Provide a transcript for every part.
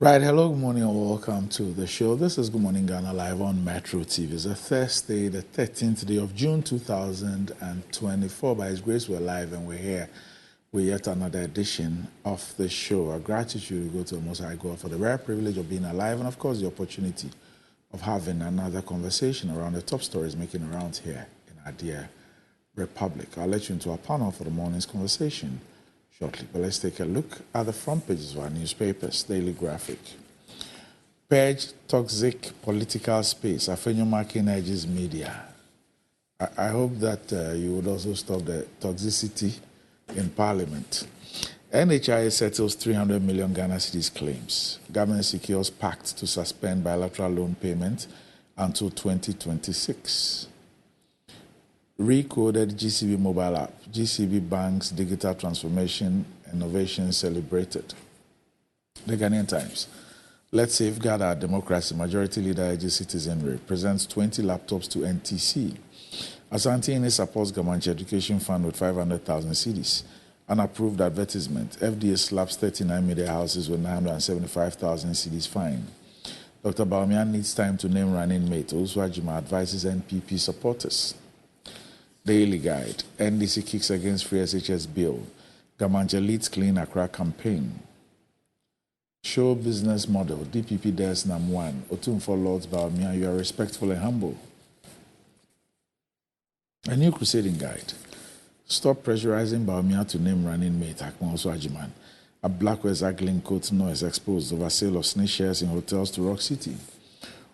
Right, hello, good morning, and welcome to the show. This is Good Morning Ghana live on Metro TV. It's a Thursday, the 13th day of June 2024. By His grace, we're live and we're here with yet another edition of the show. Our gratitude go to the Most High God for the rare privilege of being alive and, of course, the opportunity of having another conversation around the top stories making rounds here in our dear Republic. I'll let you into our panel for the morning's conversation shortly. But let's take a look at the front pages of our newspapers. Daily Graphic. Purge toxic political space. Afenyo Makin urges media. I hope that you would also stop the toxicity in Parliament. NHIA settles 300 million Ghana cedis claims. Government secures pact to suspend bilateral loan payment until 2026. Recoded GCB mobile app. GCB Bank's digital transformation innovation celebrated. The Ghanaian Times. Let's safeguard our democracy. Majority Leader urges citizenry. Presents 20 laptops to NTC. Asante supports Gamanchi Education Fund with 500,000 cedis. Unapproved advertisement. FDA slaps 39 media houses with 975,000 cedis fine. Dr. Bawumia needs time to name running mate. Oswajima advises NPP supporters. Daily Guide. NDC kicks against free SHS bill. Gamanche leads Clean Accra campaign. Show business model. DPP dares Nam1. Otumfo Lords Bawumia, you are respectful and humble. A new crusading guide. Stop pressurizing Bawumia to name running mate Akma Oswajiman. A Blackwell's haggling coat noise exposed over sale of snake shares in hotels to Rock City.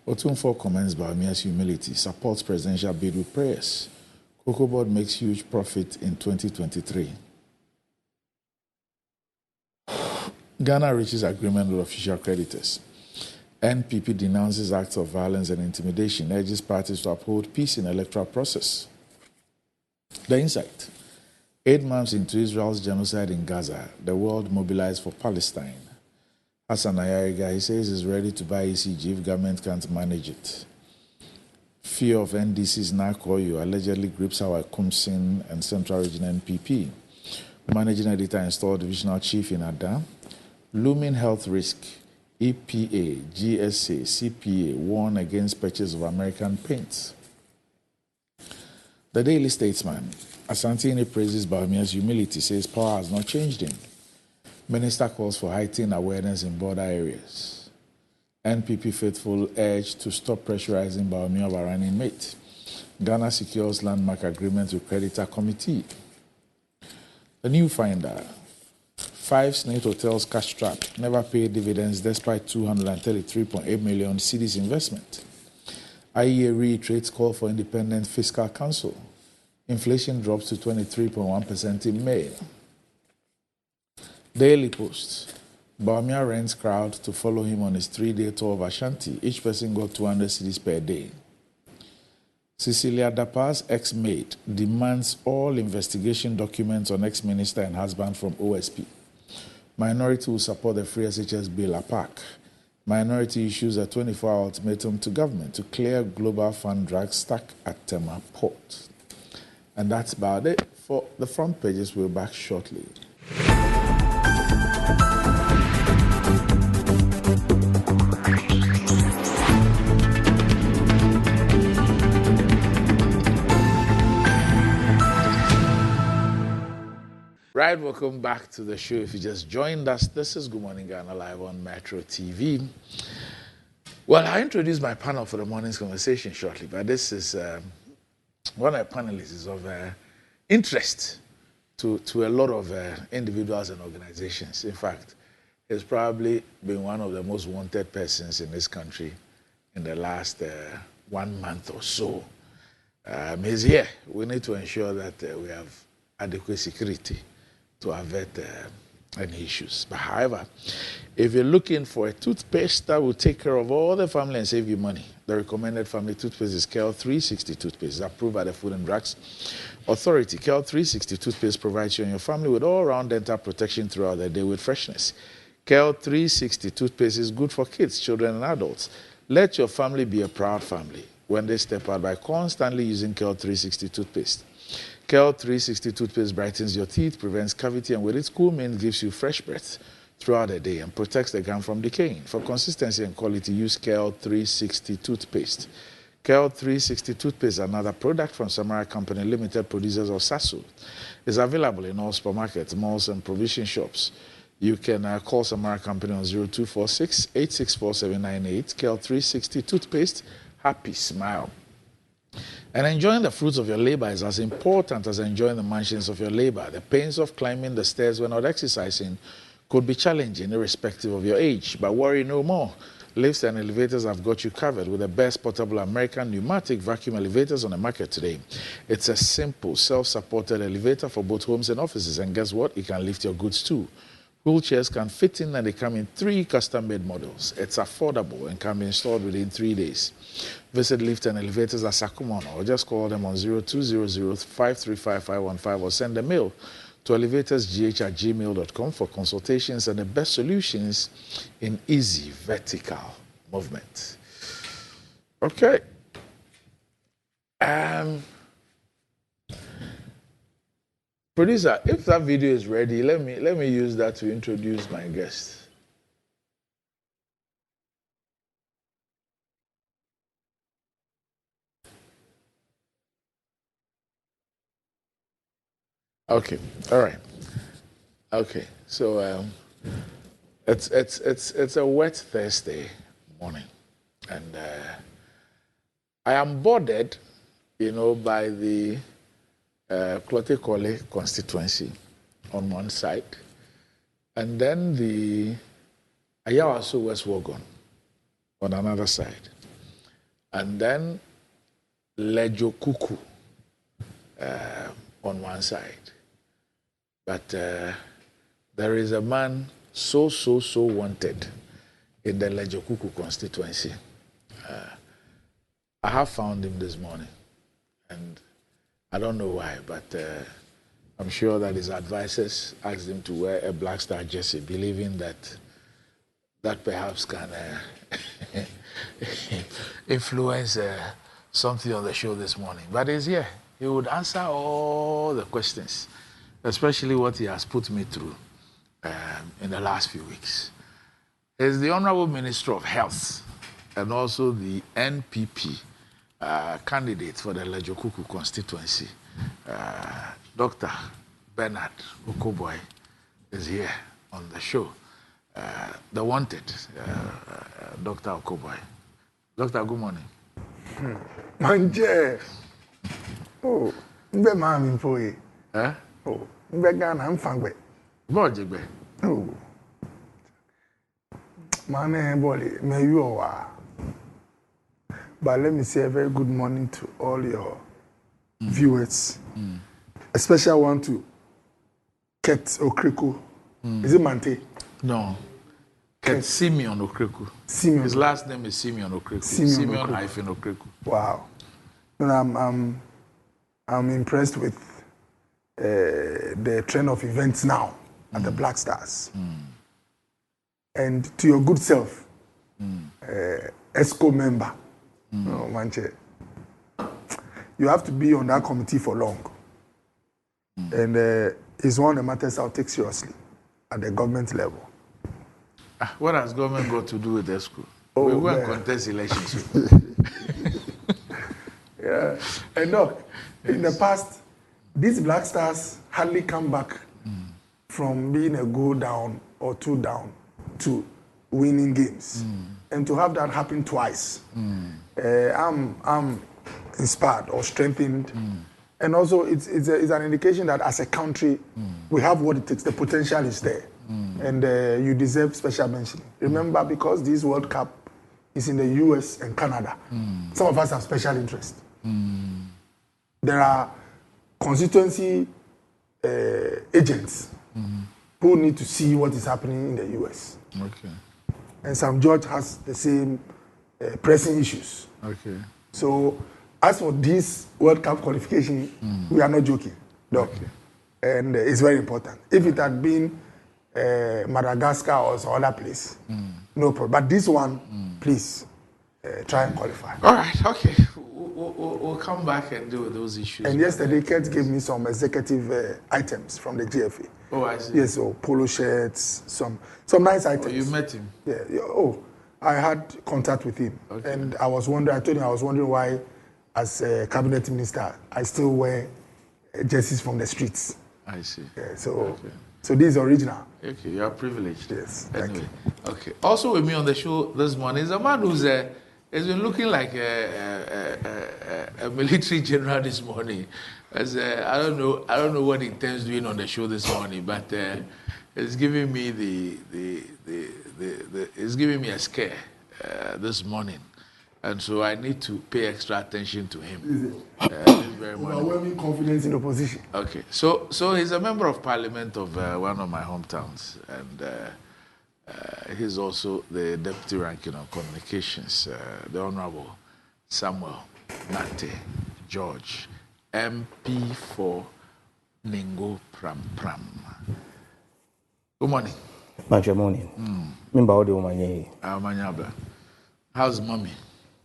Otumfo commends Bawumia's humility. Supports presidential bid with prayers. Cocoa Board makes huge profit in 2023. Ghana reaches agreement with official creditors. NPP denounces acts of violence and intimidation, urges parties to uphold peace in electoral process. The Insight. 8 months into Israel's genocide in Gaza, the world mobilized for Palestine. Hassan Ayariga, he says he's ready to buy ECG if government can't manage it. Fear of NDC's Nakoyo allegedly grips our Kumsin and Central Region NPP. Managing editor installed divisional chief in Ada. Looming health risk. EPA, GSA, CPA warn against purchase of American paints. The Daily Statesman. Asantini praises Bawumia's humility, says power has not changed him. Minister calls for heightened awareness in border areas. NPP faithful urge to stop pressurizing Bawumia over running mate. Ghana secures landmark agreement with creditor committee. The New Finder. 5 snake hotels cash trap. Never paid dividends despite 233.8 million cedis investment. IEA reiterates call for independent fiscal council. Inflation drops to 23.1% in May. Daily Post. Bawumia rents crowd to follow him on his 3-day tour of Ashanti. Each person got 200 cedis per day. Cecilia Dapa's ex-maid demands all investigation documents on ex-minister and husband from OSP. Minority will support the free SHS bill APAC. Minority issues a 24-hour ultimatum to government to clear Global Fund drugs stuck at Tema Port. And that's about it for the front pages. We're back shortly. Right, welcome back to the show. If you just joined us, this is Good Morning Ghana live on Metro TV. Well, I introduced my panel for the morning's conversation shortly, but this is one of the panelists is of interest to a lot of individuals and organizations. In fact, he's probably been one of the most wanted persons in this country in the last 1 month or so. He's here. We need to ensure that we have adequate security to avert any issues. But however, if you're looking for a toothpaste that will take care of all the family and save you money, the recommended family toothpaste is KEL 360 toothpaste. It's approved by the Food and Drugs Authority. KEL 360 toothpaste provides you and your family with all-round dental protection throughout the day with freshness. KEL 360 toothpaste is good for kids, children, and adults. Let your family be a proud family when they step out by constantly using KEL 360 toothpaste. KEL 360 toothpaste brightens your teeth, prevents cavity, and with its cool mint gives you fresh breath throughout the day and protects the gum from decaying. For consistency and quality, use KL 360 toothpaste. KL 360 toothpaste is another product from Samurai Company Limited, producers of Sasso. It's available in all supermarkets, malls, and provision shops. You can call Samurai Company on 0246 864 798. KL 360 toothpaste. Happy smile. And enjoying the fruits of your labor is as important as enjoying the mansions of your labor. The pains of climbing the stairs when not exercising could be challenging irrespective of your age, but worry no more. Lifts and elevators have got you covered with the best portable American pneumatic vacuum elevators on the market today. It's a simple, self-supported elevator for both homes and offices, and guess what? It can lift your goods too. Wheelchairs can fit in, and they come in 3 custom-made models. It's affordable and can be installed within 3 days. Visit Lift and Elevators at Sakumono, or just call them on 0200-535-515 or send a mail to elevatorsgh@gmail.com for consultations and the best solutions in easy vertical movement. Okay. Producer, if that video is ready, let me use that to introduce my guest. Okay, all right. Okay, so it's a wet Thursday morning, and I am bothered, by the Klotekole constituency on one side, and then the Ayawaso West Wogon on another side, and then Lejo Kuku on one side. But there is a man so wanted in the Lejo Kuku constituency. I have found him this morning, and I don't know why, but I'm sure that his advisors asked him to wear a Black Star jersey, believing that perhaps can influence something on the show this morning. But he's here. He would answer all the questions, especially what he has put me through in the last few weeks. He's the Honorable Minister of Health and also the NPP candidate for the Lejo Kuku constituency. Dr. Bernard Okoboy is here on the show. The wanted Dr. Okoboy. Doctor, good morning. Manje. Oh, mbe mami mfoye. Eh? Oh, mbe Ghana mfangwe. Bojigbe. Oh. Mane boli me you wa. But let me say a very good morning to all your viewers. Especially I want to Ket Okriku. Is it Mante? No. Ket Simeon Okriku. Simeon. His last name is Simeon Okriku. Simeon hyphen Okriku. Wow. And I'm impressed with the trend of events now at the Black Stars. And to your good self, ESCO member, no, Manche, you have to be on that committee for long. And it's one of the matters I'll take seriously at the government level. What has government got to do with ESCO? Oh, we won't contest elections. Yeah, and look, in the past, these Black Stars hardly come back from being a goal down or 2 down to winning games, and to have that happen twice, I'm inspired or strengthened, and also it's an indication that as a country we have what it takes. The potential is there, and you deserve special mention. Remember, because this World Cup is in the US and Canada, some of us have special interest. There are constituency agents who need to see what is happening in the US. Okay. And Sam George has the same pressing issues. Okay. So as for this World Cup qualification, we are not joking. No. Okay. And it's very important. If it had been Madagascar or some other place, no problem. But this one, please try and qualify. All right. Okay. we'll come back and deal with those issues. And yesterday, Kurt gave me some executive items from the GFA. Oh, I see. Yes, so polo shirts, some nice items. Oh, you met him? Yeah. Oh, I had contact with him, and I was wondering. I told him I was wondering why, as a cabinet minister, I still wear jerseys from the streets. I see. Yeah, so this is original. Okay, you are privileged. Yes. Anyway, okay. Also with me on the show this morning is a man who's has been looking like a military general this morning. As I don't know what he intends doing on the show this morning, but it's giving me it's giving me a scare this morning, and so I need to pay extra attention to him. Very much. Overwhelming confidence in opposition. Okay, so he's a member of parliament of one of my hometowns, and he's also the deputy ranking on communications, the Honorable Samuel Nate George, MP for Ningo Pram Pram. Good morning. Good morning. How's mommy?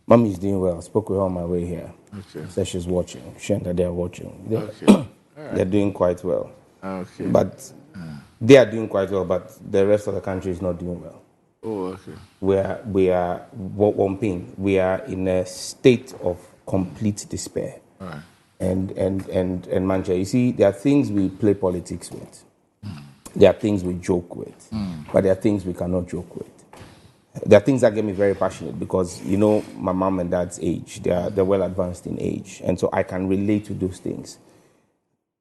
Mommy is doing well. I spoke with her on my way here. Okay. So she's watching. She and they are watching. Okay. They're doing quite well. Okay. But they are doing quite well, but the rest of the country is not doing well. Oh, okay. We are one thing. We are in a state of complete despair. All right. And Mancha, you see, there are things we play politics with. There are things we joke with. But there are things we cannot joke with. There are things that get me very passionate because, you know, my mom and dad's age, they're well advanced in age. And so I can relate to those things.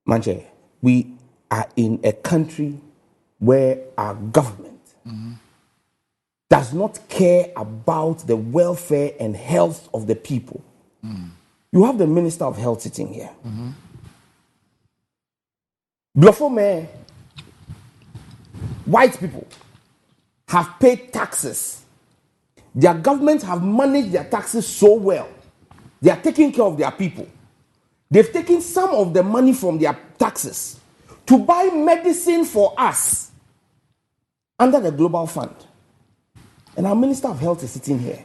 Manche, we are in a country where our government does not care about the welfare and health of the people. You have the Minister of Health sitting here. Blofome, white people have paid taxes. Their governments have managed their taxes so well. They are taking care of their people. They've taken some of the money from their taxes to buy medicine for us under the Global Fund. And our Minister of Health is sitting here.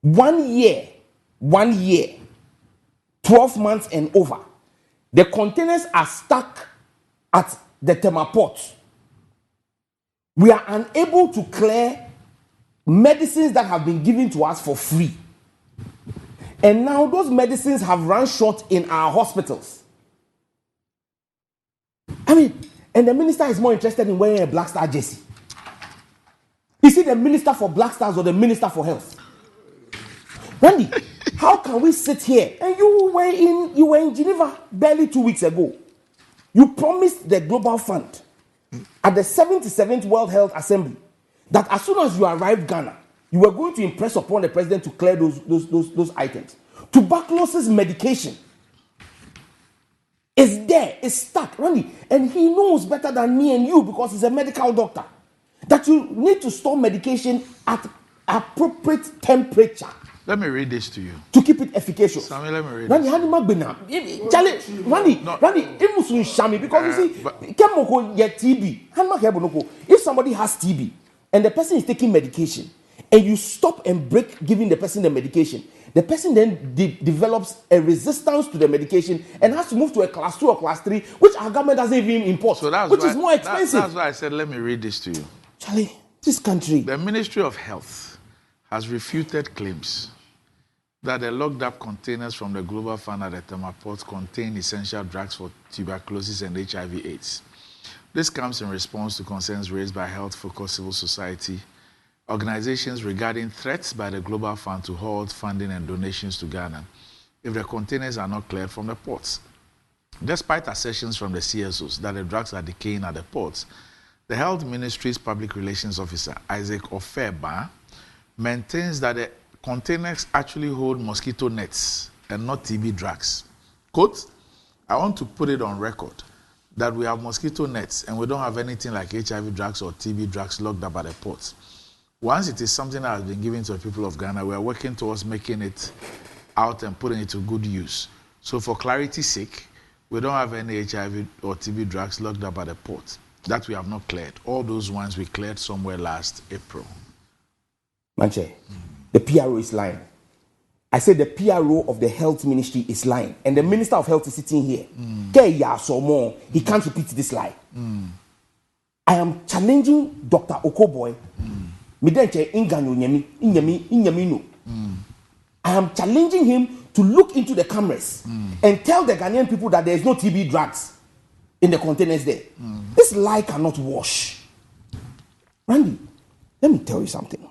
1 year, 12 months and over. The containers are stuck at the Tema port. We are unable to clear medicines that have been given to us for free. And now those medicines have run short in our hospitals. I mean, and the minister is more interested in wearing a Black Star jersey. Is he the minister for Black Stars or the minister for health? Randy, how can we sit here and you were in Geneva barely 2 weeks ago? You promised the Global Fund at the 77th World Health Assembly that as soon as you arrived Ghana, you were going to impress upon the president to clear those items. Tuberculosis medication is there, it's stuck, Randy, and he knows better than me and you because he's a medical doctor that you need to store medication at appropriate temperature. Let me read this to you. To keep it efficacious. Samuel, let me read Randy, this. Randy, because you see, TB. If somebody has TB and the person is taking medication and you stop and break giving the person the medication, the person then develops a resistance to the medication and has to move to a class 2 or class 3, which our government doesn't even import, So which is more expensive. That's why I said, let me read this to you. Charlie, this country. The Ministry of Health has refuted claims that the locked up containers from the Global Fund at the Tema Port contain essential drugs for tuberculosis and HIV/AIDS. This comes in response to concerns raised by health-focused civil society organizations regarding threats by the Global Fund to halt funding and donations to Ghana if the containers are not cleared from the ports. Despite assertions from the CSOs that the drugs are decaying at the ports, the Health Ministry's Public Relations Officer, Isaac Ofeba, maintains that the containers actually hold mosquito nets and not TB drugs. Quote, I want to put it on record that we have mosquito nets and we don't have anything like HIV drugs or TB drugs locked up at the ports. Once it is something that has been given to the people of Ghana, we are working towards making it out and putting it to good use. So for clarity's sake, we don't have any HIV or TB drugs locked up at the port that we have not cleared. All those ones we cleared somewhere last April. Manche, the PRO is lying. I said the PRO of the health ministry is lying, and the minister of health is sitting here. He can't repeat this lie. I am challenging Dr. Okoboy. I am challenging him to look into the cameras and tell the Ghanaian people that there is no TB drugs in the containers there. This lie cannot wash. Randy, let me tell you something.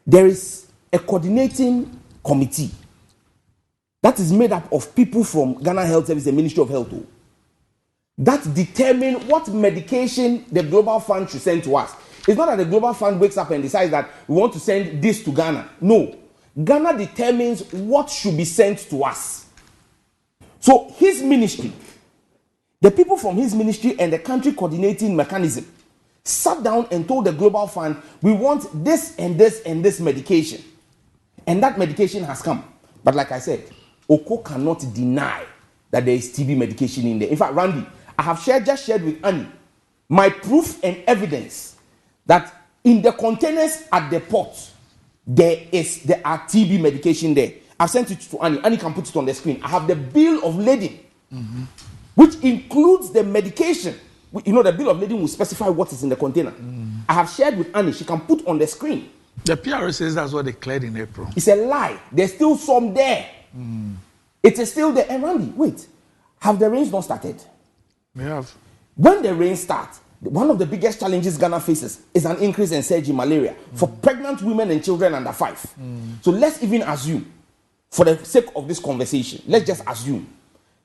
There is a coordinating committee that is made up of people from Ghana Health Service and Ministry of Health that determine what medication the Global Fund should send to us. It's not that the Global Fund wakes up and decides that we want to send this to Ghana. No. Ghana determines what should be sent to us. So his ministry, the people from his ministry and the country coordinating mechanism sat down and told the Global Fund, we want this and this and this medication. And that medication has come. But like I said, Oko cannot deny that there is TB medication in there. In fact, Randy, I have just shared with Annie my proof and evidence that in the containers at the port, there are TB medication there. I've sent it to Annie. Annie can put it on the screen. I have the bill of lading, which includes the medication. You know, the bill of lading will specify what is in the container. I have shared with Annie. She can put on the screen. The PRO says that's what they cleared in April. It's a lie. There's still some there. It is still there. And Randy, wait. Have the rains not started? We have. When the rain starts, one of the biggest challenges Ghana faces is an increase in surge in malaria for pregnant women and children under 5. So let's even assume, for the sake of this conversation, let's just assume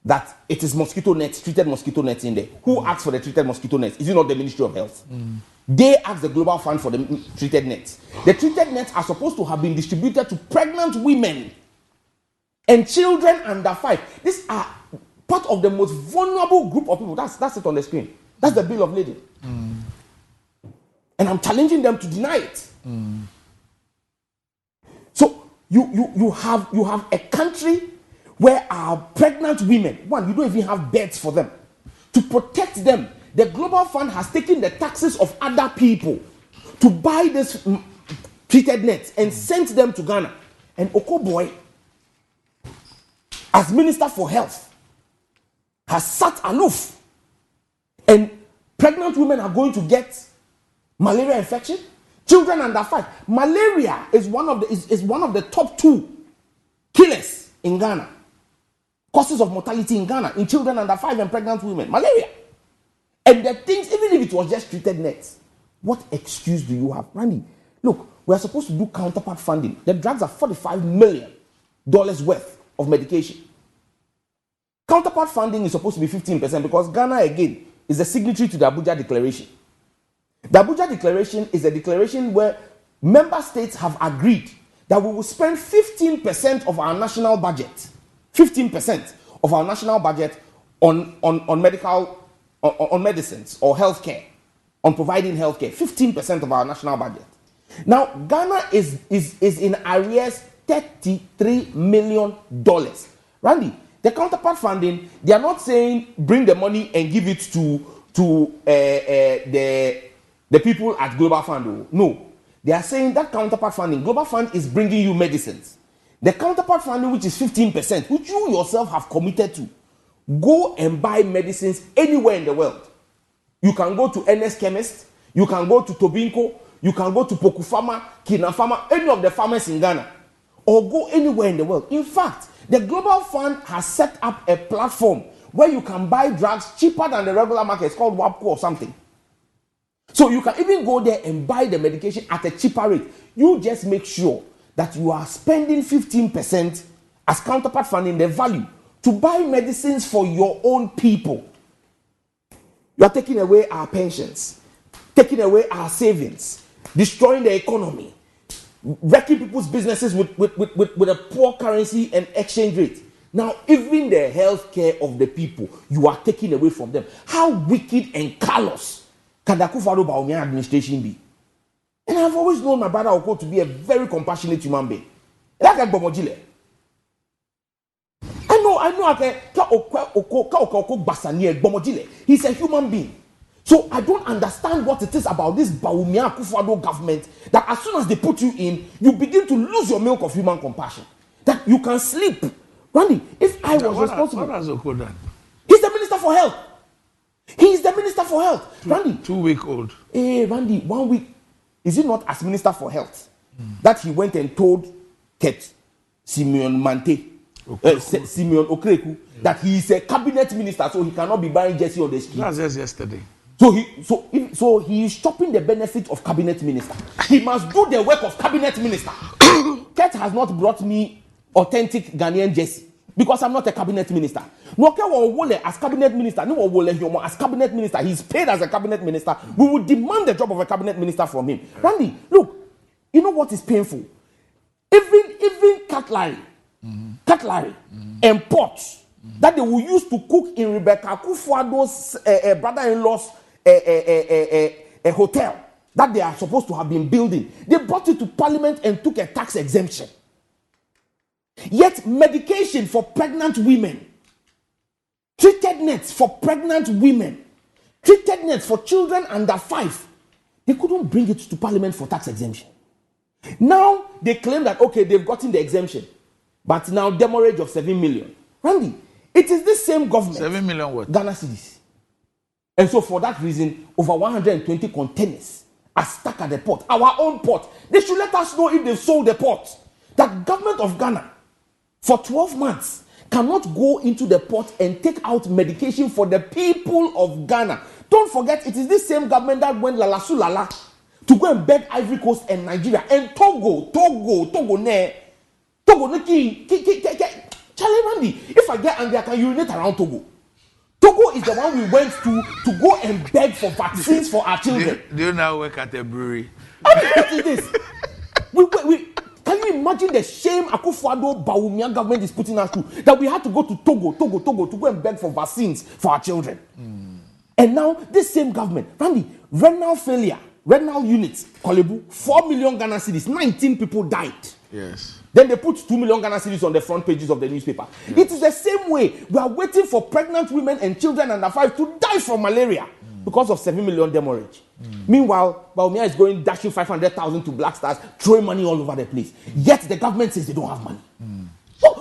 that it is mosquito nets, treated mosquito nets in there. Who asked for the treated mosquito nets? Is it not the Ministry of Health? They asked the Global Fund for the treated nets. The treated nets are supposed to have been distributed to pregnant women and children under 5. These are part of the most vulnerable group of people. That's it on the screen. That's the bill of lading. And I'm challenging them to deny it. So you have a country where our pregnant women, you don't even have beds for them. To protect them, the Global Fund has taken the taxes of other people to buy this treated nets and sent them to Ghana. And Okoboy, as Minister for Health, has sat aloof. And pregnant women are going to get malaria infection. Children under 5. Malaria is one of the top 2 killers in Ghana. Causes of mortality in Ghana in children under 5 and pregnant women. Malaria. And the things, even if it was just treated nets, what excuse do you have? Randy, look, we are supposed to do counterpart funding. The drugs are $45 million worth of medication. Counterpart funding is supposed to be 15% because Ghana, again, is a signatory to the Abuja Declaration. The Abuja Declaration is a declaration where member states have agreed that we will spend 15% of our national budget, 15% of our national budget on medicines or healthcare, on providing healthcare, 15% of our national budget. Now, Ghana is in arrears $33 million. Randy, the counterpart funding, they are not saying bring the money and give it to the people at Global Fund. No, they are saying that counterpart funding, Global Fund is bringing you medicines. The counterpart funding, which is 15%, which you yourself have committed to, go and buy medicines anywhere in the world. You can go to NS Chemist, you can go to Tobinco, you can go to Poku Pharma, Kina Pharma, any of the pharmacies in Ghana, or go anywhere in the world. In fact, the Global Fund has set up a platform where you can buy drugs cheaper than the regular market. It's called WAPCO or something. So you can even go there and buy the medication at a cheaper rate. You just make sure that you are spending 15% as counterpart funding, the value, to buy medicines for your own people. You are taking away our pensions, taking away our savings, destroying the economy, wrecking people's businesses with a poor currency and exchange rate. Now, even the health care of the people, you are taking away from them. How wicked and callous can the Akufo-Addo administration be? And I've always known my brother Oko to be a very compassionate human being. Like a Bomojile. I know. He's a human being. So I don't understand what it is about this Bawumia Akufo-Addo government that as soon as they put you in, you begin to lose your milk of human compassion. That you can sleep. Randy, if I was responsible... What has Oko done? He's the Minister for Health. He is the Minister for Health. Randy. 2 week old. Hey, Randy, 1 week. Is it not as Minister for Health that he went and told Ket Simeon Mante, Simeon Okreku, that he is a cabinet minister, so he cannot be buying jersey on the street? That was just yesterday. So he is chopping the benefit of cabinet minister. He must do the work of cabinet minister. Ket has not brought me authentic Ghanaian jersey because I'm not a cabinet minister. As cabinet minister, as cabinet minister, he's paid as a cabinet minister. We will demand the job of a cabinet minister from him. Randy, look, you know what is painful? Even cutlery, and pots that they will use to cook in Rebecca Akufo-Addo's brother-in-law's a hotel that they are supposed to have been building. They brought it to Parliament and took a tax exemption. Yet medication for pregnant women, treated nets for pregnant women, treated nets for children under 5, they couldn't bring it to Parliament for tax exemption. Now they claim that, okay, they've gotten the exemption, but now demurrage of 7 million. Randy, it is this same government. 7 million what? Ghana cedis. And so for that reason, over 120 containers are stuck at the port. Our own port. They should let us know if they've sold the port. That government of Ghana, for 12 months, cannot go into the port and take out medication for the people of Ghana. Don't forget, it is this same government that went lala to go and beg Ivory Coast and Nigeria and Togo, Charlie Randy, if I get angry, I can urinate around Togo. Togo is the one we went to go and beg for vaccines for our children. Do you now work at a brewery? I mean, what is this? Can you imagine the shame Akufo-Addo Bawumia government is putting us through? That we had to go to Togo to go and beg for vaccines for our children. And now, this same government, Randy, renal units, Kolebu, 4 million Ghana cedis, 19 people died. Yes. Then they put 2 million Ghana cedis on the front pages of the newspaper. Yes. It is the same way. We are waiting for pregnant women and children under 5 to die from malaria because of 7 million demurrage. Meanwhile, Bawumia is going dashing 500,000 to Black Stars, throwing money all over the place. Yet the government says they don't have money.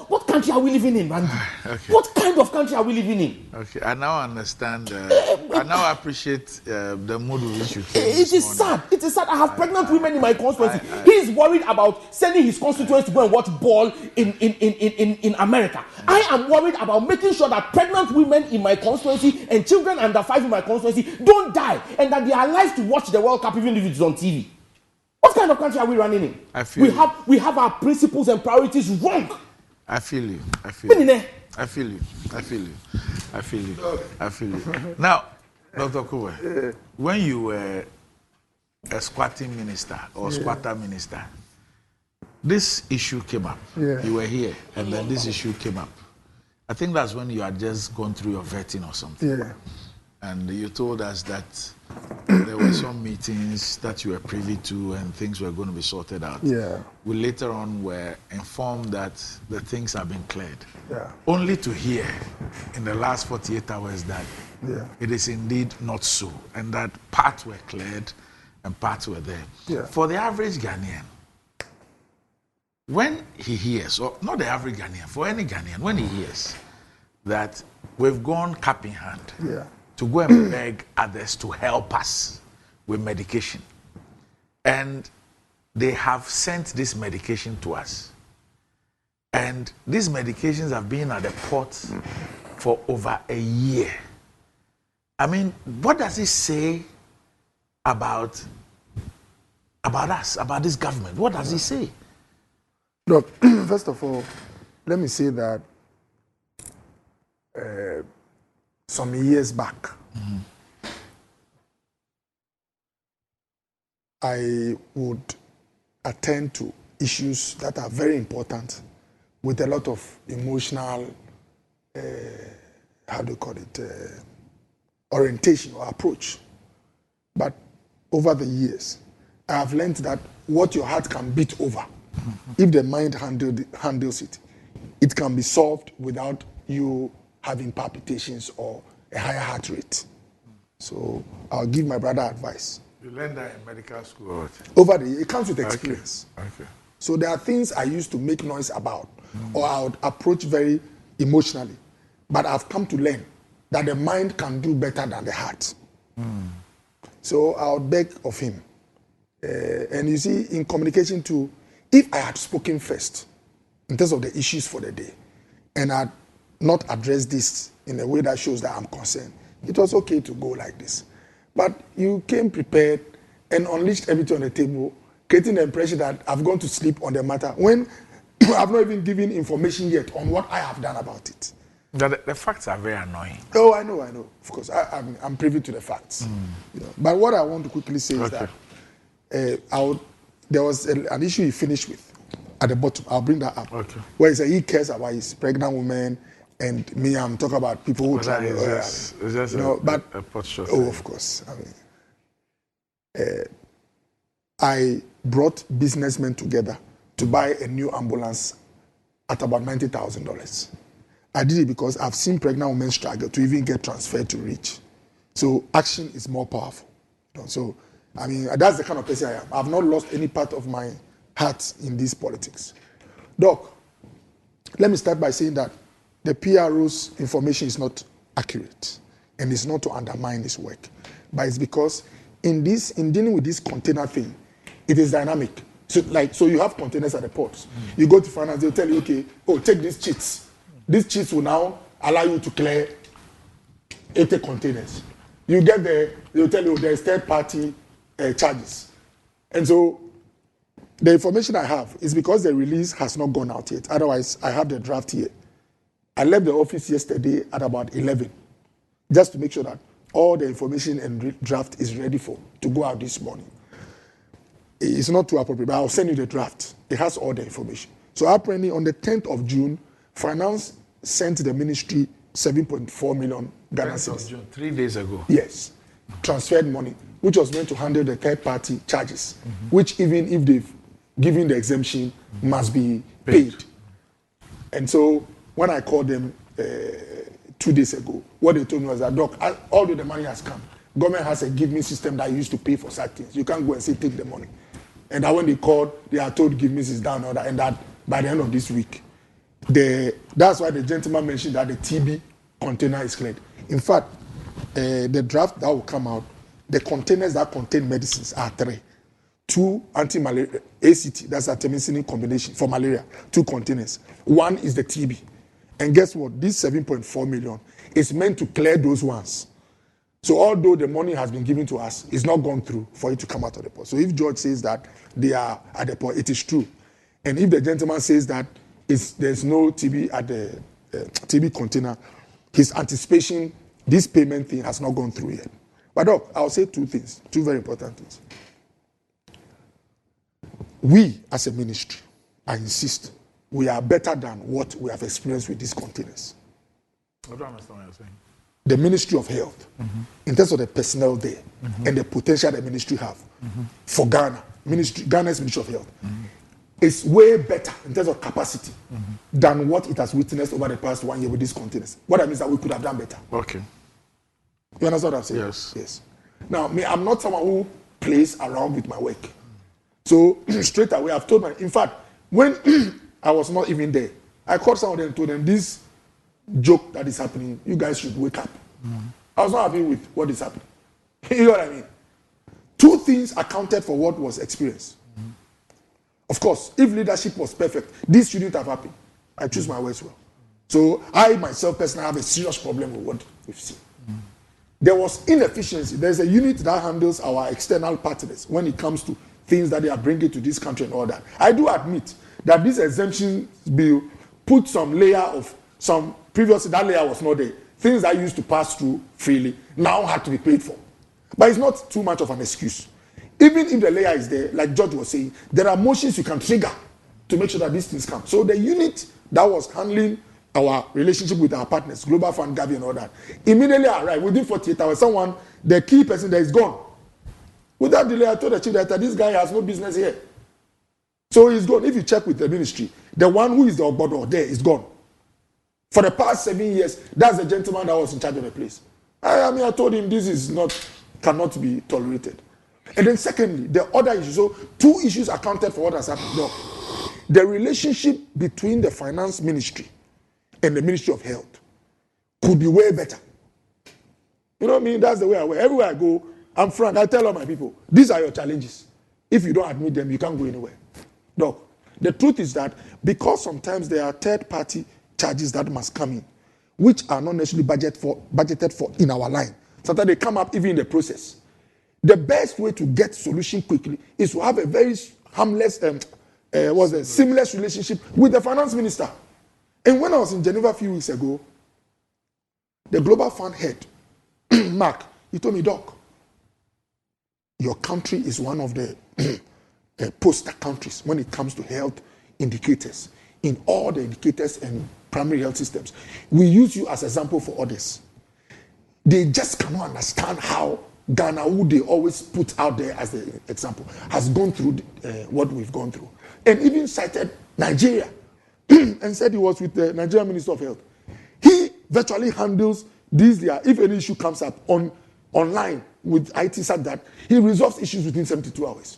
What country are we living in, Randy? Okay. What kind of country are we living in? Okay, I now understand. I now appreciate the mood with which you came. It is sad. It is sad. I have pregnant women in my constituency. He is worried about sending his constituents to go and watch ball in America. I am worried about making sure that pregnant women in my constituency and children under 5 in my constituency don't die and that they are alive to watch the World Cup even if it's on TV. What kind of country are we running in? We have our principles and priorities wrong. I feel you. Now, Dr. Kuwe, when you were a squatting minister or squatter minister, this issue came up. Yeah. You were here, and then this issue came up. I think that's when you had just gone through your vetting or something. Yeah. And you told us that there were some meetings that you were privy to and things were going to be sorted out. Yeah. We later on were informed that the things have been cleared. Yeah. Only to hear in the last 48 hours that it is indeed not so, and that parts were cleared and parts were there. Yeah. For the average Ghanaian, when he hears, or not the average Ghanaian, for any Ghanaian, when he hears that we've gone cap in hand, to go and beg others to help us with medication. And they have sent this medication to us. And these medications have been at the port for over a year. I mean, what does it say about us, about this government? What does it say? Look, first of all, let me say that some years back, I would attend to issues that are very important with a lot of emotional, orientation or approach. But over the years, I have learned that what your heart can beat over, if the mind handles it, it can be solved without you having palpitations or a higher heart rate. So I'll give my brother advice. You learned that in medical school or what? Over the year, it comes with experience. Okay. So there are things I used to make noise about, or I would approach very emotionally. But I've come to learn that the mind can do better than the heart. So I would beg of him. And you see, in communication too, if I had spoken first, in terms of the issues for the day, and had not addressed this in a way that shows that I'm concerned, it was okay to go like this. But you came prepared and unleashed everything on the table, creating the impression that I've gone to sleep on the matter, when I've not even given information yet on what I have done about it. The facts are very annoying. Oh, I know. Of course, I'm privy to the facts. You know. But what I want to quickly say is that there was an issue he finished with at the bottom. I'll bring that up. Okay. Where he said he cares about his pregnant women, and me, I'm talking about people who travel. It's just a pot shot. Oh, of course. I brought businessmen together to buy a new ambulance at about $90,000. I did it because I've seen pregnant women struggle to even get transferred to reach. So action is more powerful. You know, so, that's the kind of person I am. I've not lost any part of my heart in these politics. Doc, let me start by saying that the PRO's information is not accurate, and it's not to undermine his work, but it's because in dealing with this container thing, it is dynamic. So you have containers at the ports. You go to finance, they'll tell you, okay, take these cheats. These cheats will now allow you to clear 80 containers. You get there, they'll tell you there's third-party charges. And so the information I have is because the release has not gone out yet. Otherwise, I have the draft here. I left the office yesterday at about 11, just to make sure that all the information and draft is ready to go out this morning. It's not too appropriate, but I'll send you the draft. It has all the information. So apparently on the 10th of June, Finance sent the ministry 7.4 million Ghana cedis. 10th of June, 3 days ago. Yes. Transferred money, which was meant to handle the third-party charges, which even if they've given the exemption, must be paid. And so when I called them 2 days ago, what they told me was that, Doc, although the money has come, government has a give me system that used to pay for such things. You can't go and say, take the money. And that when they called, they are told give me is down, and that by the end of this week, that's why the gentleman mentioned that the TB container is cleared. In fact, the draft that will come out, the containers that contain medicines are 3. 2 anti-malaria, ACT, that's artemisinin combination for malaria, 2 containers. 1 is the TB. And guess what? This 7.4 million is meant to clear those ones. So although the money has been given to us, it's not gone through for it to come out of the port. So if George says that they are at the port, it is true. And if the gentleman says that there's no TB at the TB container, his anticipation, this payment thing has not gone through yet. But Doc, I'll say 2 things, 2 very important things. We, as a ministry, I insist, we are better than what we have experienced with these containers. I don't understand what you're saying. The Ministry of Health, in terms of the personnel there, and the potential the ministry have for Ghana, Ghana's Ministry of Health, is way better in terms of capacity than what it has witnessed over the past 1 year with these containers. What I mean is that we could have done better. Okay. You understand what I'm saying? Yes. Now, I'm not someone who plays around with my work. So straight away, I've told in fact, when I was not even there, I called some of them and told them, this joke that is happening, you guys should wake up. I was not happy with what is happening. You know what I mean? 2 things accounted for what was experienced. Of course, if leadership was perfect, this shouldn't have happened. I choose my words well. So I myself personally have a serious problem with what we've seen. There was inefficiency. There's a unit that handles our external partners when it comes to things that they are bringing to this country and all that. I do admit that this exemption bill put some layer of some, previously that layer was not there. Things that used to pass through freely now had to be paid for. But it's not too much of an excuse. Even if the layer is there, like George was saying, there are motions you can trigger to make sure that these things come. So the unit that was handling our relationship with our partners, Global Fund, Gavi and all that, immediately arrived. Within 48 hours, the key person there is gone. Without delay, I told the chief director, this guy has no business here. So he's gone. If you check with the ministry, the one who is the Ogbodo there is gone. For the past 7 years, that's the gentleman that was in charge of the place. I told him this is cannot be tolerated. And then secondly, the other issue. So 2 issues accounted for what has happened. No, the relationship between the finance ministry and the Ministry of Health could be way better. You know what I mean? That's the way I work. Everywhere I go, I'm frank. I tell all my people, these are your challenges. If you don't admit them, you can't go anywhere. Doc, the truth is that because sometimes there are third-party charges that must come in, which are not necessarily budgeted for in our line. Sometimes they come up even in the process. The best way to get solution quickly is to have a very harmless, seamless relationship with the finance minister. And when I was in Geneva a few weeks ago, the Global Fund head, Mark, he told me, Doc, your country is one of the poster countries when it comes to health indicators. In all the indicators and primary health systems, we use you as an example for others. They just cannot understand how Ghana, who they always put out there as the example, has gone through what we've gone through. And even cited Nigeria and said he was with the Nigerian Minister of Health. He virtually handles these, if any issue comes up online with IT such that he resolves issues within 72 hours.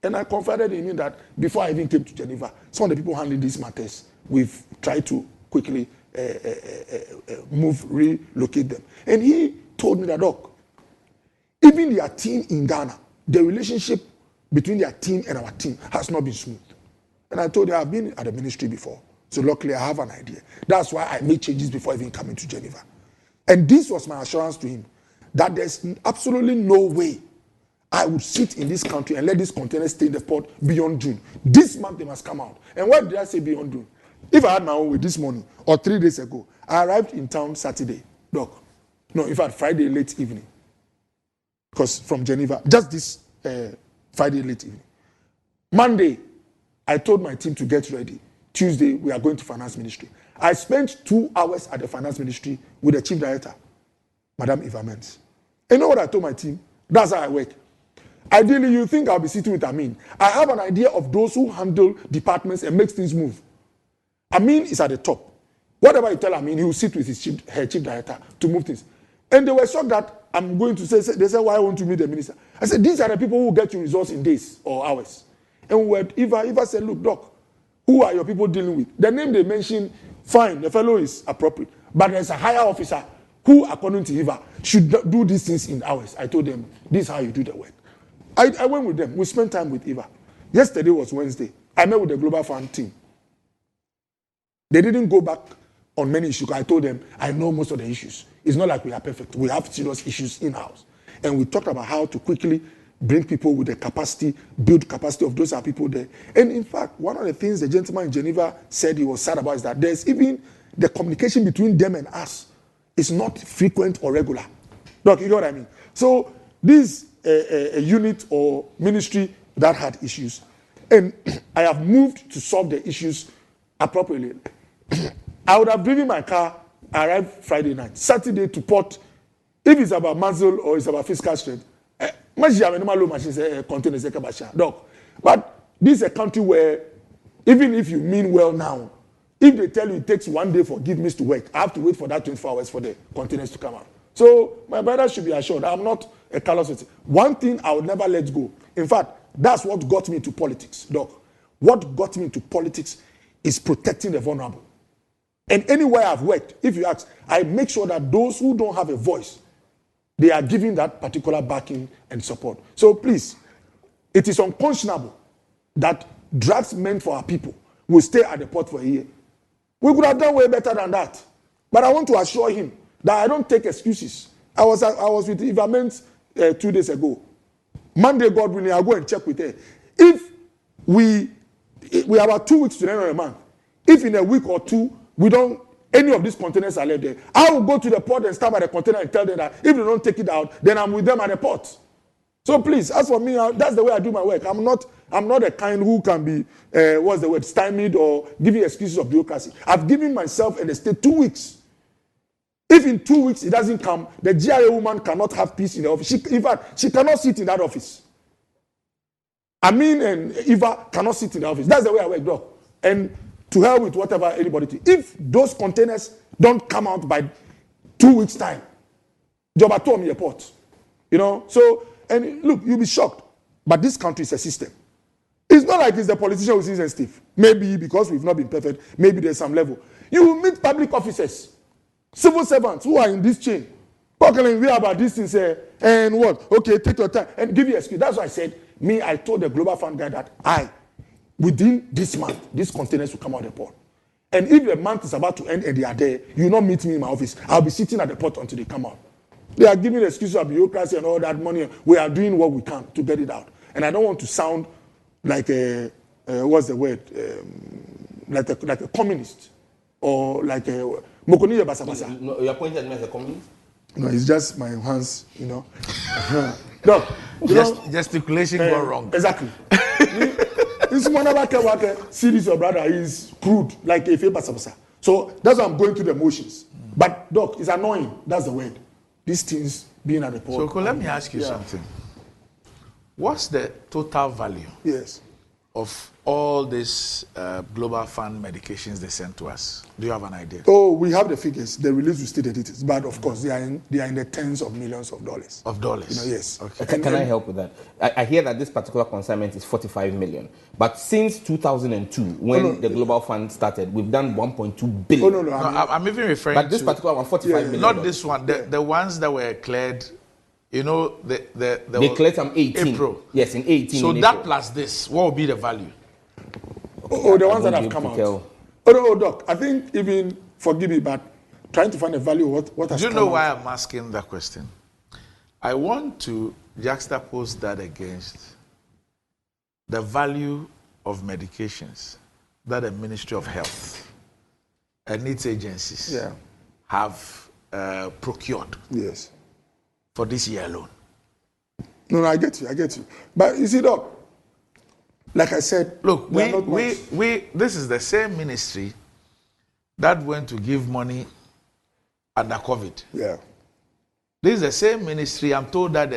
And I confided in him that before I even came to Geneva, some of the people handling these matters, we've tried to quickly relocate them. And he told me that, Doc, even their team in Ghana, the relationship between their team and our team has not been smooth. And I told you, I've been at the ministry before. So luckily, I have an idea. That's why I made changes before even coming to Geneva. And this was my assurance to him, that there's absolutely no way I would sit in this country and let these containers stay in the port beyond June. This month, they must come out. And why did I say beyond June? If I had my own way this morning or 3 days ago, I arrived in town Saturday. Doc. No, in fact, Friday late evening. Because from Geneva, just this Friday late evening. Monday, I told my team to get ready. Tuesday, we are going to finance ministry. I spent 2 hours at the finance ministry with the chief director, Madam Eva Mens. And you know what I told my team? That's how I work. Ideally, you think I'll be sitting with Amin. I have an idea of those who handle departments and makes things move. Amin is at the top. Whatever you tell Amin, he will sit with her chief director to move things. And they were shocked that I'm going to say, they said, why won't you meet the minister? I said, these are the people who get you results in days or hours. And when Eva said, look, Doc, who are your people dealing with? The name they mentioned, fine, the fellow is appropriate. But there's a higher officer who, according to Eva, should do these things in hours. I told them, this is how you do the work. I went with them. We spent time with Eva. Yesterday was Wednesday. I met with the Global Fund team. They didn't go back on many issues. I told them, I know most of the issues. It's not like we are perfect. We have serious issues in-house. And we talked about how to quickly bring people with the capacity, build capacity of those are people there. And in fact, one of the things the gentleman in Geneva said he was sad about is that there's even the communication between them and us is not frequent or regular. Look, you know what I mean? So this a unit or ministry that had issues, and I have moved to solve the issues appropriately. I would have driven my car, arrived Friday night, Saturday to port. If it's about muzzle or it's about fiscal strength, but this is a country where even if you mean well now, if they tell you it takes 1 day for give me to work, I have to wait for that 24 hours for the containers to come out. So my brother should be assured I'm not a callous. One thing I would never let go. In fact, that's what got me into politics, Doc. What got me into politics is protecting the vulnerable. And anywhere I've worked, if you ask, I make sure that those who don't have a voice, they are giving that particular backing and support. So please, it is unconscionable that drugs meant for our people will stay at the port for a year. We could have done way better than that. But I want to assure him that I don't take excuses. I was with Eva Mens 2 days ago. Monday, God willing, I'll go and check with her. If we have about 2 weeks to the end of the month, if in a week or two, any of these containers are left there, I will go to the port and stand by the container and tell them that if they don't take it out, then I'm with them at the port. So please, as for me, that's the way I do my work. I'm not the kind who can be, stymied or giving excuses of bureaucracy. I've given myself and the state 2 weeks. If in 2 weeks it doesn't come, the GIA woman cannot have peace in the office. In fact, she cannot sit in that office. Amin and Eva cannot sit in the office. That's the way I work, Doc. And to hell with whatever anybody thinks. If those containers don't come out by 2 weeks' time, Job at home airport. You know, so, and look, you'll be shocked. But this country is a system. It's not like it's the politician who's insensitive. Maybe because we've not been perfect, maybe there's some level. You will meet public officers, civil servants who are in this chain. Talking and real about these things, and what? Okay, take your time and give you excuse. That's why I said, I told the Global Fund guy that within this month, these containers will come out of the port. And if the month is about to end and they are there, you will not meet me in my office. I'll be sitting at the port until they come out. They are giving excuses of bureaucracy and all that money. We are doing what we can to get it out. And I don't want to sound like what's the word? Like a communist or like a Mokoniya Basabasa. No, you're pointing at me as a communist? No, it's just my hands, you know. No, gesticulation gone wrong. Exactly. This one about series your brother is crude, like a Basabasa. So that's why I'm going through the motions. But Doc, it's annoying. That's the word. These things being at the port. So let me ask you something. What's the total value of all these Global Fund medications they sent to us? Do you have an idea? Oh, we have the figures. The release will state the details. But of course, they are in the tens of millions of dollars. Of dollars? You know, yes. Okay. Can I help with that? I hear that this particular consignment is 45 million. But since 2002, when the Global Fund started, we've done 1.2 billion. Oh, no. I'm even referring but this particular one, 45 million. Not this one. The ones that were cleared, you know, they cleared some 18. April. Yes, in 18. So in that April. Plus this, what would be the value? Oh, the ones that have come out. Oh, no, Doc. I think even, forgive me, but trying to find a value what has come out. Do you know why I'm asking that question? I want to juxtapose that against the value of medications that the Ministry of Health and its agencies have procured for this year alone. No, I get you. But you see, Doc, like I said, look, this is the same ministry that went to give money under COVID. Yeah. This is the same ministry. I'm told that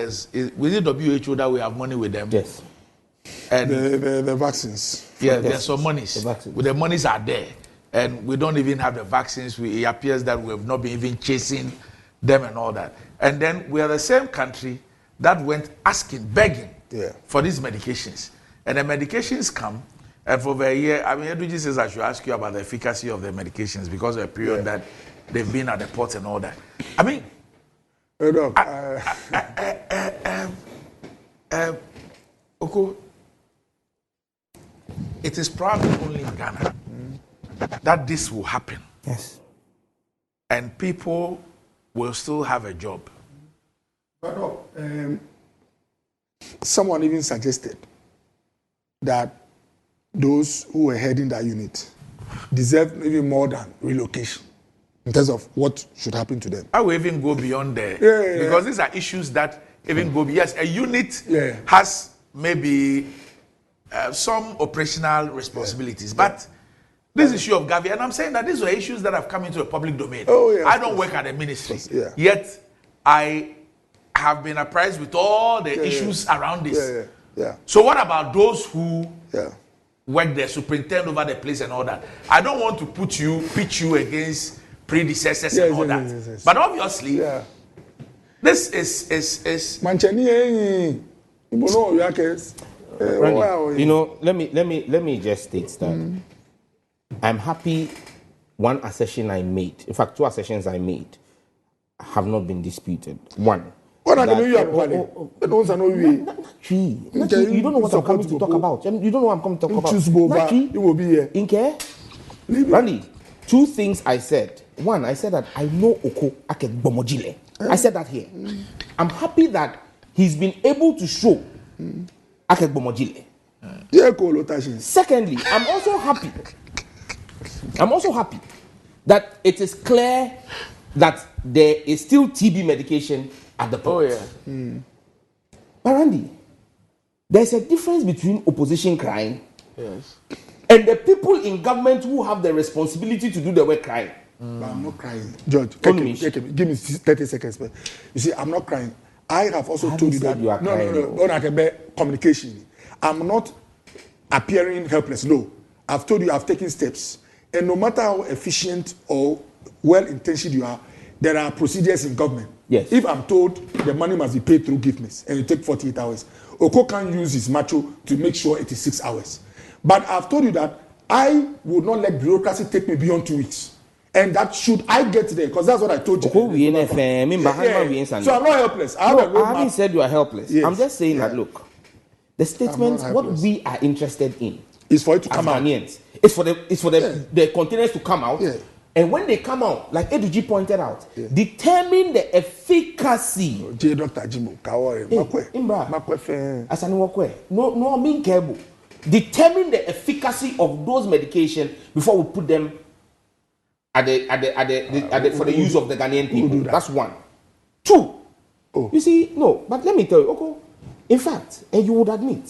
within WHO that we have money with them. Yes. And the vaccines. Yeah, there's some monies. The monies are there. And we don't even have the vaccines. It appears that we have not been even chasing them and all that. And then we are the same country that went begging for these medications. And the medications come, and for a year, I mean, Edwin says I should ask you about the efficacy of the medications because of the period that they've been at the port and all that. I mean, Oko, it is probably only in Ghana that this will happen. Yes. And people will still have a job. But someone even suggested that those who were heading that unit deserve even more than relocation in terms of what should happen to them. I will even go beyond there. Because these are issues that even go beyond. Yes, a unit has maybe some operational responsibilities, but this issue of Gavi, and I'm saying that these were issues that have come into the public domain. I don't work at the ministry, yet I have been apprised with all the issues around this. So what about those who work there, superintend over the place and all that? I don't want to pitch you against predecessors and all that. But obviously, this is Randy, you know, let me just state that I'm happy one assertion I made, in fact, two assertions I made have not been disputed. One. You don't know what I'm coming to talk about. You don't know what I'm coming to talk about. You will be here. Inke? Randy, two things I said. One, I said that I know Oko Ake Bomojile. I said that here. I'm happy that he's been able to show Ake Bomojile. Secondly, I'm also happy that it is clear that there is still TB medication at the port. But Randy, there's a difference between opposition crying and the people in government who have the responsibility to do the work crying. But I'm not crying. George, give me 30 seconds. But you see, I'm not crying. I have also told you that you are crying. Communication. I'm not appearing helpless. No. I've told you I've taken steps. And no matter how efficient or well-intentioned you are, there are procedures in government. Yes. If I'm told the money must be paid through GIFMIS and it take 48 hours, Oko can use his macho to make sure it is 6 hours. But I've told you that I would not let bureaucracy take me beyond 2 weeks. And that should I get there, because that's what I told you. So I'm not helpless. I haven't said you are helpless. Yes. I'm just saying that, look, the statement, what we are interested in is for it to come out. Ghanaians. It's for the containers to come out. Yeah. And when they come out, like Eduji pointed out, determine the efficacy. Dr. Jimbo, No, mean cable. Determine the efficacy of those medications before we put them for the use of the Ghanaian people. That's one. Two. You see, no, but let me tell you, okay. In fact, and you would admit,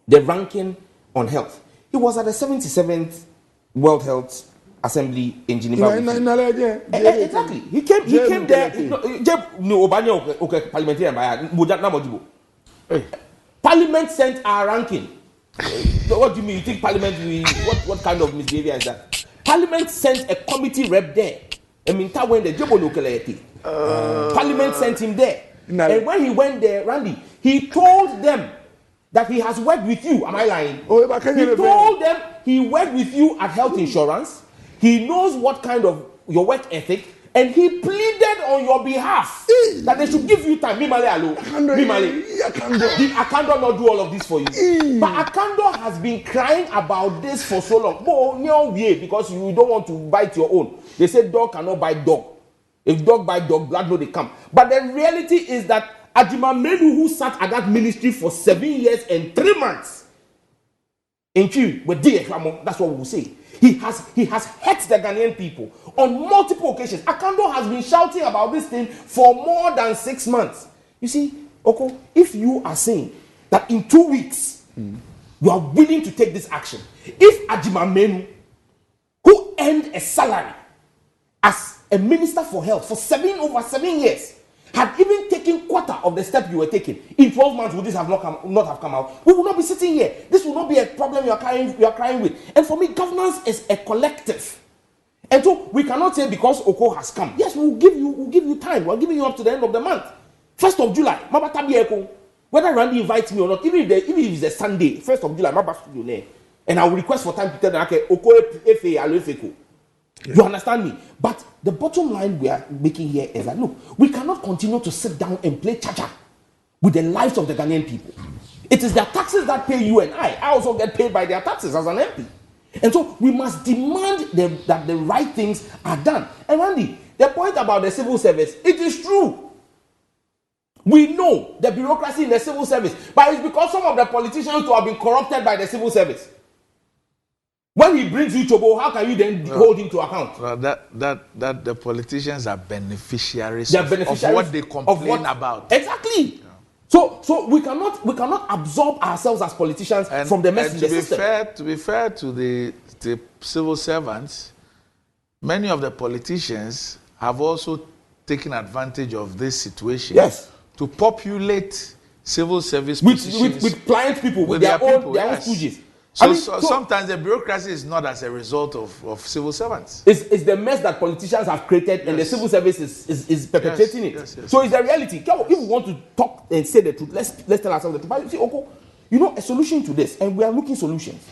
the ranking on health. He was at the 77th World Health Assembly in Geneva. Exactly. He came there. Parliament sent our ranking. What do you mean? You think Parliament what kind of misbehavior is that? Parliament sent a committee rep there. Parliament sent him there. And when he went there, Randy, he told them that he has worked with you. Am I lying? He told them he worked with you at health insurance. He knows what kind of your work ethic, and he pleaded on your behalf that they should give you time. Did Akando not do all of this for you? But Akando has been crying about this for so long. Because you don't want to bite your own. They say dog cannot bite dog. If dog bite dog, blood no they come. But the reality is that Adjuma Melu, who sat at that ministry for 7 years and 3 months, that's what we will say. He has hurt the Ghanaian people on multiple occasions. Akando has been shouting about this thing for more than 6 months. You see, Oko, if you are saying that in 2 weeks you are willing to take this action, if Adjuma Melu, who earned a salary as a minister for health for over 7 years, had even taken quarter of the step you were taking, in 12 months would this have not have come out? We will not be sitting here. This will not be a problem you are crying with. And for me, governance is a collective. And so we cannot say because Oko has come. Yes, we'll give you time. We're giving you up to the end of the month. 1st of July, whether Randy invites me or not, even if it's a Sunday, 1st of July, and I will request for time to tell them, okay, Oko Efeko. You understand me? But the bottom line we are making here is that, look, we cannot continue to sit down and play cha-cha with the lives of the Ghanaian people. It is their taxes that pay you and I. I also get paid by their taxes as an MP. And so we must demand that the right things are done. And Randy, the point about the civil service, it is true. We know the bureaucracy in the civil service, but it's because some of the politicians who have been corrupted by the civil service. When he brings you Chobo, how can you then hold him to account? That the politicians are beneficiaries of what they complain about. Exactly. Yeah. So we cannot absorb ourselves as politicians from the mess in the system. To be fair to the civil servants, many of the politicians have also taken advantage of this situation to populate civil service positions with client people, with their own stooges. So sometimes the bureaucracy is not as a result of civil servants. It's the mess that politicians have created, and the civil service is perpetrating it. So it's a reality. If we want to talk and say the truth, let's tell ourselves the truth. But you see, Oko, a solution to this, and we are looking solutions.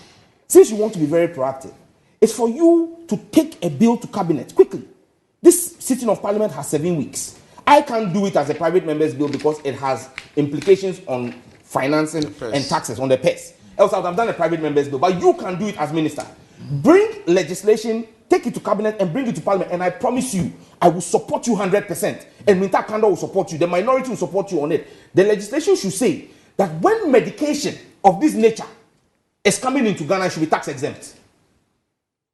Since you want to be very proactive, it's for you to take a bill to cabinet quickly. This sitting of parliament has 7 weeks. I can't do it as a private member's bill because it has implications on financing and taxes on the purse. Else I would have done a private member's bill. But you can do it as minister. Bring legislation, take it to cabinet and bring it to parliament. And I promise you, I will support you 100%. And Minta Kanda will support you. The minority will support you on it. The legislation should say that when medication of this nature is coming into Ghana, it should be tax exempt.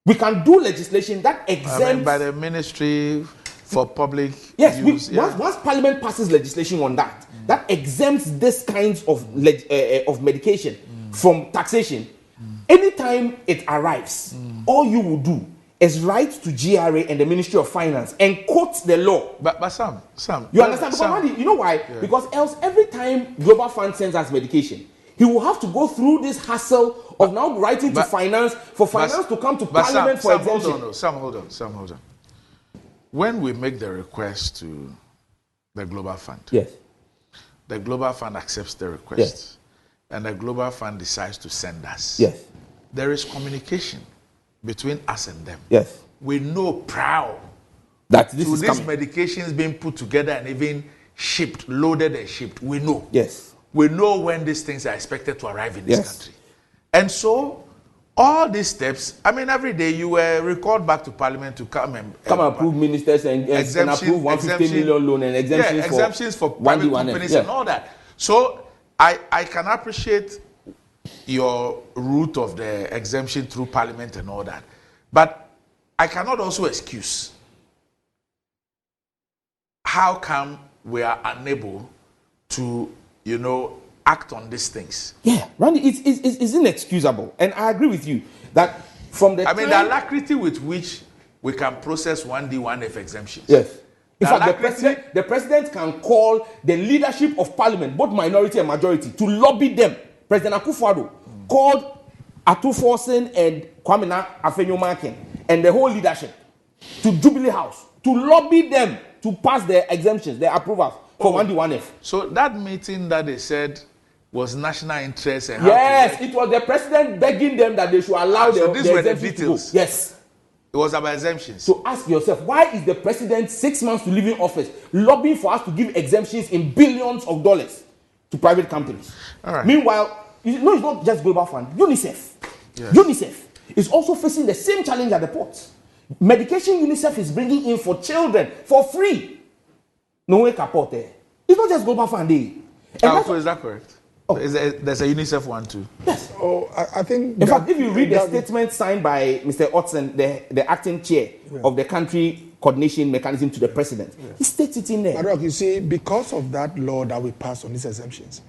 We can do legislation that exempts... by the Ministry for Public Use. Once Parliament passes legislation on that, that exempts this kinds of medication from taxation. Anytime it arrives, all you will do is write to GRA and the Ministry of Finance and quote the law. But Sam, you understand? Because Randy, you know why? Yeah. Because else every time Global Fund sends us medication, he will have to go through this hassle of now writing to finance, for finance to come to parliament for exemption. Sam, hold on. When we make the request to the Global Fund, Yes. the Global Fund accepts the request, Yes. and the Global Fund decides to send us. Yes. There is communication between us and them. Yes. We know proud That this to is these coming. medications being put together and even shipped, loaded and shipped. We know. Yes. We know when these things are expected to arrive in this Yes. country. And so, all these steps, I mean, every day you were recalled back to Parliament to come and approve ministers and approve 150 million loan and exemptions for private companies and all that. So, I can appreciate your route of the exemption through Parliament and all that. But I cannot also excuse how come we are unable to, act on these things. Yeah, Randy, it's inexcusable. And I agree with you that from the the alacrity with which we can process 1D, 1F exemptions. Yes. In The fact, the president can call the leadership of parliament, both minority and majority, to lobby them. President Akufo-Addo called Atu Forsen and Kwame Afenyo-Markin and the whole leadership to Jubilee House to lobby them to pass their exemptions, their approvals for 1D, 1F. So that meeting that they said was national interest and yes, it was the president begging them that they should allow so these were the exemptions details. to go. Yes. It was about exemptions. So ask yourself, why is the president 6 months to leave in office lobbying for us to give exemptions in billions of dollars to private companies? All right. Meanwhile, it's not just Global Fund. UNICEF. Yes. UNICEF is also facing the same challenge at the ports. Medication UNICEF is bringing in for children for free. No way kapot there. It's not just Global Fund. Is that correct? Oh. There's a UNICEF one too. Yes. Oh, I think. In fact, if you read the statement signed by Mr. Otson, the acting chair of the country coordination mechanism to the president, he states it in there. Madok, you see, because of that law that we passed on these exemptions,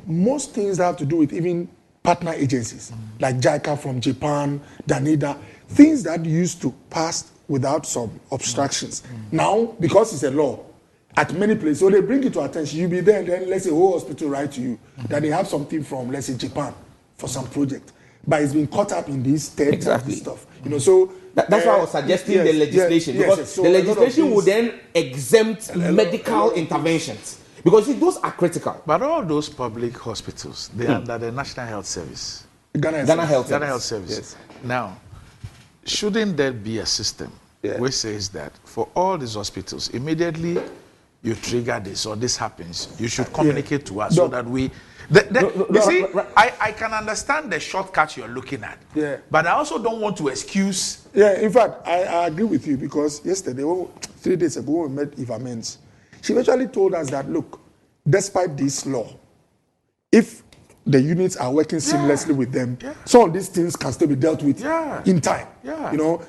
most things that have to do with even partner agencies like JICA from Japan, Danida, things that used to pass without some obstructions. Now, because it's a law, at many places, so they bring it to attention. You be there, and then let's say whole hospital write to you that they have something from, let's say, Japan for some project, but it's been caught up in this third stuff. So that's why I was suggesting the legislation, because so the legislation would then exempt medical interventions, because those are critical. But all those public hospitals, they are under the National Health Service. Ghana Health Service. Yes. Now, shouldn't there be a system which says that for all these hospitals, immediately you trigger this or this happens, you should communicate to us so that we... you see, I can understand the shortcut you're looking at, but I also don't want to excuse... Yeah, in fact, I agree with you, because yesterday, 3 days ago, when we met Eva Menz, she eventually told us that, look, despite this law, if the units are working seamlessly with them, some of these things can still be dealt with in time.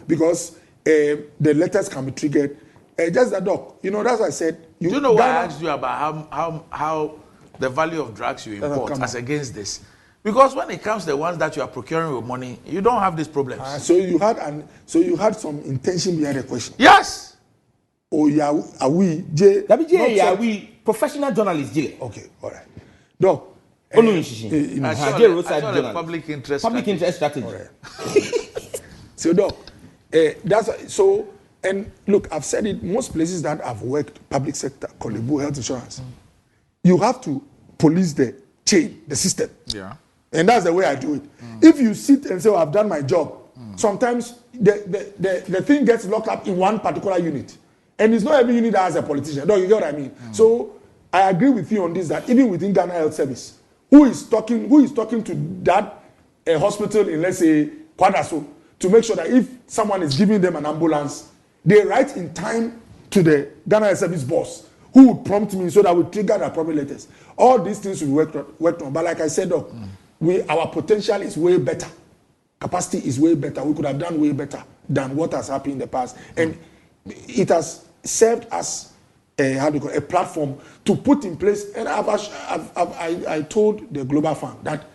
Because the letters can be triggered. Just that, doc, that's what I said. Do you know why I asked you about how the value of drugs you import as against this? Because when it comes to the ones that you are procuring with money, you don't have these problems. So you had some intention behind the question. Yes. Oh yeah, are we professional journalists? Okay, all right. Doc. Public interest strategy. So, doc, that's so. And look, I've said it. Most places that I've worked, public sector, Kolebu Health Insurance, you have to police the chain, the system. Yeah. And that's the way I do it. If you sit and say, "Oh, I've done my job," sometimes the thing gets locked up in one particular unit, and it's not every unit that has a politician. No, you get what I mean. So I agree with you on this. That even within Ghana Health Service, who is talking to that hospital in, let's say, Kwadaso, to make sure that if someone is giving them an ambulance, they write in time to the Ghana Health Service boss, who would prompt me so that we trigger the appropriate letters. All these things we worked on. But like I said, our potential is way better. Capacity is way better. We could have done way better than what has happened in the past. And it has served as a platform to put in place. And I told the Global Fund that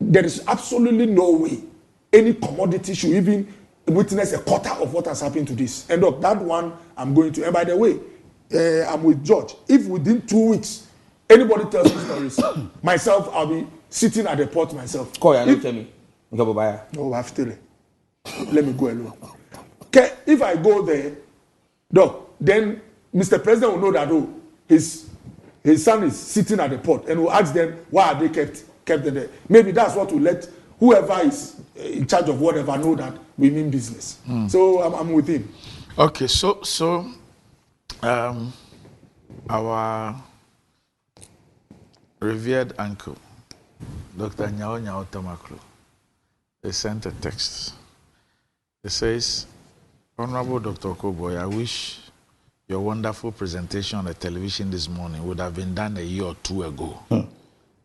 there is absolutely no way any commodity should even witness a quarter of what has happened to this. And look, that one I'm going to. And by the way, I'm with George. If within 2 weeks anybody tells me stories, myself, I'll be sitting at the port myself. Call you, tell me. No, I have to. Let me go alone. Okay, if I go there, then Mr. President will know that his son is sitting at the port, and will ask them why are they kept there. Maybe that's what will let whoever is in charge of whatever know that we mean business. So I'm with him. Okay, so our revered uncle, Dr. Nyao Tamaklo, they sent a text. It says, Honorable Dr. Okoboy, I wish your wonderful presentation on the television this morning would have been done a year or two ago.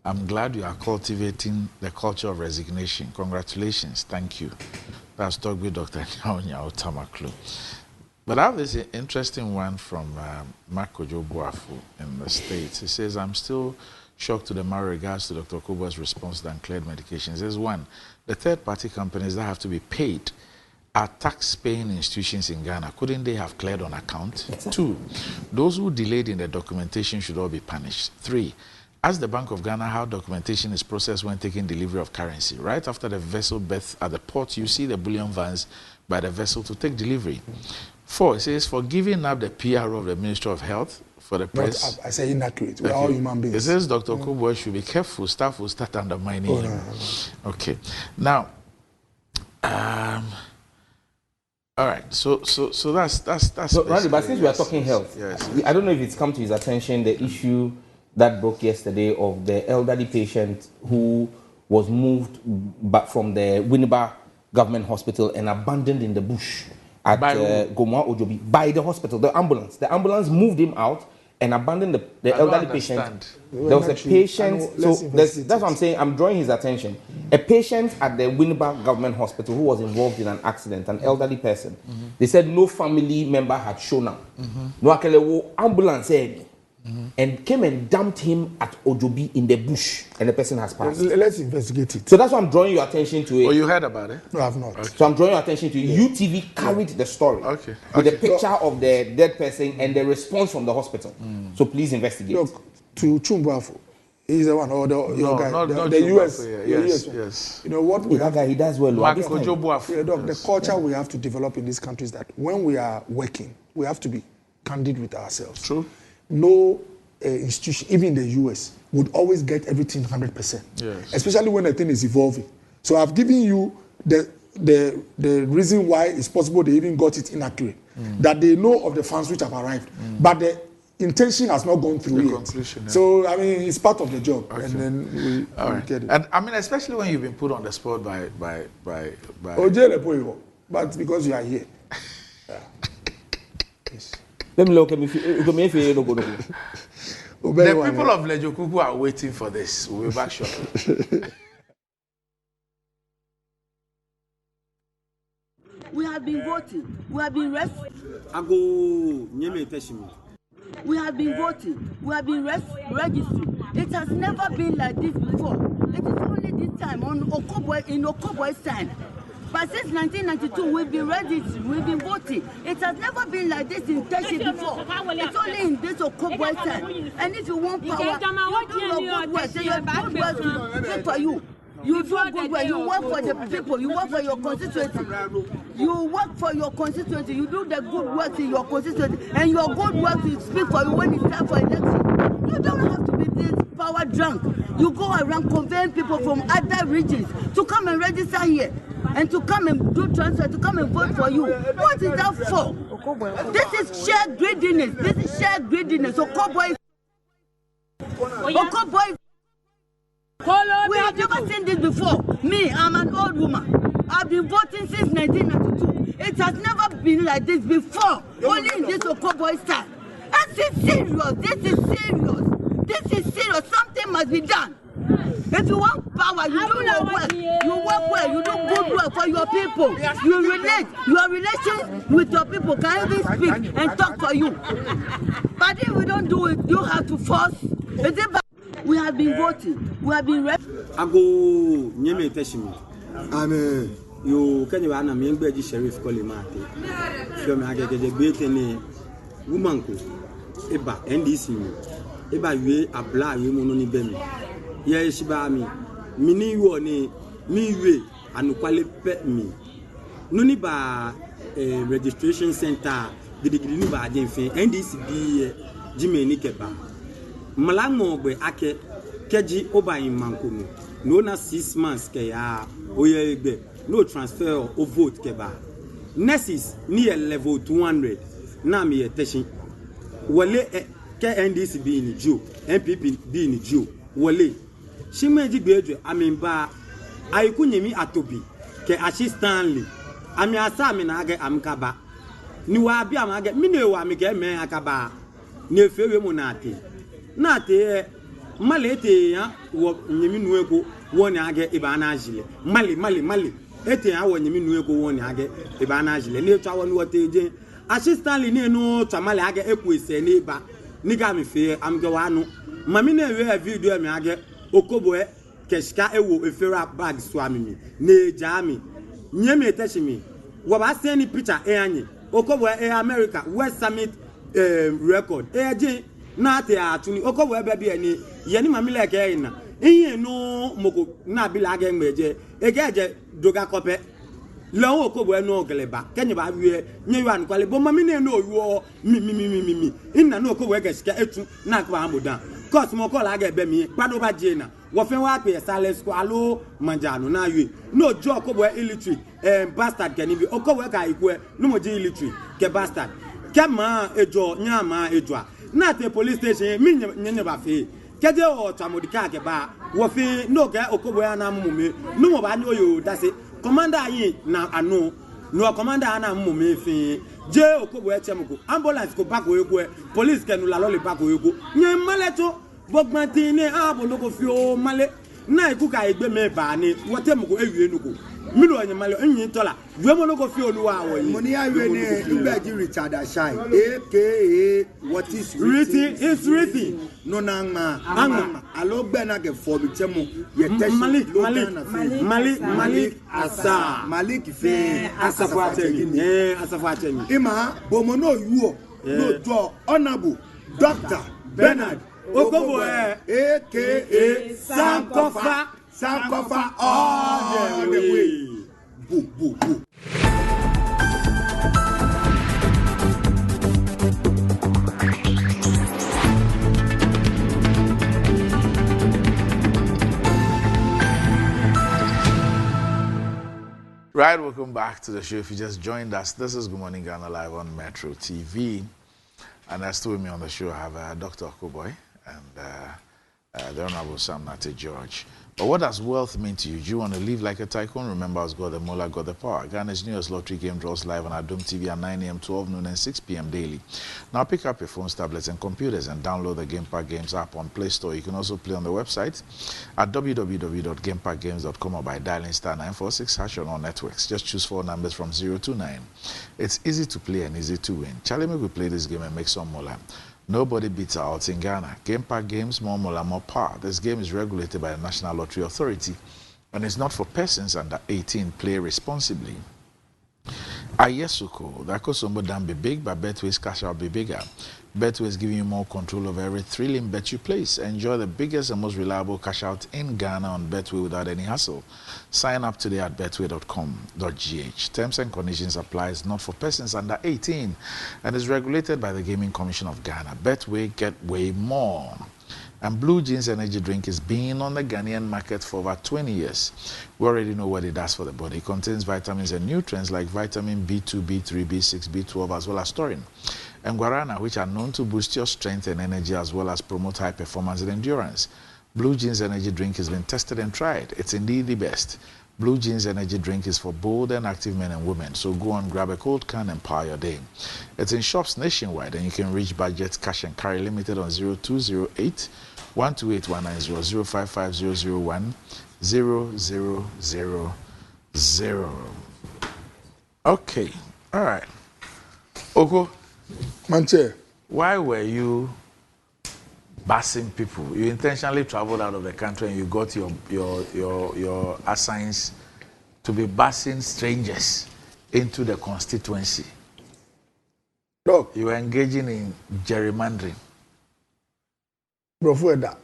I'm glad you are cultivating the culture of resignation. Congratulations. Thank you. That's talk with Dr. Nyao Tamaklo. But I have this interesting one from Marco Jobuafu in the States. He says, I'm still shocked to the matter regards to Dr. Okoboy's response to uncleared medications. He says, one, the third-party companies that have to be paid are tax-paying institutions in Ghana. Couldn't they have cleared on account? Exactly. Two, those who delayed in the documentation should all be punished. Three, ask the Bank of Ghana how documentation is processed when taking delivery of currency. Right after the vessel berth at the port, you see the bullion vans by the vessel to take delivery. Four, it says, for giving up the PRO of the Ministry of Health for the press. I say inaccurate. We're all human beings. It says Dr. Okoboy should be careful. Staff will start undermining him. No. Okay. Now, all right. So that's. So, Randy, but since we are talking health, yes. I don't know if it's come to his attention the issue that broke yesterday of the elderly patient who was moved back from the Winneba Government Hospital and abandoned in the bush at Gomwa Ojobi by the hospital, the ambulance. The ambulance moved him out and abandoned the elderly patient. There was a patient, so that's what I'm saying, I'm drawing his attention. A patient at the Winneba Government Hospital who was involved in an accident, an elderly person. They said no family member had shown up. No ambulance and came and dumped him at Ojobi in the bush, and the person has passed. Let's investigate it. So that's why I'm drawing your attention to it. Oh, you heard about it? No, I have not. Okay. So I'm drawing your attention to it. UTV carried the story with the picture of the dead person and the response from the hospital. So please investigate. Look, to Chumbuafu, he's the one, or your guy, not the US. Yes. You know what we have? He does well. The culture we have to develop in this country is that when we are working, we have to be candid with ourselves. True. No institution, even in the US, would always get everything 100%. Yes. Especially when a thing is evolving. So I've given you the reason why it's possible they even got it inaccurate. That they know of the funds which have arrived, but the intention has not gone through yet. So I mean, it's part of the job, and then we get it. And I mean, especially when you've been put on the spot by. But because you are here. Yes. Let me look at me. The people of Lejokuku are waiting for this. We'll be back shortly. We have been voting. We have been We have been voting. We have been registering. It has never been like this before. It is only this time on Okoboy's time. But since 1992, we've been registering, we've been voting. It has never been like this in Teshi before. It's only in this Okoboy time. And if you want power, you do your good work. So your good work will speak for you. You do good work. You work for the people. You work for your constituency. You work for your constituency. You do the good work in your constituency. And your good work will speak for you when it's time for election. You don't have to be this power drunk. You go around conveying people from other regions to come and register here. And to come and do transfer, to come and vote for you. What is that for? This is sheer greediness. This is sheer greediness. Okoboy. We have never seen this before. Me, I'm an old woman. I've been voting since 1992. It has never been like this before. Only in this Okoboy time. This is serious. This is serious. This is serious. Something must be done. If you want power, you do your work. You work well. You do good work for your people. You relate. Your relations with your people can even speak and talk for you. But if we don't do it, you have to force. We have been voting. We have been ready. You can you ana me ngbeji sheriff call him ate. So me agege gbe tene woman ko eba NDC mi. Eba we abla we mo no ni be mi. Ye shiba mi mini wo ni mi we anukwale pe mi no ni ba registration center gidigidi ni ba ajenfin NDC bi jimeni keba malango gbe ake keji obayin mankono no na 6 months ke ya oye egbe no transfer o vote keba nurses ni level 200 na mi yeteshin wole ke NDC bi ni jo NPP bi ni jo wole shimeji gbejo amimba ayiku nyemi atobi ke ashi Stanley ami asa mi na age amkaba ni wa bi amage mi ne wa mi ge me akaba ne fewe mu na ate malete ya wo nyemi nuego woni age ibana ajile mali ete ya wo nyemi nuego woni age ibana ajile ne twa woni wote je assistant ni no twamale age ekwese ne ba ni ga mi fe amge wanu mami na we video mi age okobo keshika ewo efera bag so amimi ne jami nyemi eteshimi wo ba send picture anyi okobo America West Summit record je na ate atuni okobo ebe eni ye ni mami leke ina iye no moko na bi la ge meje egeje doga kope lawon okobo enu ogeleba kenye ba wie nye yu ankwale bo mami na no yo mi ina no okobo egeshika etu na akwa amodan cause mo ko la ge ebe mi pado ba je na wo fe wa pe sales ko alo manjano na yue no jo okobo illiterate bastard kenibi okobo ka ikwe no mo je illiterate ke bastard kema ejo nyama ejo na te police station mi nyenye ba fe keje o tamodika ke ba wo fe no ke okobo ya na mume no mo ba ni oyo dase commander yin na anu no commander ana mume fe je okobo e chemko ambulance ko ba ko ego police ke no la lo le ba ko ego nyen maleto bogbanti ni abo lo ko fi o male na iku ka egbe me ba ni wo temko ewie nuko milo onye male onye tola duemo lo ko fi oluwa awo yi money awe ni igbeji Richard Ashai aka what is written is written no na ma alogbe na ke for bi chemo ye teshi Malik asa Malik fe asafu atemi ima bomo no yuo no do honorable Dr. Bernard Okobo aka Sankofa all the way. Boo. Right, welcome back to the show. If you just joined us, this is Good Morning Ghana live on Metro TV. And still with me on the show, I have Dr. Okoboy and the Honorable Sam Nate George. But what does wealth mean to you? Do you want to live like a tycoon? Remember, as God the Mola, God the Power. Ghana's newest lottery game draws live on Adom TV at 9 a.m., 12 noon, and 6 p.m. daily. Now pick up your phones, tablets, and computers and download the Game Park Games app on Play Store. You can also play on the website at www.gameparkgames.com or by dialing *946# on all networks. Just choose 4 numbers from 0 to 9. It's easy to play and easy to win. Charlie, may we play this game and make some mola. Nobody beats our odds in Ghana. Game Park Games, more mola, more power. This game is regulated by the National Lottery Authority and is not for persons under 18. Play responsibly. Ayesuko, that could somebody be big, but Betway's cash out be bigger. Betway is giving you more control over every thrilling bet you place. Enjoy the biggest and most reliable cash out in Ghana on Betway without any hassle. Sign up today at betway.com.gh. Terms and conditions apply. It's not for persons under 18 and is regulated by the Gaming Commission of Ghana. Betway, get way more. And Blue Jeans energy drink is being on the Ghanaian market for over 20 years. We already know what it does for the body. It contains vitamins and nutrients like vitamin B2, B3, B6, B12, as well as taurine and guarana, which are known to boost your strength and energy as well as promote high performance and endurance. Blue Jeans energy drink has been tested and tried. It's indeed the best. Blue Jeans energy drink is for bold and active men and women. So go on, grab a cold can and power your day. It's in shops nationwide and you can reach budget cash and carry limited on 0208 128 190 055 001 0000. Okay, all right. Oko, Manche, why were you busing people? You intentionally traveled out of the country and you got your assigns to be busing strangers into the constituency. Doc, You were engaging in gerrymandering. bro, for that.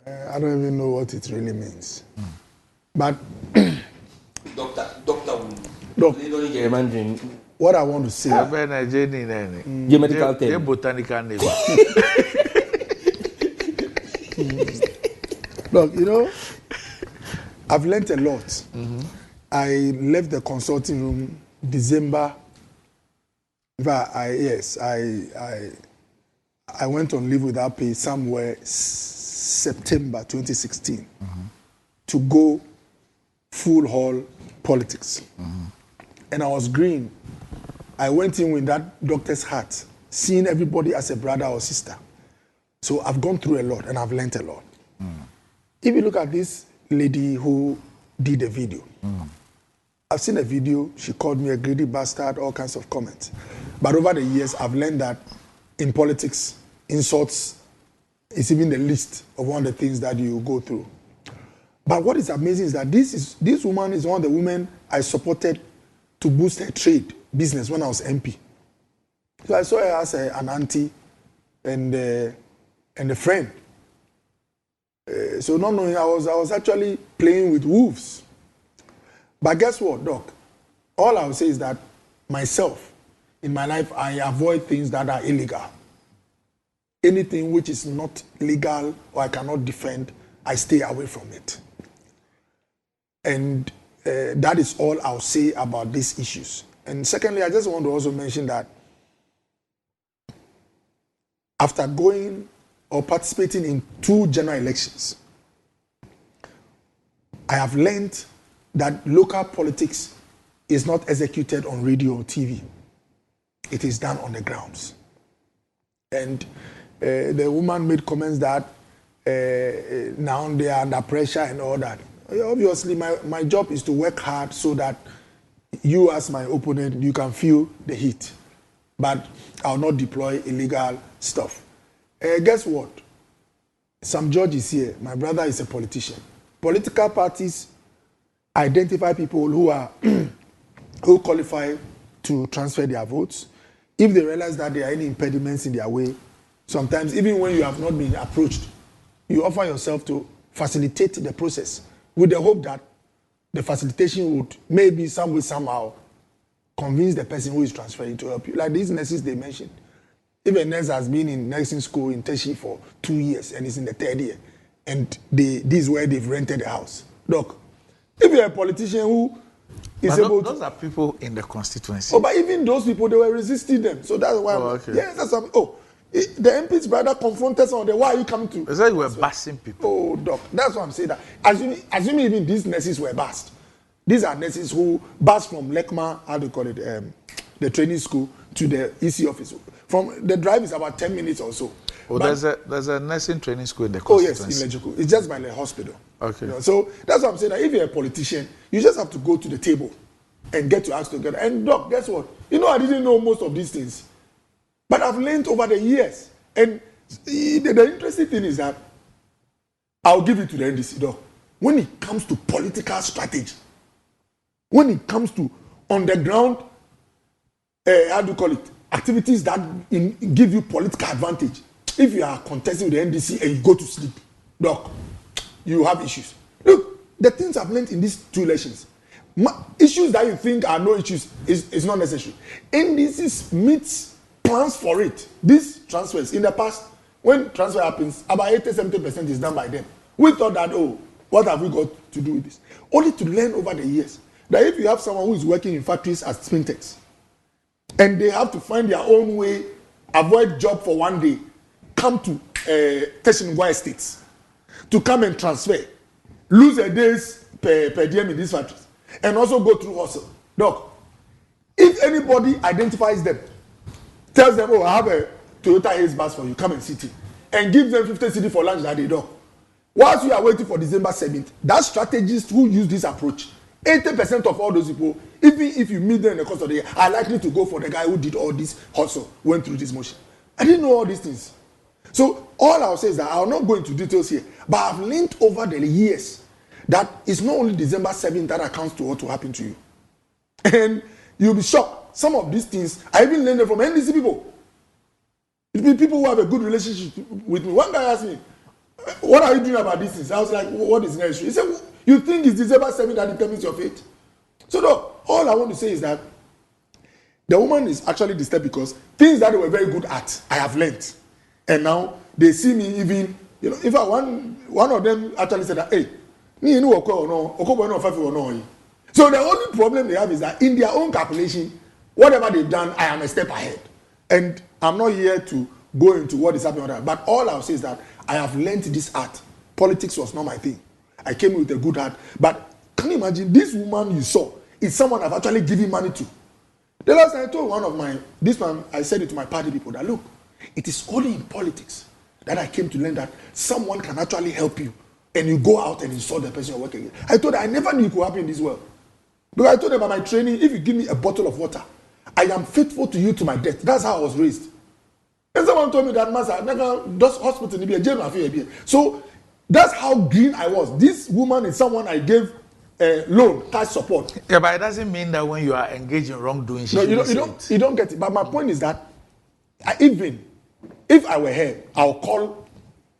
I don't even know what it really means. But Doctor, look, German what I want to say. medical term. Botanical name. Look, you know, I've learned a lot. I left the consulting room December. I went on leave without pay somewhere September 2016 to go full hall politics. And I was green. I went in with that doctor's hat, seeing everybody as a brother or sister. So I've gone through a lot and I've learned a lot. If you look at this lady who did a video, I've seen a video, she called me a greedy bastard, all kinds of comments. But over the years, I've learned that in politics, insults is even the least of one of the things that you go through. But what is amazing is that this woman is one of the women I supported to boost her trade business when I was MP. So I saw her as an auntie and a friend. So not knowing, I was actually playing with wolves. But guess what, Doc? All I will say is that myself, in my life, I avoid things that are illegal. Anything which is not legal or I cannot defend, I stay away from it. And that is all I'll say about these issues. And secondly, I just want to also mention that after going or participating in 2 general elections, I have learned that local politics is not executed on radio or TV. It is done on the grounds. And the woman made comments that now they are under pressure and all that. Obviously, my job is to work hard so that you as my opponent, you can feel the heat. But I'll not deploy illegal stuff. Guess what? Sam George is here. My brother is a politician. Political parties identify people who are who qualify to transfer their votes. If they realize that there are any impediments in their way, sometimes even when you have not been approached, you offer yourself to facilitate the process with the hope that the facilitation would maybe some way, somehow convince the person who is transferring to help you. Like these nurses they mentioned. If a nurse has been in nursing school in Teshi for 2 years and is in the 3rd year, and this is where they've rented a house. Look, if you're a politician who is able those are people in the constituency. Oh, but even those people, they were resisting them. So that's why. Okay. Yes, that's what. Oh, the MP's brother confronted someone. Why are you coming to? It's like we're basing people. Oh, Doc, that's what I'm saying. That assuming even these nurses were based. These are nurses who based from Lekma, how do you call it, the training school to the EC office. From the drive is about 10 minutes or so. Oh, but, there's a nursing training school in the constituency. Oh yes, in Legico. It's just by the hospital. Okay. You know, so that's what I'm saying. That if you're a politician, you just have to go to the table and get to ask together. And Doc, guess what? You know, I didn't know most of these things, but I've learned over the years. And the interesting thing is that I'll give it to the NDC, Doc. When it comes to political strategy, when it comes to on the ground, how do you call it, activities that give you political advantage. If you are contesting with the NDC and you go to sleep, Doc, you have issues. Look, the things I've learned in these 2 elections, issues that you think are no issues is not necessary. NDC meets plans for it. These transfers, in the past, when transfer happens, about 80-70% is done by them. We thought that, oh, what have we got to do with this? Only to learn over the years that if you have someone who is working in factories as Spintex, and they have to find their own way, avoid job for 1 day, come to Teshinugwa Estates to come and transfer, lose a day's per diem in these factories, and also go through hustle. Doc, if anybody identifies them, tells them, oh, I have a Toyota Ace bus for you, come and sit in, and give them 50 cedi for lunch that day, Doc. Whilst we are waiting for December 7th, that strategist who use this approach, 80% of all those people, even if you meet them in the course of the year, are likely to go for the guy who did all this hustle, went through this motion. I didn't know all these things. So all I'll say is that I'll not go into details here, but I've learned over the years that it's not only December 7th that accounts to what will happen to you. And you'll be shocked. Some of these things, I even learned them from NDC people. It be people who have a good relationship with me. One guy asked me, what are you doing about this? I was like, what is necessary? He said, you think it's December 7th that determines your fate? So no, all I want to say is that the woman is actually disturbed because things that they were very good at, I have learned. And now they see me even, you know, in fact, one of them actually said that, hey, me no or no. So the only problem they have is that in their own calculation, whatever they've done, I am a step ahead. And I'm not here to go into what is happening on that. But all I'll say is that I have learned this art. Politics was not my thing. I came with a good heart. But can you imagine this woman you saw is someone I've actually given money to? The last time I told this one, I said it to my party people that look, it is only in politics that I came to learn that someone can actually help you and you go out and insult the person you're working with. I told her I never knew it could happen in this world. Because I told them about my training, if you give me a bottle of water, I am faithful to you to my death. That's how I was raised. And someone told me that, Master, those hospital in the so that's how green I was. This woman is someone I gave loan, cash support. Yeah, but it doesn't mean that when you are engaged in wrongdoing, you don't get it. But my point is that even if I were her,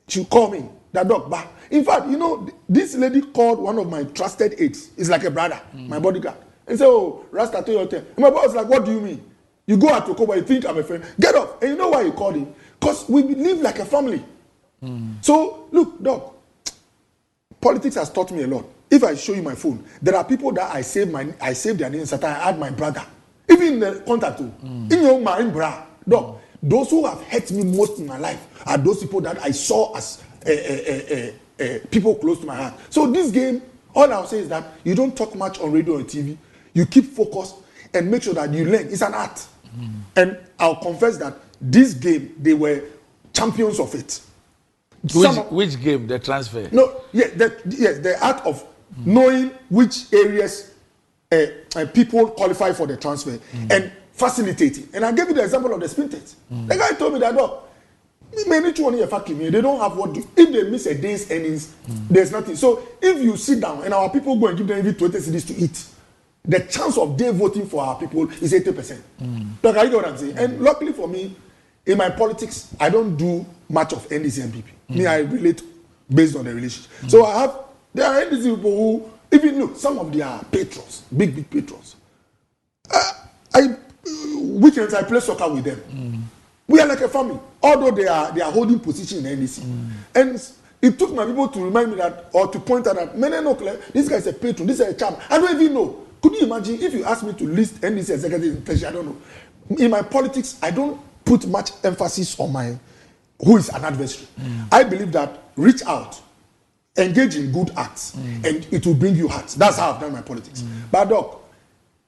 she'll call me, that dog back. In fact, you know, this lady called one of my trusted aides. It's like a brother, my bodyguard. And said, oh, Rasta, tell your turn. And my boss was like, what do you mean? You go out to Koba, you think I'm a friend. Get up. And you know why he called him? Because we live like a family. So, look, dog, politics has taught me a lot. If I show you my phone, there are people that I save their names that I add my brother. Even in the contact too. In your mind, bra. Dog, those who have hurt me most in my life are those people that I saw as people close to my heart. So this game, all I'll say is that you don't talk much on radio and TV. You keep focused and make sure that you learn. It's an art. And I'll confess that this game, they were champions of it. Which game? The transfer? No, the art of knowing which areas people qualify for the transfer and facilitating. And I gave you the example of the sprinters. The guy told me that, look, they don't have what do. If they miss a day's earnings, there's nothing. So if you sit down and our people go and give them even 20 cedis to eat, the chance of they voting for our people is 80%. Look, I get what I'm saying. And luckily for me, in my politics, I don't do much of NDC and PP. Me, I relate based on the relationship. So there are NDC people who, even look, some of their patrons, big patrons. Weekends I play soccer with them. We are like a family, although they are holding position in NDC. And it took my people to remind me that, or to point out that, this guy is a patron, this is a champ. I don't even know. Could you imagine if you ask me to list NDC executives? I don't know. In my politics, I don't put much emphasis on who is an adversary. I believe that reach out, engage in good acts, and it will bring you hearts. That's how I've done my politics. But doc,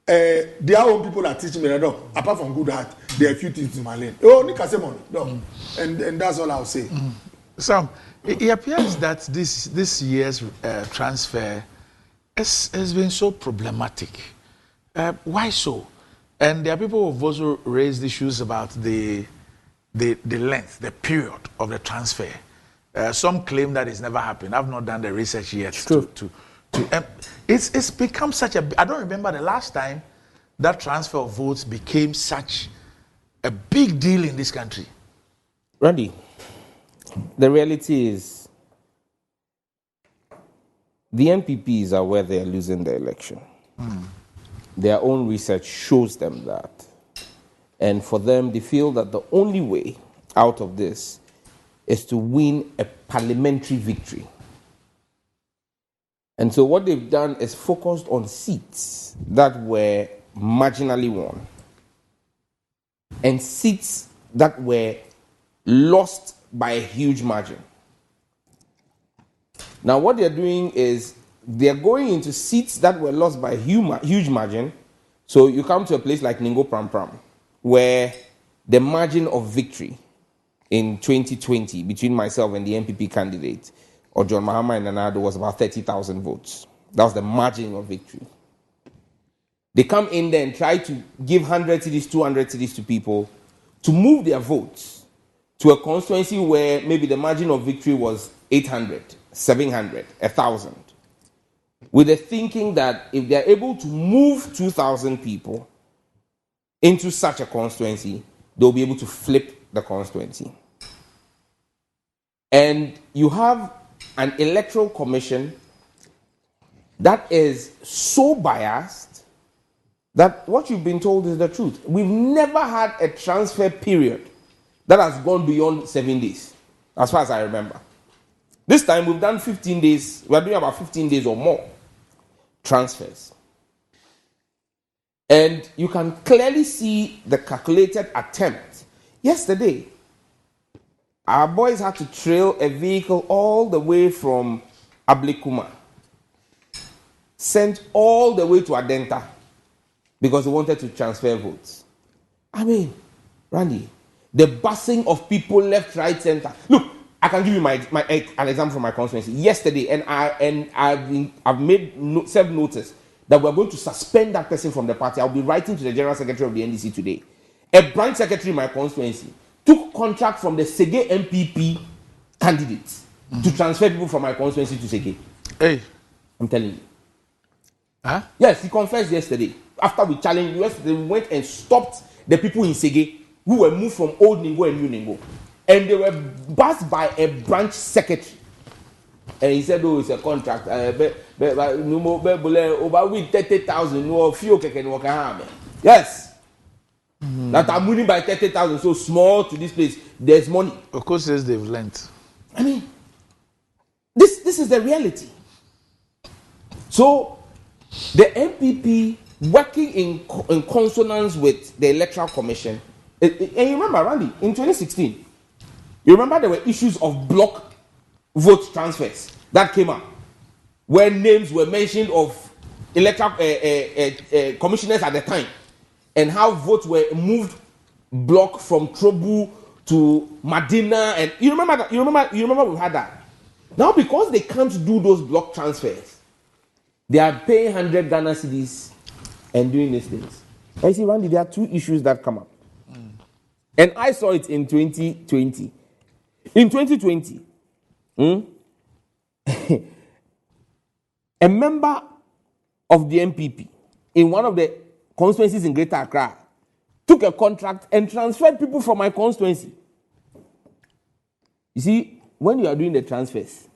their own people are teaching me that, doc, apart from good heart, there are a few things in my lane. Oh, Nika say money, doc. And that's all I'll say. Sam, it appears that this year's transfer has been so problematic. Why so? And there are people who have also raised issues about the length, the period of the transfer. Some claim that it's never happened. I've not done the research yet. It's become such a. I don't remember the last time that transfer of votes became such a big deal in this country. Randy, the reality is the MPPs are where they are losing the election. Their own research shows them that. And for them, they feel that the only way out of this is to win a parliamentary victory. And so what they've done is focused on seats that were marginally won and seats that were lost by a huge margin. Now what they're doing is they're going into seats that were lost by a huge margin. So you come to a place like Ningo Pram Pram, where the margin of victory in 2020 between myself and the MPP candidate, or John Mahama and Nanado, was about 30,000 votes. That was the margin of victory. They come in there and try to give 100 cities, 200 cities to people to move their votes to a constituency where maybe the margin of victory was 800, 700, 1,000. With the thinking that if they're able to move 2,000 people into such a constituency, they'll be able to flip the constituency. And you have an electoral commission that is so biased that what you've been told is the truth. We've never had a transfer period that has gone beyond 7 days, as far as I remember. This time we've done 15 days, we're doing about 15 days or more transfers. And you can clearly see the calculated attempt. Yesterday, our boys had to trail a vehicle all the way from Ablekuma, sent all the way to Adenta because they wanted to transfer votes. I mean, Randy, the busing of people left, right, center. Look, I can give you an example from my constituency. Yesterday, and I've served notice that we're going to suspend that person from the party. I'll be writing to the General Secretary of the NDC today. A branch secretary in my constituency took contract from the Sege MPP candidates to transfer people from my constituency to Sege. Hey. I'm telling you. Huh? Yes, he confessed yesterday. After we challenged yesterday, we went and stopped the people in Sege who were moved from Old Ningo and New Ningo. And they were bussed by a branch secretary. And he said, oh, it's a contract. Over with 30,000, no few can work. Yes. That I'm winning by 30,000, so small to this place. There's money. Of course, yes, they've learned. I mean, this is the reality. So, the MPP working in consonance with the Electoral Commission. And you remember, Randy, in 2016, you remember there were issues of block vote transfers that came up, where names were mentioned of electoral commissioners at the time, and how votes were moved block from Trobu to Medina, and you remember that? You remember we had that. Now, because they can't do those block transfers, they are paying 100 Ghana cedis and doing these things. I see, Randy, there are two issues that come up, and I saw it in 2020. In 2020, a member of the MPP in one of the constituencies in Greater Accra took a contract and transferred people from my constituency. You see, when you are doing the transfers,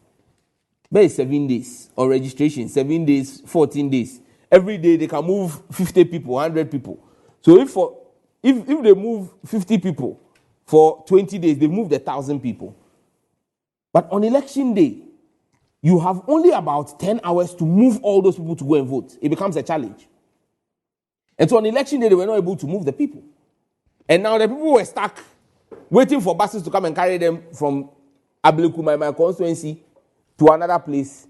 there is 7 days or registration, 7 days, 14 days. Every day they can move 50 people, 100 people. So if they move 50 people for 20 days, they moved 1,000 people. But on election day, you have only about 10 hours to move all those people to go and vote. It becomes a challenge. And so on election day, they were not able to move the people. And now the people were stuck waiting for buses to come and carry them from Ablekuma, my constituency, to another place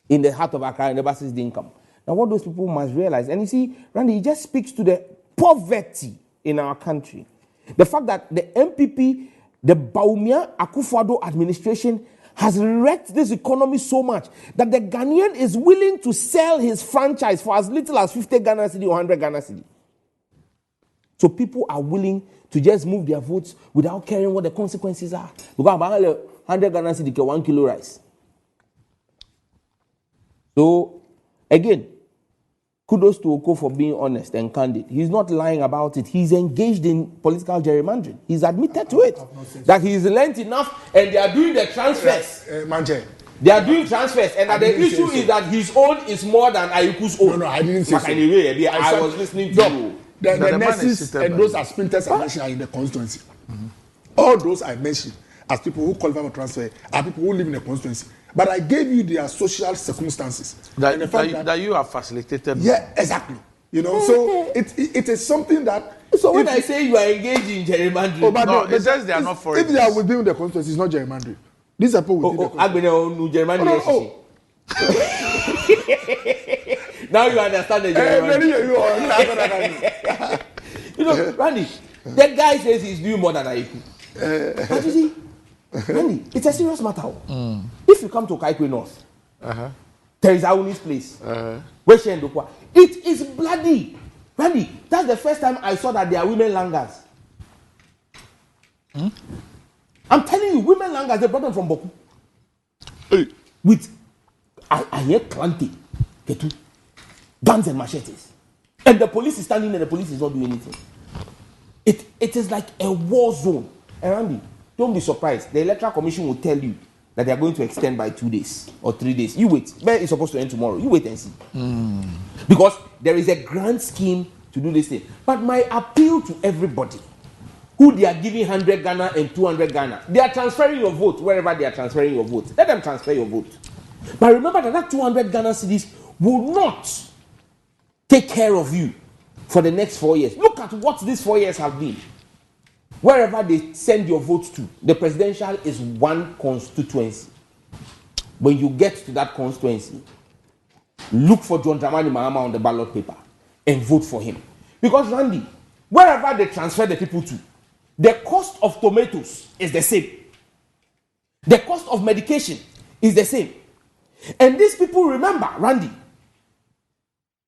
in the heart of Accra, and the buses didn't come. Now what those people must realize, and you see, Randy, it just speaks to the poverty in our country. The fact that the MPP, the Bawumia Akufo-Addo administration, has wrecked this economy so much that the Ghanaian is willing to sell his franchise for as little as 50 Ghana cedi or 100 Ghana cedi. So people are willing to just move their votes without caring what the consequences are. Because 100 Ghana cedi get 1 kilo rice. So, again, kudos to Oko for being honest and candid. He's not lying about it. He's engaged in political gerrymandering. He's admitted to it. That he's learned enough, and they are doing the transfers. They are doing transfers, and that the issue is that his own is more than Ayuku's own. No, I didn't say so. I was listening to you. The nurses and those as printers I mentioned are in the constituency. All those I mentioned as people who qualify for transfer are people who live in the constituency. But I gave you their social circumstances. That you have facilitated. Yeah, exactly. You know, so it is something that. So when I say you are engaged in gerrymandering, no, it says they are not for it. If they are within the constituency, it's not gerrymandering. These are people within the constituency. Now you understand the gerrymandering. You know, Randy, the guy says he's doing more than Aiku. But you see, Randy, it's a serious matter. If you come to Kaikwe North, there is Auni's place. Where she Ndokwa. It is bloody. Randy, that's the first time I saw that there are women langars. I'm telling you, women langars, they brought them from Boku. Hey. With I hear Klante, Ketu, guns and machetes. And the police is standing there, the police is not doing anything. It is like a war zone. And Randy, don't be surprised. The Electoral Commission will tell you that they are going to extend by 2 days or 3 days. You wait. But it's supposed to end tomorrow. You wait and see. Because there is a grand scheme to do this thing. But my appeal to everybody who they are giving 100 Ghana and 200 Ghana, they are transferring your vote wherever they are transferring your vote. Let them transfer your vote. But remember that 200 Ghana cedis will not take care of you for the next 4 years. Look at what these 4 years have been. Wherever they send your votes to, the presidential is one constituency. When you get to that constituency, look for John Dramani Mahama on the ballot paper and vote for him. Because Randy, wherever they transfer the people to, the cost of tomatoes is the same. The cost of medication is the same. And these people remember, Randy,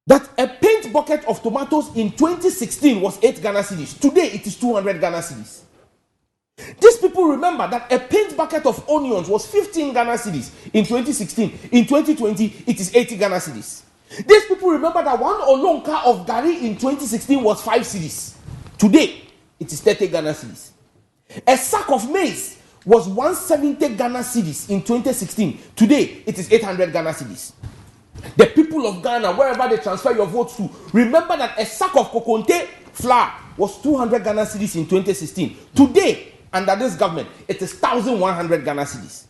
that a paint bucket of tomatoes in 2016 was 8 Ghana cedis. Today it is 200 Ghana cedis. These people remember that a paint bucket of onions was 15 Ghana cedis in 2016. In 2020, it is 80 Ghana cedis. These people remember that one olonka of gari in 2016 was 5 cedis. Today, it is 30 Ghana cedis. A sack of maize was 170 Ghana cedis in 2016. Today, it is 800 Ghana cedis. The people of Ghana, wherever they transfer your votes to, remember that a sack of kokonte flour was 200 Ghana cedis in 2016. Today, under this government, it is 1,100 Ghana cedis.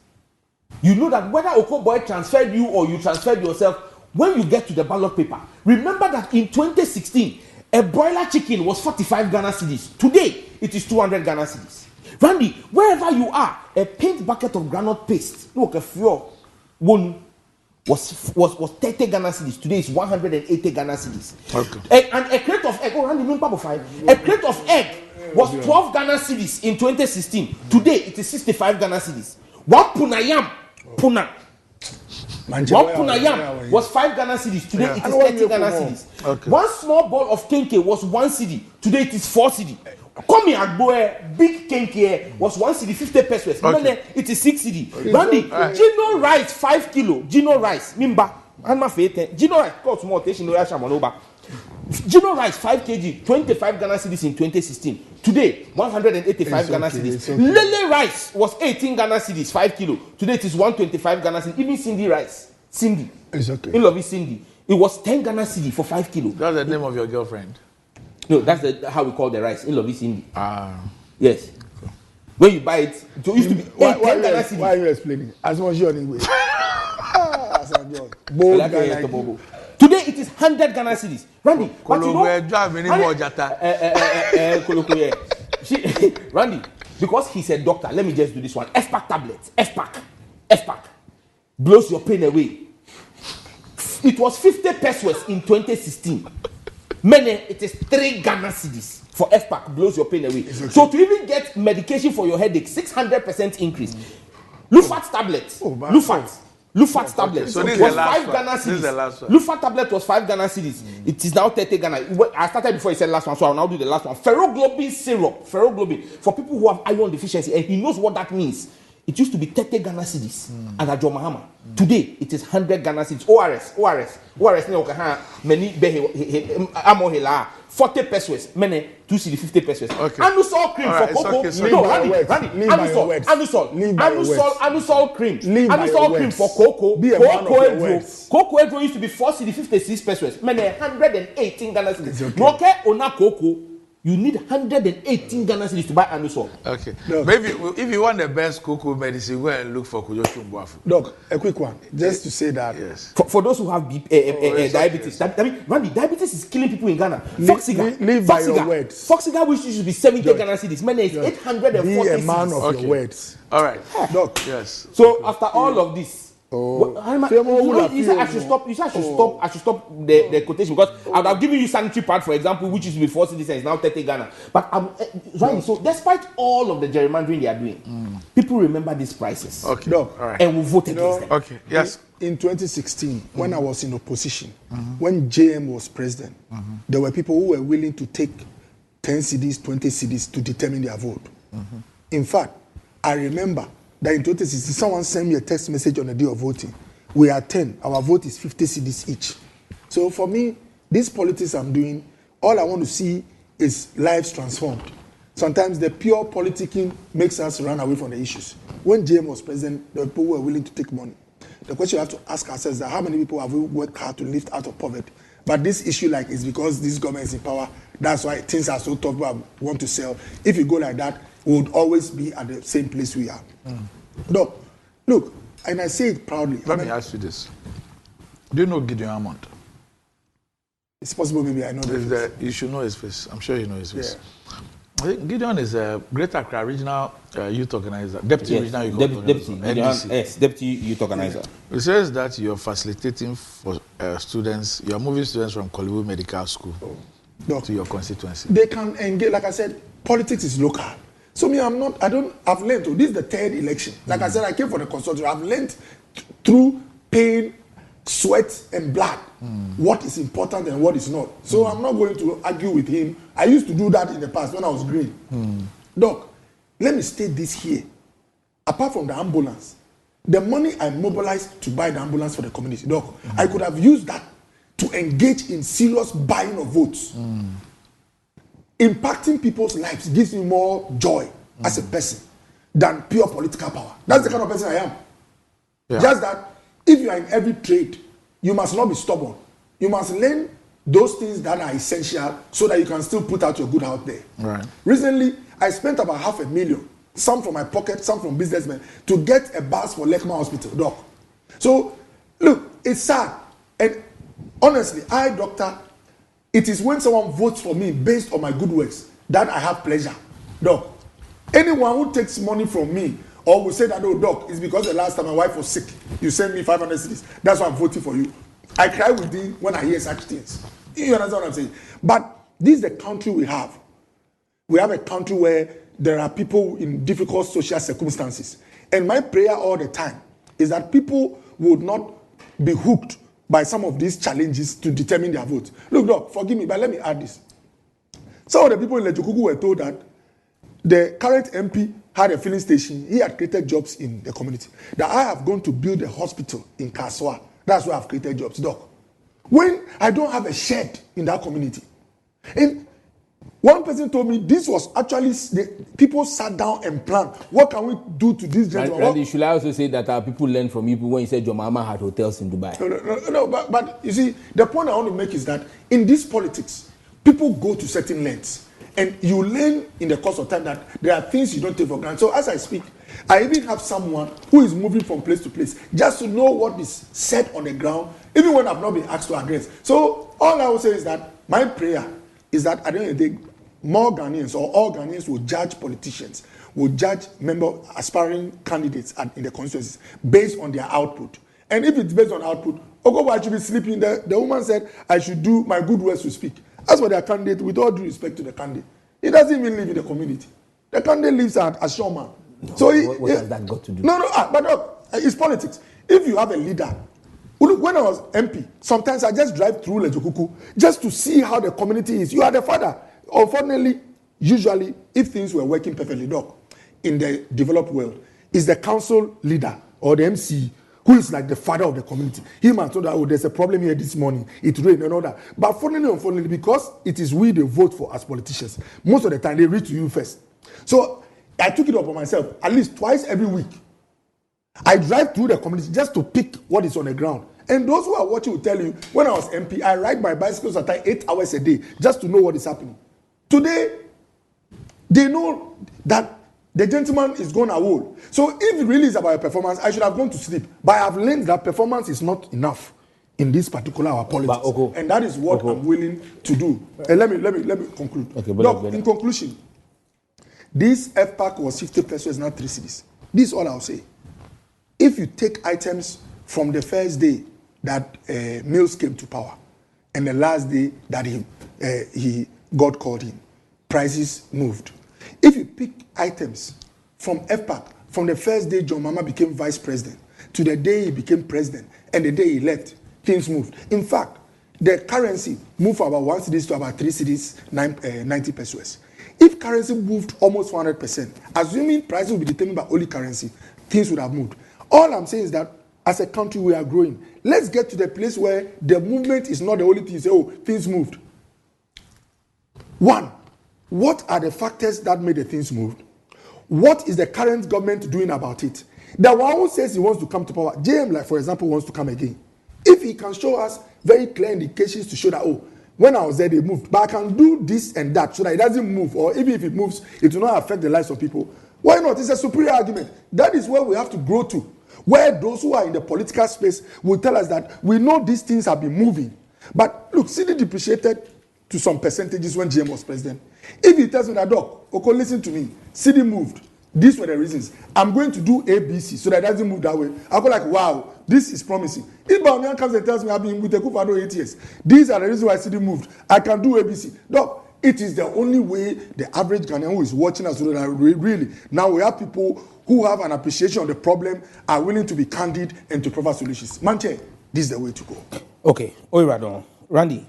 You know that whether Okoboy transferred you or you transferred yourself, when you get to the ballot paper, remember that in 2016, a broiler chicken was 45 Ghana cedis. Today, it is 200 Ghana cedis. Randy, wherever you are, a paint bucket of groundnut paste, look, a few one was 30 Ghana cedis. Today is 180 Ghana cedis. Okay. And a crate of egg, a crate of egg was 12 Ghana cedis in 2016. Today it is 65 Ghana cedis. One puna yam, puna. One puna yam was 5 Ghana cedis. Today it is 30 Ghana cedis. Okay. One small ball of kenke was 1 cedi. Today it is 4 cedi. Come here, boy. Big kenke was 1 cedi, 50 pesos. Okay. It is 6 cedi. Okay. Randy, Gino rice 5 kilo. Gino rice, mimba. Gino rice cost more. Gino rice 5 kg, 25 Ghana cedis in 2016. Today 185 Ghana cedis. Okay. Lele rice was 18 Ghana cedis, 5 kilo. Today it is 125 Ghana cedis. Even Cindy rice, Cindy. It's okay. In love with Cindy. It was 10 Ghana cedis for 5 kilo. That's the name of your girlfriend. No, that's how we call the rice. In love with Cindy. Yes. Okay. When you buy it used to be 10 Ghana cedis. Why are you explaining? As much as you're anyway. Today it is 100 Ghana cedis. Randy, but you know, Randy, because he's a doctor, let me just do this one. FPAC tablets. FPAC. Blows your pain away. It was 50 pesos in 2016. Many, it is 3 Ghana cedis for FPAC. Blows your pain away. Okay. So to even get medication for your headache, 600% increase. Lufat tablets. Lufat tablet was 5 Ghana cedis. Lufat tablet was 5 Ghana cedis. It is now 30 Ghana. I started before you said last one, so I'll now do the last one. Ferroglobin syrup. Ferroglobin for people who have iron deficiency, and he knows what that means. It used to be 30 Ghana cedis and Ajo Mahama. Today it is 100 Ghana cedis. ORS. Many 40 pesos. Many 2 cedi 50 pesos. Okay. Anusol cream for cocoa. Randy. Anusol cream. Anusol cream for cocoa. Cocoa Edro used to be 4 cedi 56 pesos. Many 118 Ghana cedis. Okay, ona cocoa. You need 118 Ghana cedis to buy Anusol. Okay. No. Maybe if you want the best cocoa medicine, go and look for Kojoshun Boafu. Doc, a quick one. Just to say that. Yes. For those who have diabetes. I mean, Randy, diabetes is killing people in Ghana. Live by your words. Fox cigar, which used to be 70 Ghana cedis. Many is 840 Be a man of your words. All right. Doc. Yes. So after all of this, you said I should stop. You said I should stop the quotation because I would have given you sanitary pad, for example, which used to be 4 cedis and is now 30 Ghana. But right, so despite all of the gerrymandering they are doing, people remember these prices. Okay. Doc, all right. And will vote against them. Okay. Yes. In 2016, when I was in opposition, when JM was president, there were people who were willing to take 10 cedis, 20 cedis to determine their vote. In fact, I remember that in 2016, someone sent me a text message on the day of voting. We are 10. Our vote is 50 cedis each. So for me, this politics I'm doing, all I want to see is lives transformed. sometimes the pure politicking makes us run away from the issues. When JM was president, the people were willing to take money. The question you have to ask ourselves is that how many people have we worked hard to lift out of poverty? But this issue, like, is because this government is in power. That's why things are so tough. People want to sell. If you go like that, we would always be at the same place we are. No, look, and I say it proudly. Let me ask you this: do you know Gideon Hammond? It's possible maybe I know that. You should know his face. I'm sure you know his face. Yeah. I think Gideon is a Great Accra Regional Youth Organizer, Deputy Regional Youth Organizer. Deputy Youth Organizer. It says that you're facilitating for students, you're moving students from Kolibu Medical School to your constituency. They can engage, like I said, politics is local. So me, I've learned, this is the third election. Like I said, I came for the consultant. I've learned through pain, sweat, and blood what is important and what is not. So I'm not going to argue with him. I used to do that in the past when I was green. Doc, let me state this here. Apart from the ambulance, the money I mobilized to buy the ambulance for the community, Doc, I could have used that to engage in serious buying of votes. Impacting people's lives gives me more joy as a person than pure political power. That's the kind of person I am. Yeah. Just that if you are in every trade, you must not be stubborn. You must learn those things that are essential so that you can still put out your good out there. Right. Recently, I spent about $500,000, some from my pocket, some from businessmen, to get a bus for Lekma Hospital, Doc. So, look, it's sad. And honestly, doctor, it is when someone votes for me based on my good works that I have pleasure. Doc, anyone who takes money from me or will say that, oh, Doc, it's because the last time my wife was sick, you sent me 500 cedis. That's why I'm voting for you. I cry within when I hear such things. You understand what I'm saying? But this is the country we have. We have a country where there are people in difficult social circumstances. And my prayer all the time is that people would not be hooked by some of these challenges to determine their vote. Look, Doc, forgive me, but let me add this. Some of the people in Lejokugu were told that the current MP had a filling station. He had created jobs in the community. That I have gone to build a hospital in Kaswa. That's where I've created jobs, Doc. When I don't have a shed in that community. And one person told me this was actually, people sat down and planned. What can we do to this gentleman? Randy, should I also say that people learn from you when you said your mama had hotels in Dubai? No, but you see, the point I want to make is that in this politics, people go to certain lengths. And you learn in the course of time that there are things you don't take for granted. So as I speak, I even have someone who is moving from place to place just to know what is said on the ground, even when I've not been asked to address. So all I will say is that my prayer is that at the end of the day, more Ghanaians or all Ghanaians will judge politicians, will judge aspiring candidates in the constituencies based on their output. And if it's based on output, Ogobo should be sleeping. The woman said, I should do my good words to speak. As for their candidate, with all due respect to the candidate, he doesn't even live in the community. The candidate lives at Ashoma. No, so what has that got to do? But it's politics. If you have a leader, look, when I was MP, sometimes I just drive through Lejokuku just to see how the community is. You are the father. Unfortunately, usually, if things were working perfectly, Doc, in the developed world, is the council leader or the MC who is like the father of the community. He might told that, oh, there's a problem here this morning. It rained and all that. But unfortunately, because it is we they vote for as politicians, most of the time they read to you first. So I took it upon myself at least twice every week. I drive through the community just to pick what is on the ground. And those who are watching will tell you, when I was MP, I ride my bicycles at 8 hours a day just to know what is happening. Today, they know that the gentleman is going away. So if it really is about a performance, I should have gone to sleep. But I have learned that performance is not enough in this particular our politics. And that is what I'm willing to do. And let me conclude. Okay, look, in conclusion, this FPAC was 50 pesos, not 3 cedis. This is all I'll say. If you take items from the first day that Mills came to power and the last day that God called him, prices moved. If you pick items from FPAC, from the first day John Mama became vice president to the day he became president and the day he left, things moved. In fact, the currency moved from about 1 cedis to about 3 cedis, 90 pesos. If currency moved almost 100%, assuming prices will be determined by only currency, things would have moved. All I'm saying is that as a country, we are growing. Let's get to the place where the movement is not the only thing. You say, oh, things moved. One, What are the factors that made the things move? What is the current government doing about it? The one who says he wants to come to power, JM, like for example, wants to come again. If he can show us very clear indications to show that, oh, when I was there, they moved, but I can do this and that so that it doesn't move, or even if it moves, it will not affect the lives of people. Why not? It's a superior argument. That is where we have to grow to, where those who are in the political space will tell us that we know these things have been moving. But look, CD depreciated to some percentages when GM was president. If he tells me that, Doc, okay, listen to me, CD moved, these were the reasons. I'm going to do ABC so that it doesn't move that way. I'll go like, wow, this is promising. If Baumian comes and tells me I've been with the for 8 years, these are the reasons why CD moved, I can do ABC. Doc, it is the only way the average Ghanaian who is watching us, really, now we have people who have an appreciation of the problem, are willing to be candid and to provide solutions. Manche, this is the way to go. Okay, Oiradon, Randy,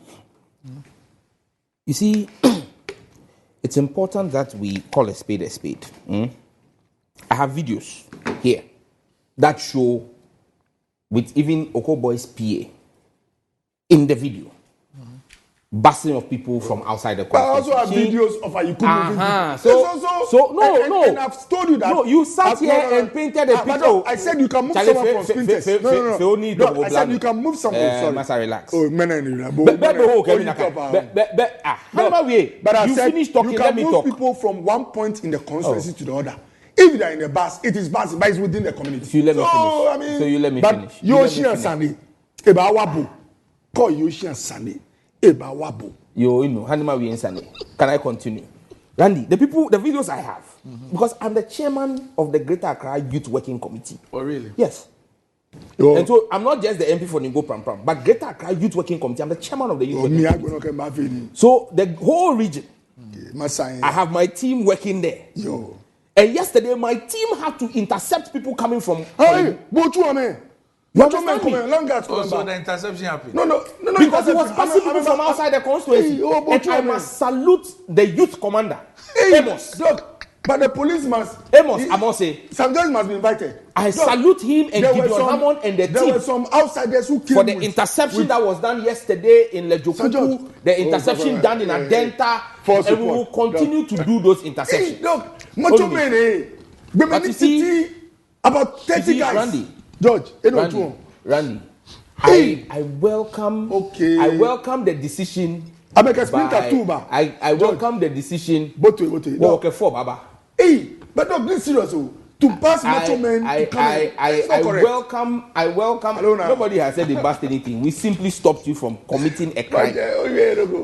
you see, it's important that we call a spade a spade. I have videos here that show with even Okoboy's PA in the video. Bustling of people from outside the country. I also have videos of Ayuku moving. So, and I've told you that. No, you sat here and painted a picture. I said you can move someone from Spinters. No, I said you can move someone. Sorry. Masa, relax. Oh, But I said you can move people from one point in the constituency to the other. If they are in the bus, it is bus, but it's within the community. So you let me finish. So you let me finish. Yoshi and Sunday, Eba Wabu, call Yoshi and Sunday. Eba Wabu. You know, Hanima we Sunday. Can I continue? Randy, the videos I have, because I'm the chairman of the Greater Accra Youth Working Committee. Oh, really? Yes. And so I'm not just the MP for Ningo Pram Pram, but Greater Accra Youth Working Committee. I'm the chairman of the Youth Working Committee. So the whole region, I have my team working there. And yesterday, my team had to intercept people coming from. Hey, so the interception happened. No. Because it was passing people from outside the constituency. And I must salute the youth commander, Amos. Look, but the police must. Amos, I must say. Some judges must be invited. I salute him and Gideon Hammond and the team. There were some outsiders who came for the interception that was done yesterday in Lejokuku, the interception done in Adenta, and we will continue to do those interceptions. Look, but you see, about 30 guys. Randy, George, Randy, I welcome. Okay. I welcome the decision. I make a splinter too, ba. I welcome the decision. Bote. Okay, for Baba. Hey, but no, this serious. To pass macho men to come I welcome. Nobody has said they bust anything. We simply stopped you from committing a crime.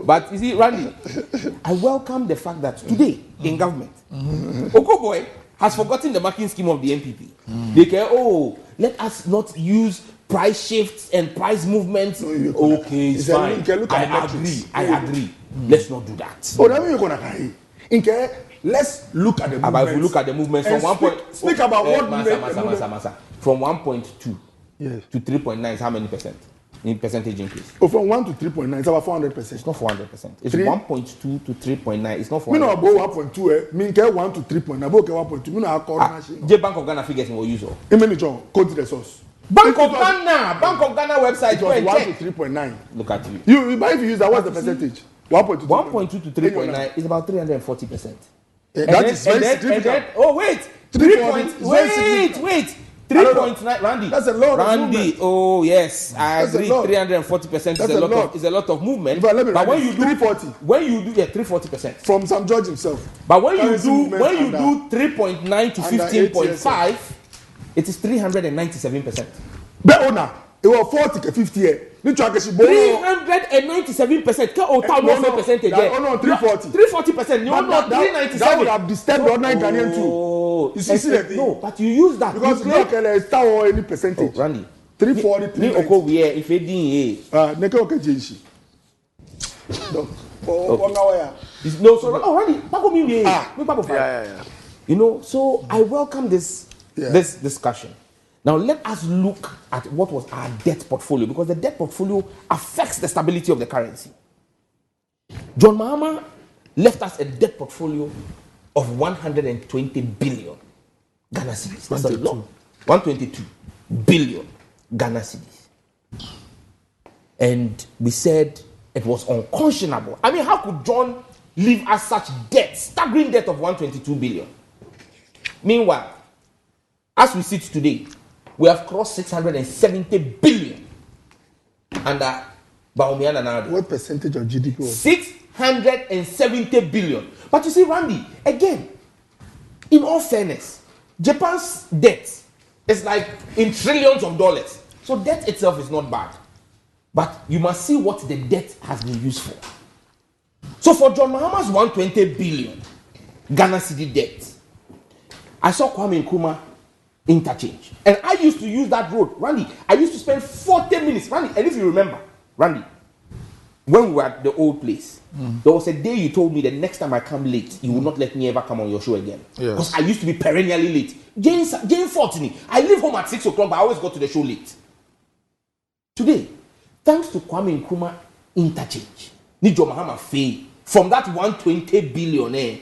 But you see, Randy, I welcome the fact that today in government, Okoboy has forgotten the marking scheme of the NPP. They care, let us not use price shifts and price movements. Okay, it's fine. I agree. Let's not do that. Let's look at the movements. But if we look at the movements from 1 point... Speak about what... Masa. From 1.2 to 3.9 is how many percent? In percentage increase? From 1 to 3.9, it's about 400%. It's not 400%. It's 1.2 to 3.9. It's not 400%. Me no about 1.2. Me get 1 to 3.9. About 1.2. Me no have J Bank of Ghana figures in what use. Emily John, go to the source. Bank of Ghana website. It was 1 to 3.9. Look at you. But if you use that, what's the percentage? 1.2 to 3.9 is about 340%. That is very significant. Wait. 3.9, Randy. That's a lot of movement. Oh yes, I agree. 340% is a lot of movement. But when you do 340, when you do 340% from Sam George himself. But when you do 3.9 to 15.5, it is 397%. But owner, it was 40 to 50 here. 397%. No, 340. 340%. No, 397. That would have disturbed the ordinary Ghanaian too. You see the thing? No, but you use that. Because you don't care star or any percentage. Randy. 340, 390. If it didn't. Neke okay, Jinshi. No, so Randy. Yeah. You know, so I welcome this discussion. Now let us look at what was our debt portfolio, because the debt portfolio affects the stability of the currency. John Mahama left us a debt portfolio of 120 billion Ghana cedis. That's a lot. 122 billion Ghana cedis. And we said it was unconscionable. I mean, how could John leave us such debt, staggering debt of 122 billion. Meanwhile, as we sit today, we have crossed 670 billion under Bawumia and Nadu. What percentage of GDP was 670 billion. But you see, Randy, again, in all fairness, Japan's debt is like in trillions of dollars. So debt itself is not bad. But you must see what the debt has been used for. So for John Mahama's 120 billion Ghana cedi debt, I saw Kwame Nkrumah interchange. And I used to use that road. Randy, I used to spend 40 minutes. Randy, and if you remember, Randy, when we were at the old place, there was a day you told me the next time I come late, you will not let me ever come on your show again. Because I used to be perennially late. Jane fought me. I leave home at 6 o'clock, but I always go to the show late. Today, thanks to Kwame Nkrumah interchange, Nijo Mahama Faye, from that 120 billionaire,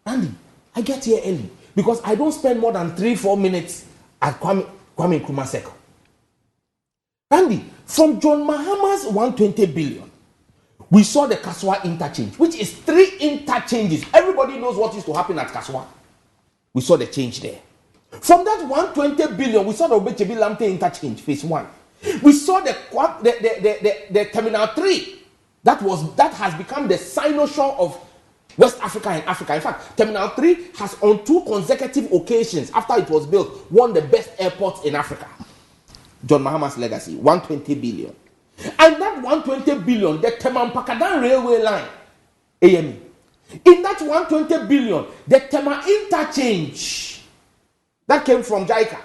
Randy, I get here early because I don't spend more than 3-4 minutes at Kwame Nkrumah Circle. Randy, from John Mahama's 120 billion, we saw the Kaswa interchange, which is 3 interchanges. Everybody knows what used to happen at Kaswa. We saw the change there. From that 120 billion, we saw the Obechebi Lamte interchange, phase 1. We saw the Terminal 3. That has become the cynosure of West Africa and Africa. In fact, Terminal 3 has on 2 consecutive occasions after it was built won the best airport in Africa. John Mahama's legacy, 120 billion. And that 120 billion, the Tema-Mpakadan railway line, AME. In that 120 billion, the Tema interchange that came from JICA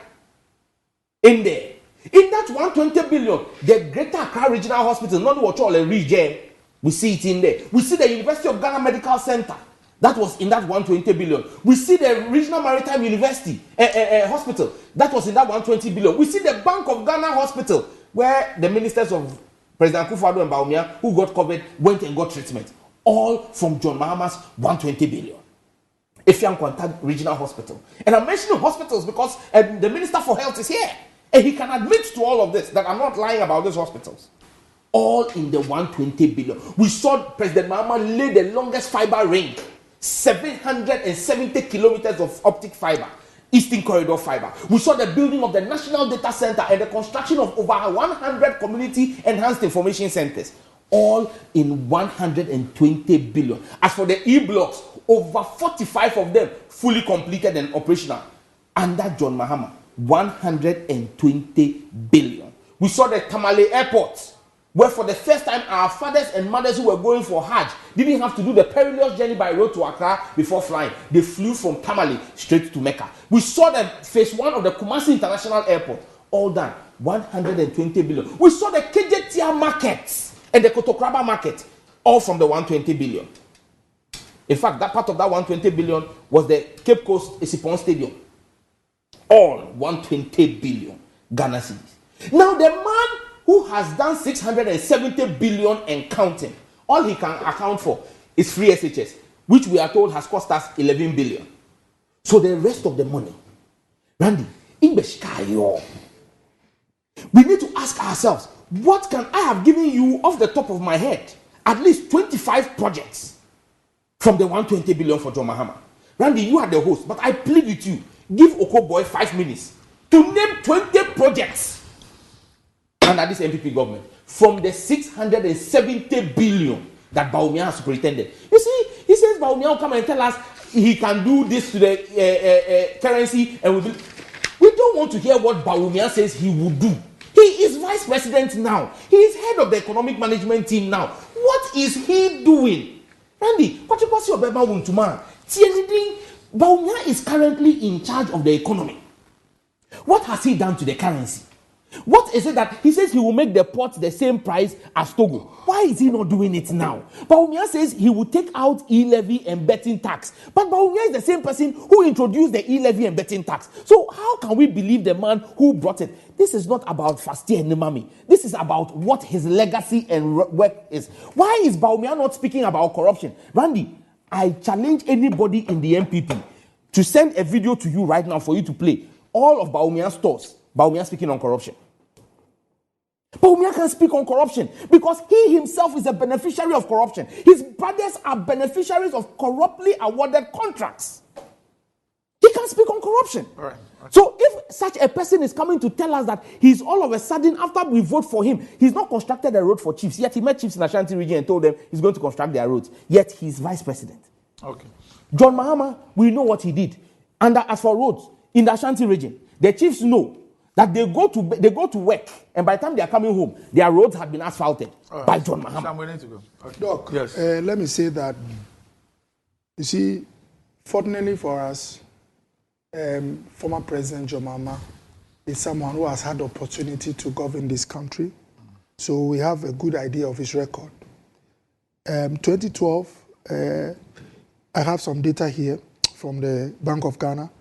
in there. In that 120 billion, the Greater Accra Regional Hospital, not what all region, we see it in there. We see the University of Ghana Medical Center. That was in that 120 billion. We see the Regional Maritime University Hospital. That was in that 120 billion. We see the Bank of Ghana Hospital, where the ministers of President Akufo-Addo and Bawumia, who got COVID, went and got treatment. All from John Mahama's 120 billion. Efiam Kwanta Regional Hospital. And I'm mentioning hospitals because the Minister for Health is here. And he can admit to all of this, that I'm not lying about these hospitals. All in the 120 billion. We saw President Mahama lay the longest fiber ring. 770 kilometers of optic fiber. Eastern Corridor fiber. We saw the building of the National Data Center and the construction of over 100 community enhanced information centers. All in 120 billion. As for the E-blocks, over 45 of them fully completed and operational. Under John Mahama, 120 billion. We saw the Tamale Airport, where for the first time our fathers and mothers who were going for Hajj didn't have to do the perilous journey by road to Accra before flying. They flew from Tamale straight to Mecca. We saw the phase 1 of the Kumasi International Airport, all done, 120 billion. We saw the Kejetia markets and the Kotokraba market, all from the 120 billion. In fact, that part of that 120 billion was the Cape Coast Isipon Stadium. All 120 billion Ghana cedis. Now the man who has done 670 billion and counting, all he can account for is free SHS, which we are told has cost us 11 billion. So the rest of the money, Randy, in Beshkayo, we need to ask ourselves, what can I have given you off the top of my head? At least 25 projects from the 120 billion for John Mahama. Randy, you are the host, but I plead with you, give Okoboy 5 minutes to name 20 projects under this MPP government from the 670 billion that Bawumia has superintended. You see, he says Bawumia will come and tell us he can do this to the currency, and we don't want to hear what Bawumia says he will do. He is vice president now. He is head of the economic management team now. What is he doing? Randy, what you your Beba Wuntuma? Bawumia is currently in charge of the economy. What has he done to the currency? What is it that he says he will make the port the same price as Togo? Why is he not doing it now? Bawumia says he will take out e-levy and betting tax. But Bawumia is the same person who introduced the e-levy and betting tax. So how can we believe the man who brought it? This is not about Fastia and Nimami. This is about what his legacy and work is. Why is Bawumia not speaking about corruption? Randy, I challenge anybody in the MPP to send a video to you right now for you to play. All of Bawumia's stores, Bawumia speaking on corruption. But Umia can't speak on corruption because he himself is a beneficiary of corruption. His brothers are beneficiaries of corruptly awarded contracts. He can't speak on corruption. All right. Okay. So if such a person is coming to tell us that he's all of a sudden, after we vote for him, he's not constructed a road for chiefs, yet he met chiefs in Ashanti region and told them he's going to construct their roads, yet he's vice president. Okay. John Mahama, we know what he did. And as for roads, in the Ashanti region, the chiefs know that they go to work, and by the time they are coming home, their roads have been asphalted by John Mahama. So I'm willing to go. Okay. Doc, Yes. let me say that, you see, fortunately for us, former President John Mahama is someone who has had the opportunity to govern this country. So we have a good idea of his record. 2012, I have some data here from the Bank of Ghana.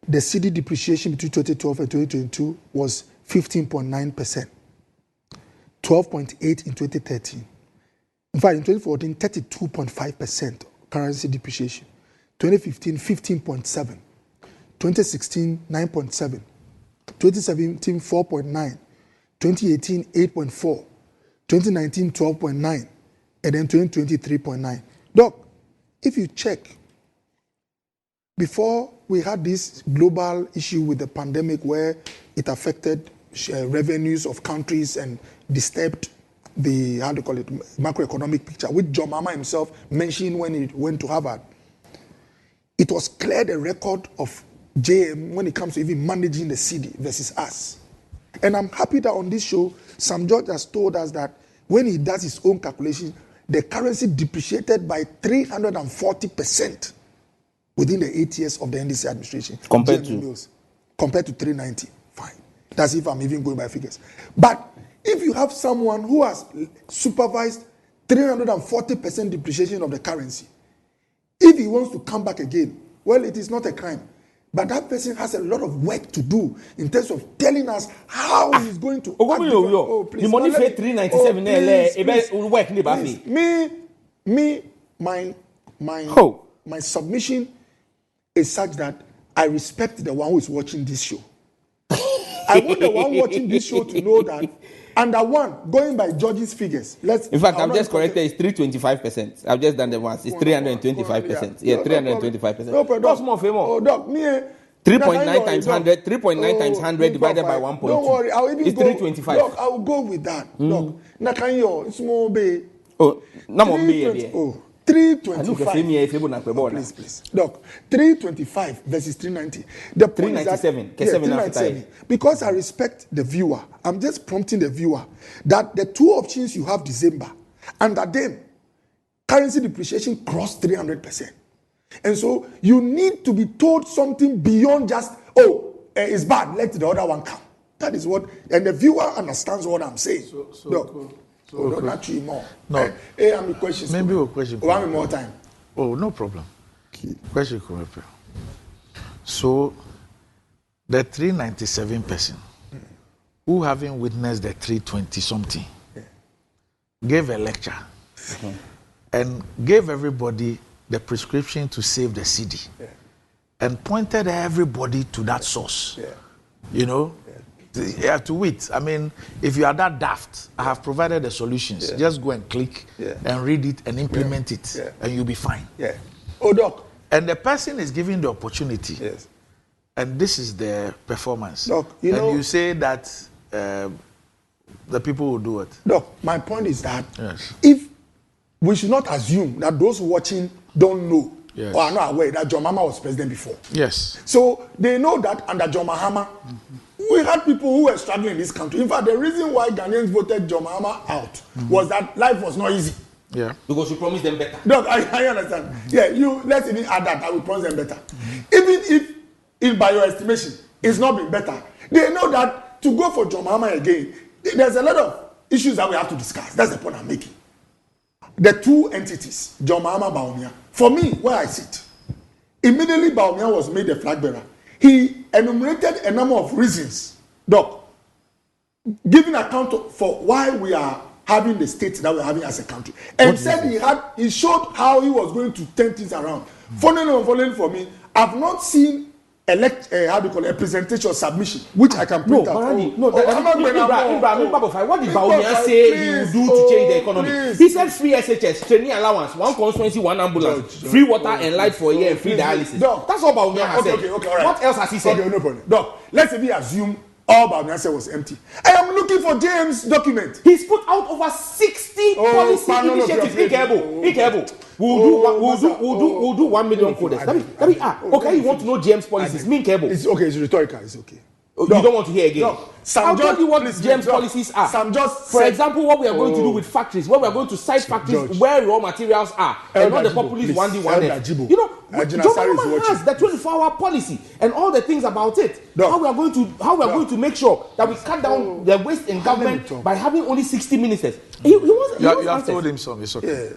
The cedi depreciation between 2012 and 2022 was 15.9%, 12.8% in 2013. In fact, in 2014, 32.5% currency depreciation. 2015, 15.7%. 2016, 9.7%. 2017, 4.9%. 2018, 8.4%. 2019, 12.9%. And then 2020, 3.9%. Doc, if you check, before we had this global issue with the pandemic where it affected revenues of countries and disturbed the, macroeconomic picture, which John Mahama himself mentioned when he went to Harvard, it was clear the record of JM when it comes to even managing the cedi versus us. And I'm happy that on this show, Sam George has told us that when he does his own calculation, the currency depreciated by 340% within the 8 years of the NDC administration. Compared to 390. Fine. That's if I'm even going by figures. But if you have someone who has supervised 340% depreciation of the currency, if he wants to come back again, well, it is not a crime. But that person has a lot of work to do in terms of telling us how he's going to. Oh, please. The money for 397. My submission is such that I respect the one who is watching this show. I want the one watching this show to know that under one, going by George's figures. In fact, I'm just corrected. It's 325%. I've just done the once. It's 325%. Yeah, 325%. No problem. That's more famous. Oh, Doc, 3.9 times 100. 3.9 times 100 divided by 1.2. Don't worry, I'll even it's 325. Doc, I will go with that. Doc, Nakanyo, it's more bay. Oh, no more bay. 325. Please. Doc, 325 versus 390. The point 397. Is that, 397. Because I respect the viewer, I'm just prompting the viewer that the two options you have December, under them, currency depreciation crossed 300%. And so you need to be told something beyond just, it's bad, let the other one come. That is what, and the viewer understands what I'm saying. Not three more. No. Hey, I'm a question. Maybe a question. One more time. Oh, no problem. Question come up. So, the 397 person who having witnessed the 320 something gave a lecture and gave everybody the prescription to save the cedi and pointed everybody to that source. You know? You have to wait. I mean, if you are that daft, I have provided the solutions. Just go and click and read it and implement it, and you'll be fine. Oh, Doc. And the person is given the opportunity. And this is the performance. Doc, you say that the people will do it. Doc, my point is that if we should not assume that those watching don't know or are not aware that John Mahama was president before. So they know that under John Mahama, we had people who were struggling in this country. In fact, the reason why Ghanaians voted John Mahama out was that life was not easy. Because you promised them better. Look, I understand. Let's even add that I will promise them better. Even if by your estimation, it's not been better, they know that to go for John Mahama again, there's a lot of issues that we have to discuss. That's the point I'm making. The two entities, John Mahama, Bawumia. For me, where I sit, immediately Bawumia was made the flag bearer. He enumerated a number of reasons, Doc, giving account for why we are having the state that we're having as a country. And said he showed how he was going to turn things around. Following for me, I've not seen how do you call it, a presentation submission, which I can print out. What did Baumia say he will do to change the economy? He said free SHS, training allowance, 1 constituency, 1 ambulance, free water and light for a year, and free dialysis. That's all Baumia has said. Okay, all right. What else has he said? Okay, no problem. Doc, let's say we assume all Baumia said was empty. I am looking for James' document. He's put out over 60 policy initiatives. We'll do 1 million coders. Okay, you want to know James' policies? It's okay, it's rhetorical, it's okay. You don't want to hear again. No, I'll tell you what James' policies are. For example, what we are going to do with factories, where we are going to site factories where raw materials are, and not the populist 1D, 1F. You know, John has the 24-hour policy and all the things about it. How we are going to make sure that we cut down the waste in government by having only 60 ministers. You have told him some. It's okay.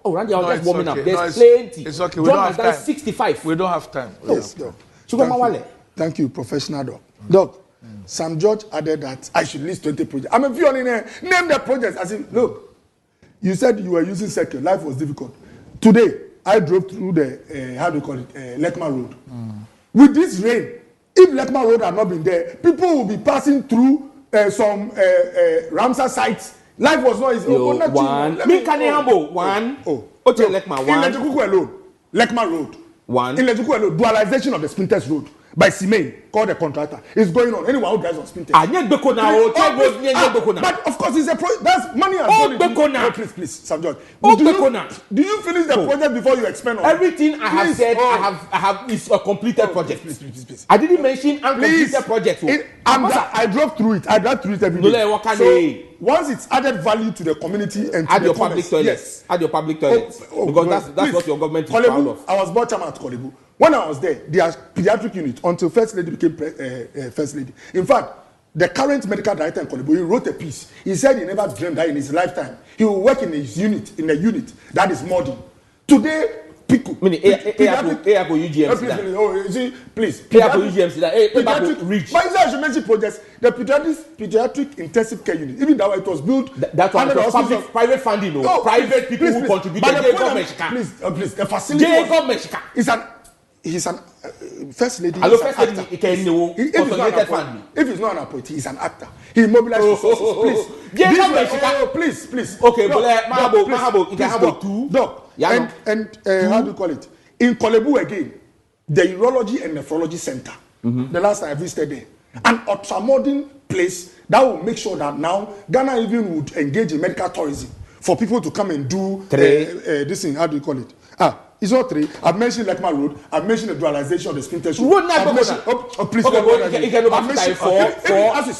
Randy, I'll just warming up. There's plenty. It's okay. John has done 65. We don't have time. Thank you, professional Doc. Doc, Sam George added that I should list 20 projects. I'm a few on there. Name the projects. I said, look, you said you were using circle. Life was difficult. Today, I drove through the, how do you call it, Lekma Road. With this rain, if Lekma Road had not been there, people will be passing through some Ramsar sites. Life was not easy. Lekma in Lejukuku alone, Lekma Road. In Lejukuku alone, dualization of the Sprinters Road by Simain, called the contractor. It's going on. Anyone who drives on Sprinters. But of course, it's a project. That's money and please, Sam George. Do you finish the project before you expend on everything I have said? I have is a completed project. Please. I didn't mention uncompleted projects. I drove through it. I drive through it every day. So once it's added value to the community and add your public toilets. Add your public toilets. Because that's what your government is proud of. I was board chairman at Kolebu. When I was there, their pediatric unit, until First Lady became First Lady. In fact, the current medical director in Kolebu, he wrote a piece. He said he never dreamed that in his lifetime he will work in his unit, in a unit that is modern. Today, Pico. Please. Reach. But I should mention projects. The pediatric intensive care unit, even that way it was built. That was private funding, private people who contributed. Please, the facility. He's an First Lady. Hello, First Lady. If he's not an appointee, he's an actor. He mobilized resources. Please. Okay, Mahabo, and how do you call it? In Kolebu again, the urology and nephrology center. The last time I visited there, an ultra-modern place that will make sure that now Ghana even would engage in medical tourism for people to come and do this thing. How do you call it? It's not 3. I've mentioned Lekma Road. I've mentioned the dualization of the Sprinters Road. Please. As we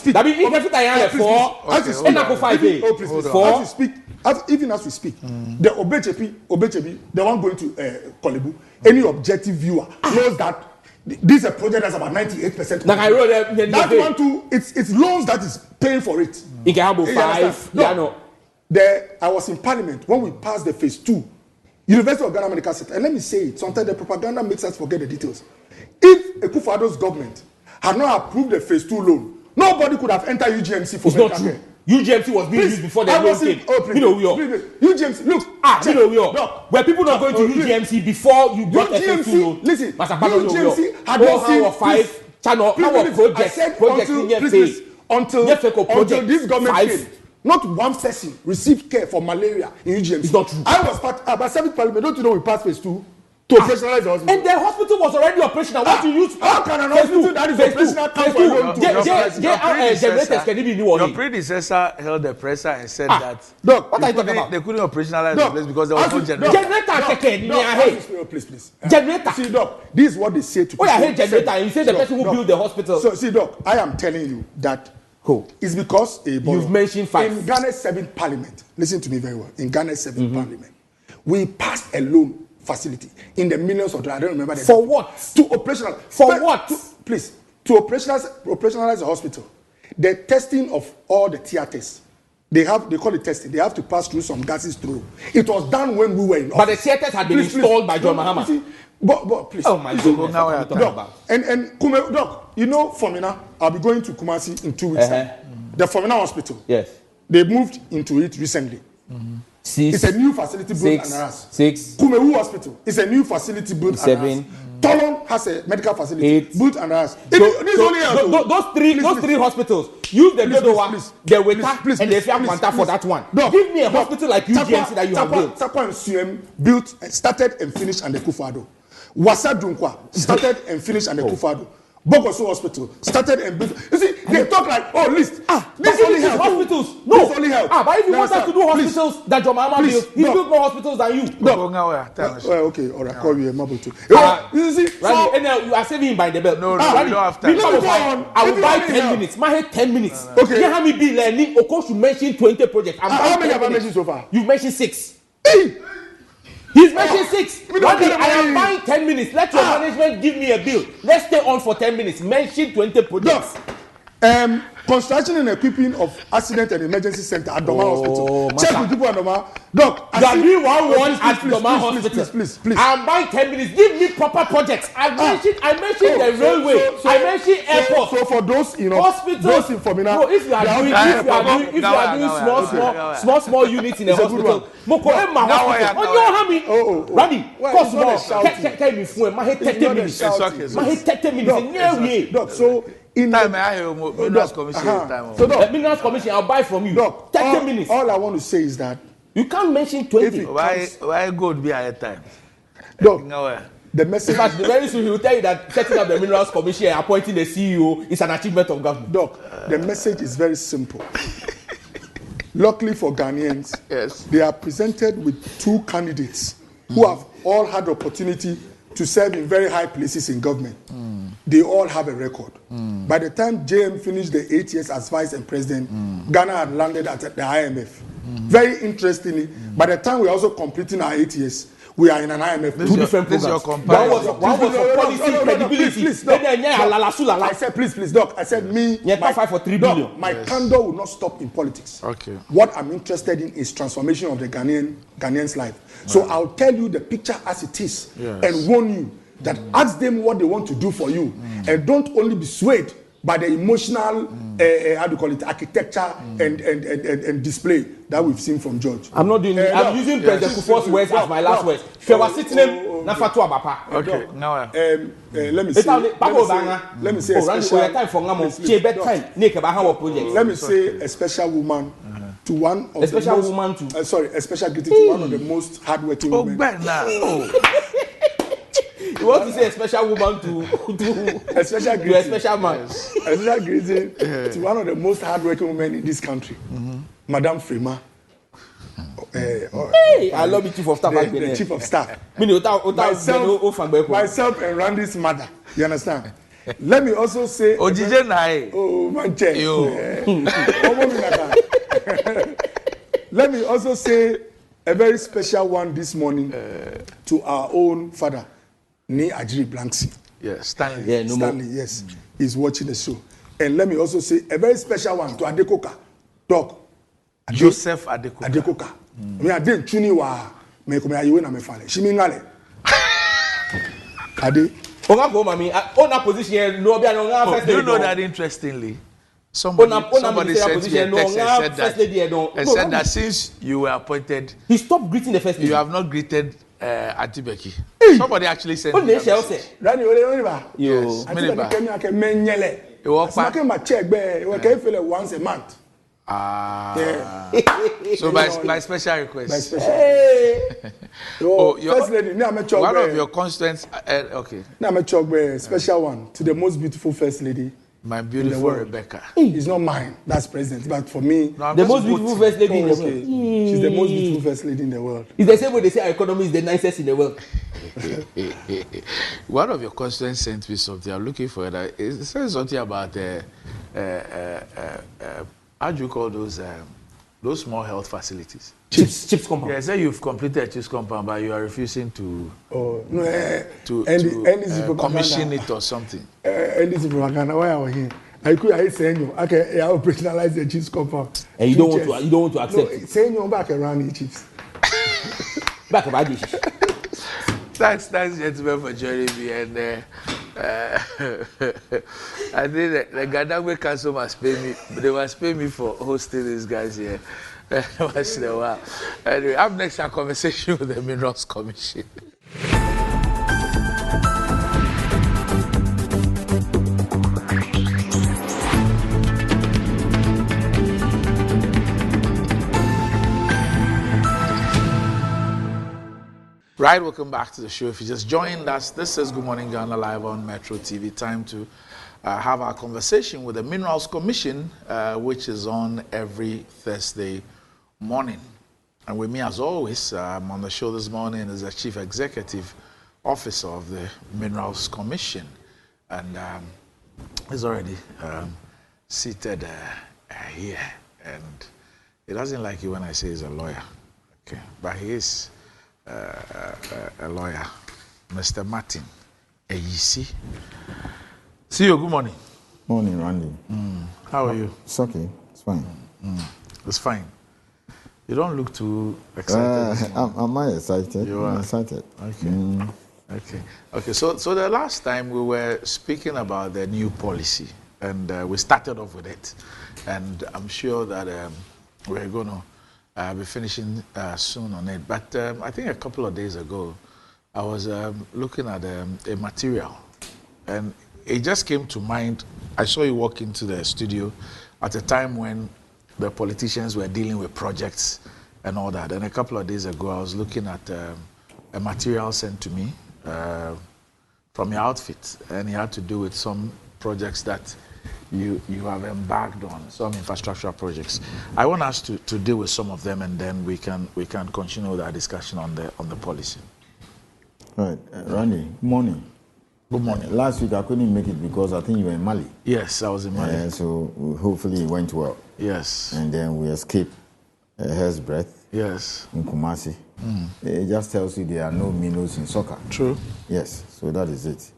speak. Even as we speak, the Obechepi, the one going to Kolebu, any objective viewer knows that this is a project that's about 98%. Like I wrote that one too. It's loans that is paying for it. I was in Parliament when we passed the phase 2. University of Ghana Medical Center. And let me say it, sometimes the propaganda makes us forget the details. If Akufo-Addo's government had not approved the phase 2 loan, nobody could have entered UGMC for medical care. UGMC was being used before the loan came. UGMC, look. Were people not going to UGMC before you brought the phase 2 loan? Listen, UGMC had not seen until this government came. Not one person received care for malaria in UGMC. It's not true. I was part about 7th Parliament. Don't you know we passed phase 2 to operationalize the hospital? And the hospital was already operational. What you use? How can an hospital that is operational come for your predecessor held the presser and said that what are you talking about? They couldn't operationalize the place because there was no generator. Please. Generator. See, Doc, this is what they say to people. I hate generator. You say the person who built the hospital. So, see, Doc, I am telling you that it's because you've mentioned 5. In Ghana's 7th Parliament, listen to me very well. In Ghana's 7th Parliament, we passed a loan facility in the millions of dollars. I don't remember the for what? To operational. For what? To operationalize the hospital. The testing of all the theaters. They call it testing. They have to pass through some gases through. It was done when we were in office. But the theaters had been installed by John Mahama. But please. Oh my goodness. Now I talking about. And Doc, you know Fomina, I'll be going to Kumasi in 2 weeks. The Fomina Hospital. Yes. They moved into it recently. 6. It's a new facility built under us. 6. Kumewu Hospital. It's a new facility built 7. under us. Tolon has a medical facility 8. built under us. Those three hospitals. Use the Dodowa, the Weta, and the Fiakwanta for that one. Give me a hospital like UGMC that you have built. Takwa and CM built, started and finished under Kufado. Wasa Dunkwa started and finished under Kufado. Bogoso Hospital started and built. You see, they talk like, oh, list. This only helps hospitals. No, this only helps. But if you want us to do hospitals that your mama built, he built more hospitals than you. Okay, or I call you a marble too. You see, so, and you are saving him by the belt. No, we don't have time. I will buy 10 minutes. My head 10 minutes. Okay. You have me be learning. Of course, you mentioned 20 projects. How many have I mentioned so far? You've mentioned 6. He's mentioned 6. One day I am buying 10 minutes. Let your management give me a bill. Let's stay on for 10 minutes. Mention 20 projects. Construction and equipping of accident and emergency center at Doma Hospital. Check with people at Doma. Doc, you are doing one at Doma Hospital. Please. I'm buying 10 minutes. Give me proper projects. I mentioned the railway. I mentioned airport. So for those, hospitals. Those in Formina. No, if you are doing small units in a hospital. Moko Emma Hospital. On your Randy, cost more. Can me phone. My head 30 minutes. My head 30 minutes. Doc, so in time I have Minerals Commission time. So the Minerals Commission, I'll buy from you. Doc, 30 minutes. All I want to say is that you can't mention 20. Why gold be at time? Doc, the message. But very soon he will tell you that setting up the Minerals Commission and appointing the CEO is an achievement of government. Doc, the message is very simple. Luckily for Ghanaians, yes, they are presented with 2 candidates who have all had the opportunity to serve in very high places in government. They all have a record. By the time JM finished the 8 years as vice and president, Ghana had landed at the IMF. Very interestingly, by the time we are also completing our 8 years, we are in an IMF. 2 different programs. One was for policy credibility. I said, please, Doc. I said, fight for 3 billion. My candor will not stop in politics. Okay. What I'm interested in is transformation of the Ghanaian's life. So I'll tell you the picture as it is and warn you that ask them what they want to do for you and don't only be swayed by the emotional architecture and display that we've seen from George. I'm not doing it. I'm using President Kufuor's words as my last words. She was sitting in Nafatu Abapa. Okay, now let me say a special woman to one of a special greeting to one of the most hardworking women. You want to say a special woman to a special greeting, a special man. A special greeting to one of the most hardworking women in this country, Madame Frema. I love the chief of staff. The chief of staff. Myself and Randy's mother. You understand? Let me also say. Oh, Manche. Let me also say a very special one this morning to our own father. Ni Ajiri Blanksy. Yes, Stanley. Yeah, Stanley, yes. He's watching the show. And let me also say a very special one to Adekoka. Doc. Joseph Adekoka. Adekoka. Me ade tuni wa me come ayewe na me fale. Shimi ngale. Ade. Oga go mami, on a position no be no first lady. You know that interestingly. Somebody sent me a text and said that since you were appointed, he stopped greeting the first lady. You have not greeted Auntie Becky. Somebody actually sent me. Rani ole ba. Yo. Auntie Becky kemi ake menyele. You walk back. Smack my check be. We can feel it once a month. Yeah. So by special request. By special. First lady, one of your constituents. Okay. Now me chogbe special one to the most beautiful first lady. My beautiful Rebecca. It's not mine. That's president. But for me, the most beautiful first lady in the world. She's the most beautiful first lady in the world. It's the same way they say our economy is the nicest in the world. One of your constituents sent me something. I'm looking for it. It says something about how do you call those small health facilities? Chips compound. Yeah, say you've completed a chips compound, but you are refusing to commission it or something. NDC propaganda. Why are we here? I say you. Okay, I operationalize the chips compound. And you don't want to accept it. Say you back around the chips. Back about this. Thanks, gentlemen, for joining me. And I think the Ghana Council must pay me. They must pay me for hosting these guys here. Once in a while. Anyway, up next, our conversation with the Minerals Commission. Right, welcome back to the show. If you just joined us, this is Good Morning Ghana live on Metro TV. Time to have our conversation with the Minerals Commission, which is on every Thursday morning. And with me, as always, I'm on the show this morning is the Chief Executive Officer of the Minerals Commission. And he's already seated here. And he doesn't like it when I say he's a lawyer. Okay, but he is a lawyer, Mr. Martin Eyisi. See you, good morning. Morning, Randy. How are you? It's okay. It's fine. It's fine. You don't look too excited. Am I excited? You are. I'm excited. Okay. Okay. So the last time we were speaking about the new policy, and we started off with it, and I'm sure that we're going to be finishing soon on it. But I think a couple of days ago, I was looking at a material, and it just came to mind. I saw you walk into the studio at a time when the politicians were dealing with projects and all that. And a couple of days ago, I was looking at a material sent to me from your outfit, and it had to do with some projects that you have embarked on, some infrastructure projects. I want us to deal with some of them, and then we can continue with our discussion on the policy. Right. Randy, morning. Good morning. Last week I couldn't make it because I think you were in Mali. Yes, I was in Mali. So hopefully it went well. Yes. And then we escaped a hair's breadth Yes. in Kumasi. It just tells you there are no minnows in soccer. True. Yes, so that is it.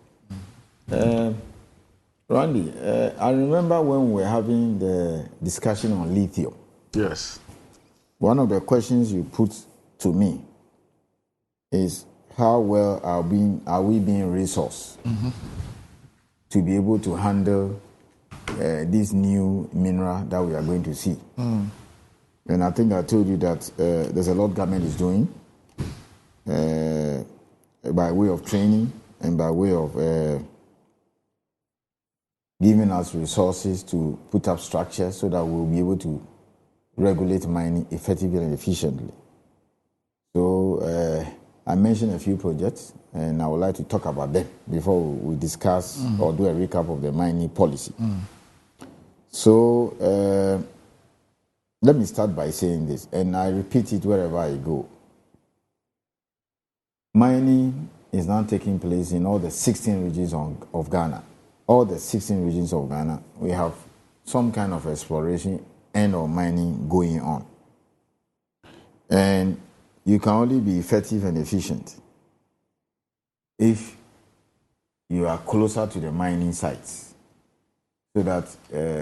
Randy, I remember when we were having the discussion on lithium. Yes. One of the questions you put to me is how well are we being resourced to be able to handle this new mineral that we are going to see. And I think I told you that there's a lot government is doing by way of training and by way of giving us resources to put up structures so that we'll be able to regulate mining effectively and efficiently. So I mentioned a few projects, and I would like to talk about them before we discuss or do a recap of the mining policy. So let me start by saying this, and I repeat it wherever I go. Mining is now taking place in all the 16 regions of Ghana. All the 16 regions of Ghana, we have some kind of exploration and or mining going on. And you can only be effective and efficient if you are closer to the mining sites so that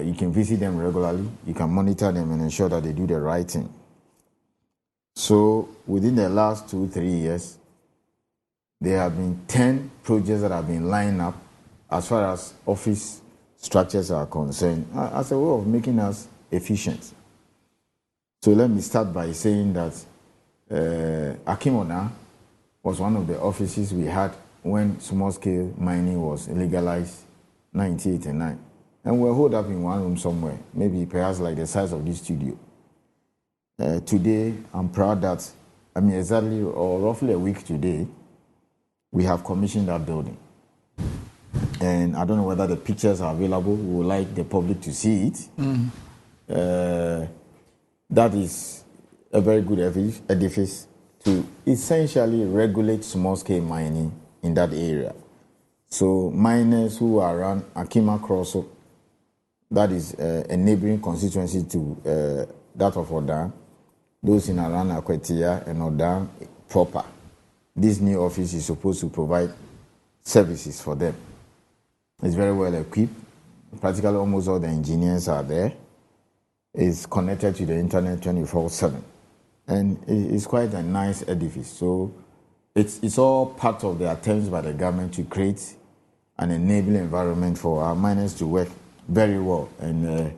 you can visit them regularly, you can monitor them and ensure that they do the right thing. So within the last 2-3 years, there have been 10 projects that have been lined up as far as office structures are concerned, as a way of making us efficient. So let me start by saying that Akimona was one of the offices we had when small-scale mining was legalized in 1989. And we're holed up in one room somewhere, maybe perhaps like the size of this studio. Today, I'm proud that, exactly or roughly a week today, we have commissioned that building. And I don't know whether the pictures are available. We would like the public to see it. That is a very good edifice to essentially regulate small-scale mining in that area. So miners who are around Akima Crosso, that is a neighboring constituency to that of Odan, those in around Akwetia and Odan proper, this new office is supposed to provide services for them. It's very well equipped. Practically almost all the engineers are there. It's connected to the internet 24/7. And it's quite a nice edifice. So it's all part of the attempts by the government to create an enabling environment for our miners to work very well. And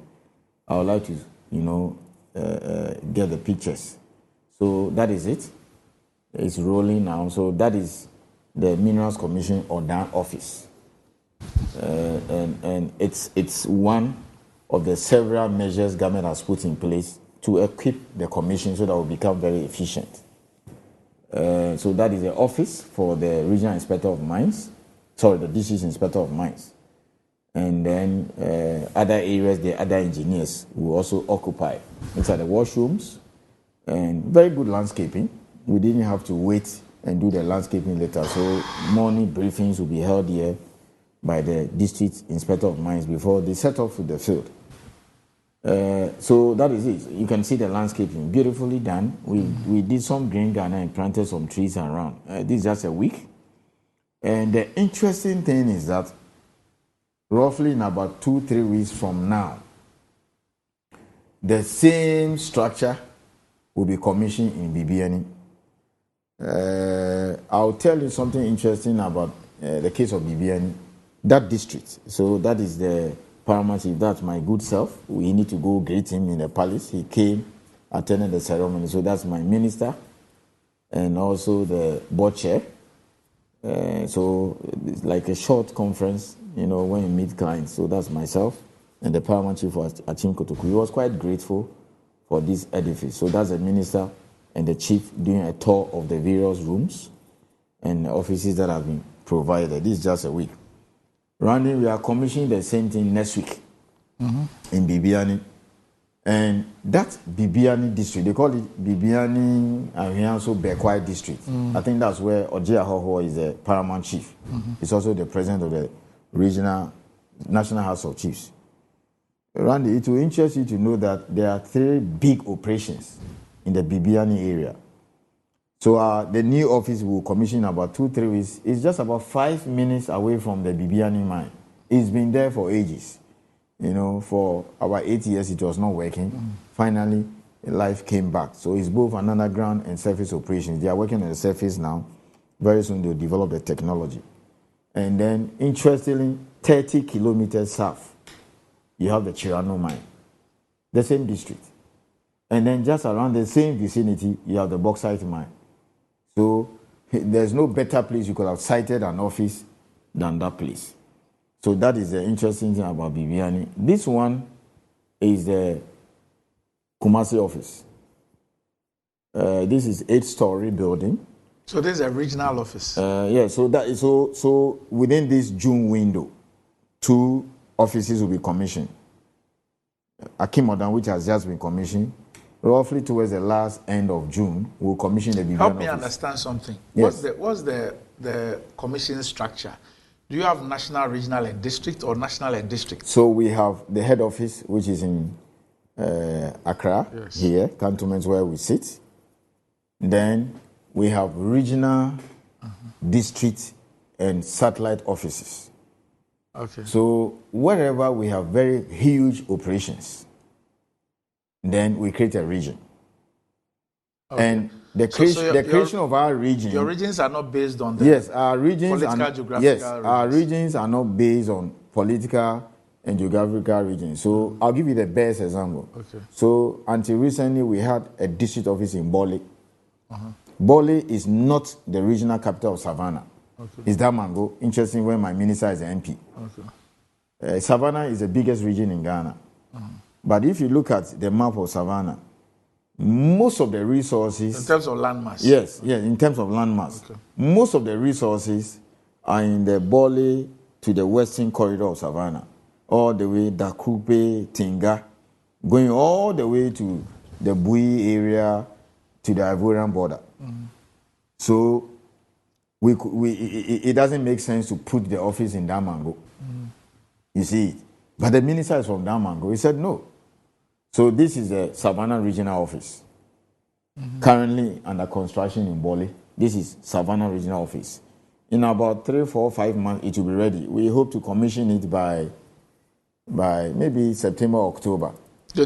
I would like to, get the pictures. So that is it. It's rolling now. So that is the Minerals Commission Odan office. And it's one of the several measures government has put in place to equip the commission so that it will become very efficient. So that is the office for the Regional Inspector of Mines, the District Inspector of Mines. And then other areas, the other engineers will also occupy. Inside the washrooms, and very good landscaping. We didn't have to wait and do the landscaping later. So morning briefings will be held here by the District Inspector of Mines before they set off to the field. So that is it. You can see the landscaping, beautifully done. We did some green garden and planted some trees around. This is just a week. And the interesting thing is that roughly in about 2-3 weeks from now, the same structure will be commissioned in BBNE. I'll tell you something interesting about the case of BBNE. That district, so that is the paramount chief, that's my good self. We need to go greet him in the palace. He came, attended the ceremony. So that's my minister and also the board chair. So it's like a short conference, when you meet clients. So that's myself and the paramount chief was Achim Kotoku. He was quite grateful for this edifice. So that's the minister and the chief doing a tour of the various rooms and offices that have been provided. This is just a week. Randy, we are commissioning the same thing next week in Bibiani. And that Bibiani district, they call it Bibiani and also Bekwai district. I think that's where Ojia Hoho is the paramount chief. He's also the president of the National House of Chiefs. Randy, it will interest you to know that there are 3 big operations in the Bibiani area. So the new office will commission in about 2-3 weeks. It's just about 5 minutes away from the Bibiani mine. It's been there for ages. For about 8 years it was not working. Finally, life came back. So it's both an underground and surface operations. They are working on the surface now. Very soon they'll develop the technology. And then, interestingly, 30 kilometers south, you have the Chirano mine, the same district. And then just around the same vicinity, you have the bauxite mine. So there's no better place you could have cited an office than that place. So that is the interesting thing about Bibiani. This one is the Kumasi office. This is 8-story building. So this is a regional office. Yeah. So that is so within this June window, 2 offices will be commissioned. Akimodan, which has just been commissioned, roughly towards the last end of June, we'll commission the Bibiani Help me office. understand something. Yes. What's the commission structure? Do you have national, regional, and district, or national and district? So we have the head office, which is in Accra, here, cantonments where we sit. Then we have regional, district, and satellite offices. Okay. So wherever we have very huge operations, then we create a region. Okay. And the creation of our region. Your regions are not based on the our regions geographical regions. Our regions are not based on political and geographical regions. So I'll give you the best example. Okay. So until recently, we had a district office in Bole. Bole is not the regional capital of Savannah. Okay. It's Damango. Interesting, when my minister is an MP. Okay. Savannah is the biggest region in Ghana. But if you look at the map of Savannah, most of the resources... In terms of landmass? Yes, in terms of landmass. Okay. Most of the resources are in the Bole to the western corridor of Savannah, all the way Dakupe, Tinga, going all the way to the Bui area to the Ivorian border. So it doesn't make sense to put the office in Damango. You see, but the minister is from Damango. He said no. So this is the Savannah Regional Office, currently under construction in Bole. This is Savannah Regional Office. In about 3, 4, 5 months, it will be ready. We hope to commission it by maybe September, October.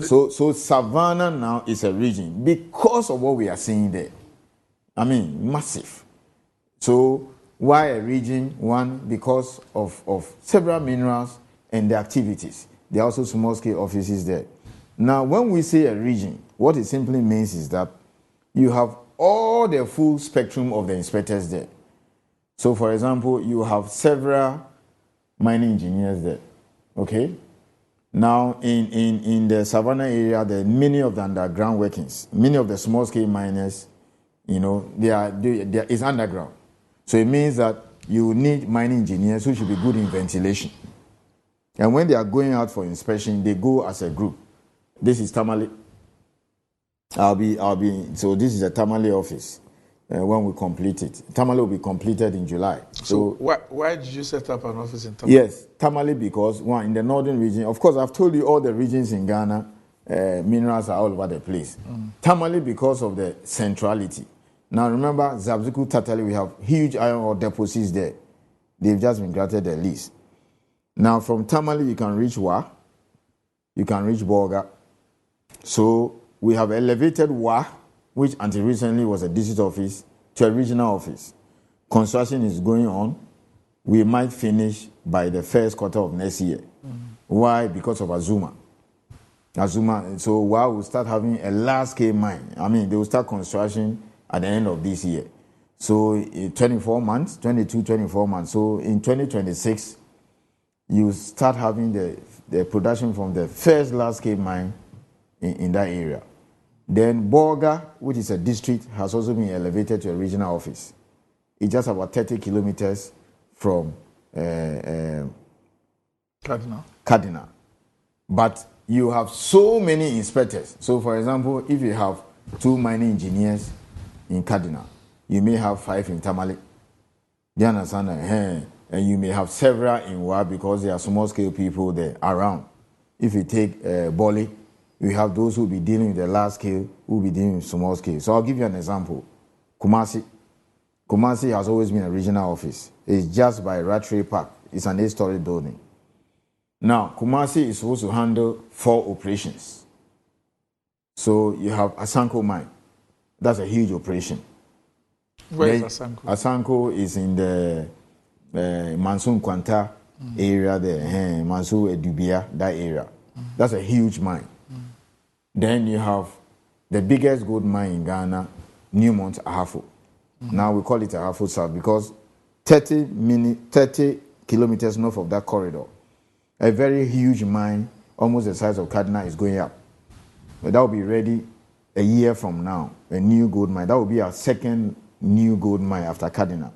So Savannah now is a region because of what we are seeing there. I mean, massive. So why a region? One, because of several minerals and the activities. There are also small-scale offices there. Now, when we say a region, What it simply means is that you have all the full spectrum of the inspectors there. So, for example, you have several mining engineers there. Okay? Now, in the Savannah area, there are many of the underground workings. Many of the small-scale miners, it's underground. So it means that you need mining engineers who should be good in ventilation. And when they are going out for inspection, they go as a group. This is Tamale. So this is a Tamale office when we complete it. Tamale will be completed in July. So why did you set up an office in Tamale? Yes, Tamale because, one, in the northern region, of course, I've told you all the regions in Ghana, minerals are all over the place. Tamale because of the centrality. Now remember, Zabzuku, Tatali, we have huge iron ore deposits there. They've just been granted a lease. Now from Tamale, you can reach Wa, you can reach Borga. So we have elevated Wa, which until recently was a district office, to a regional office. Construction is going on. We might finish by the first quarter of next year. Why? Because of Azuma. So Wa will start having a large-scale mine. They will start construction at the end of this year. So in 24 months. So in 2026, you start having the production from the first large-scale mine in that area. Then Borga, which is a district, has also been elevated to a regional office. It's just about 30 kilometers from Cardinal. But you have so many inspectors. So for example, if you have 2 mining engineers in Cardinal, you may have 5 in Tamale. Do you understand that? And you may have several in Wa because there are small-scale people there around. If you take Boli, we have those who will be dealing with the large scale, who will be dealing with small scale. So I'll give you an example. Kumasi has always been a regional office. It's just by Rattray Park. It's an 8-story building. Now, Kumasi is supposed to handle 4 operations. So you have Asanko mine. That's a huge operation. Where is Asanko? Asanko is in the Mansoon Kwanta area there. Mansoon Edubia, that area. That's a huge mine. Then you have the biggest gold mine in Ghana, Newmont Ahafo. Now we call it Ahafo South because 30 kilometers north of that corridor, a very huge mine, almost the size of Cardinal, is going up. But that will be ready a year from now, a new gold mine. That will be our second new gold mine after Cardinal.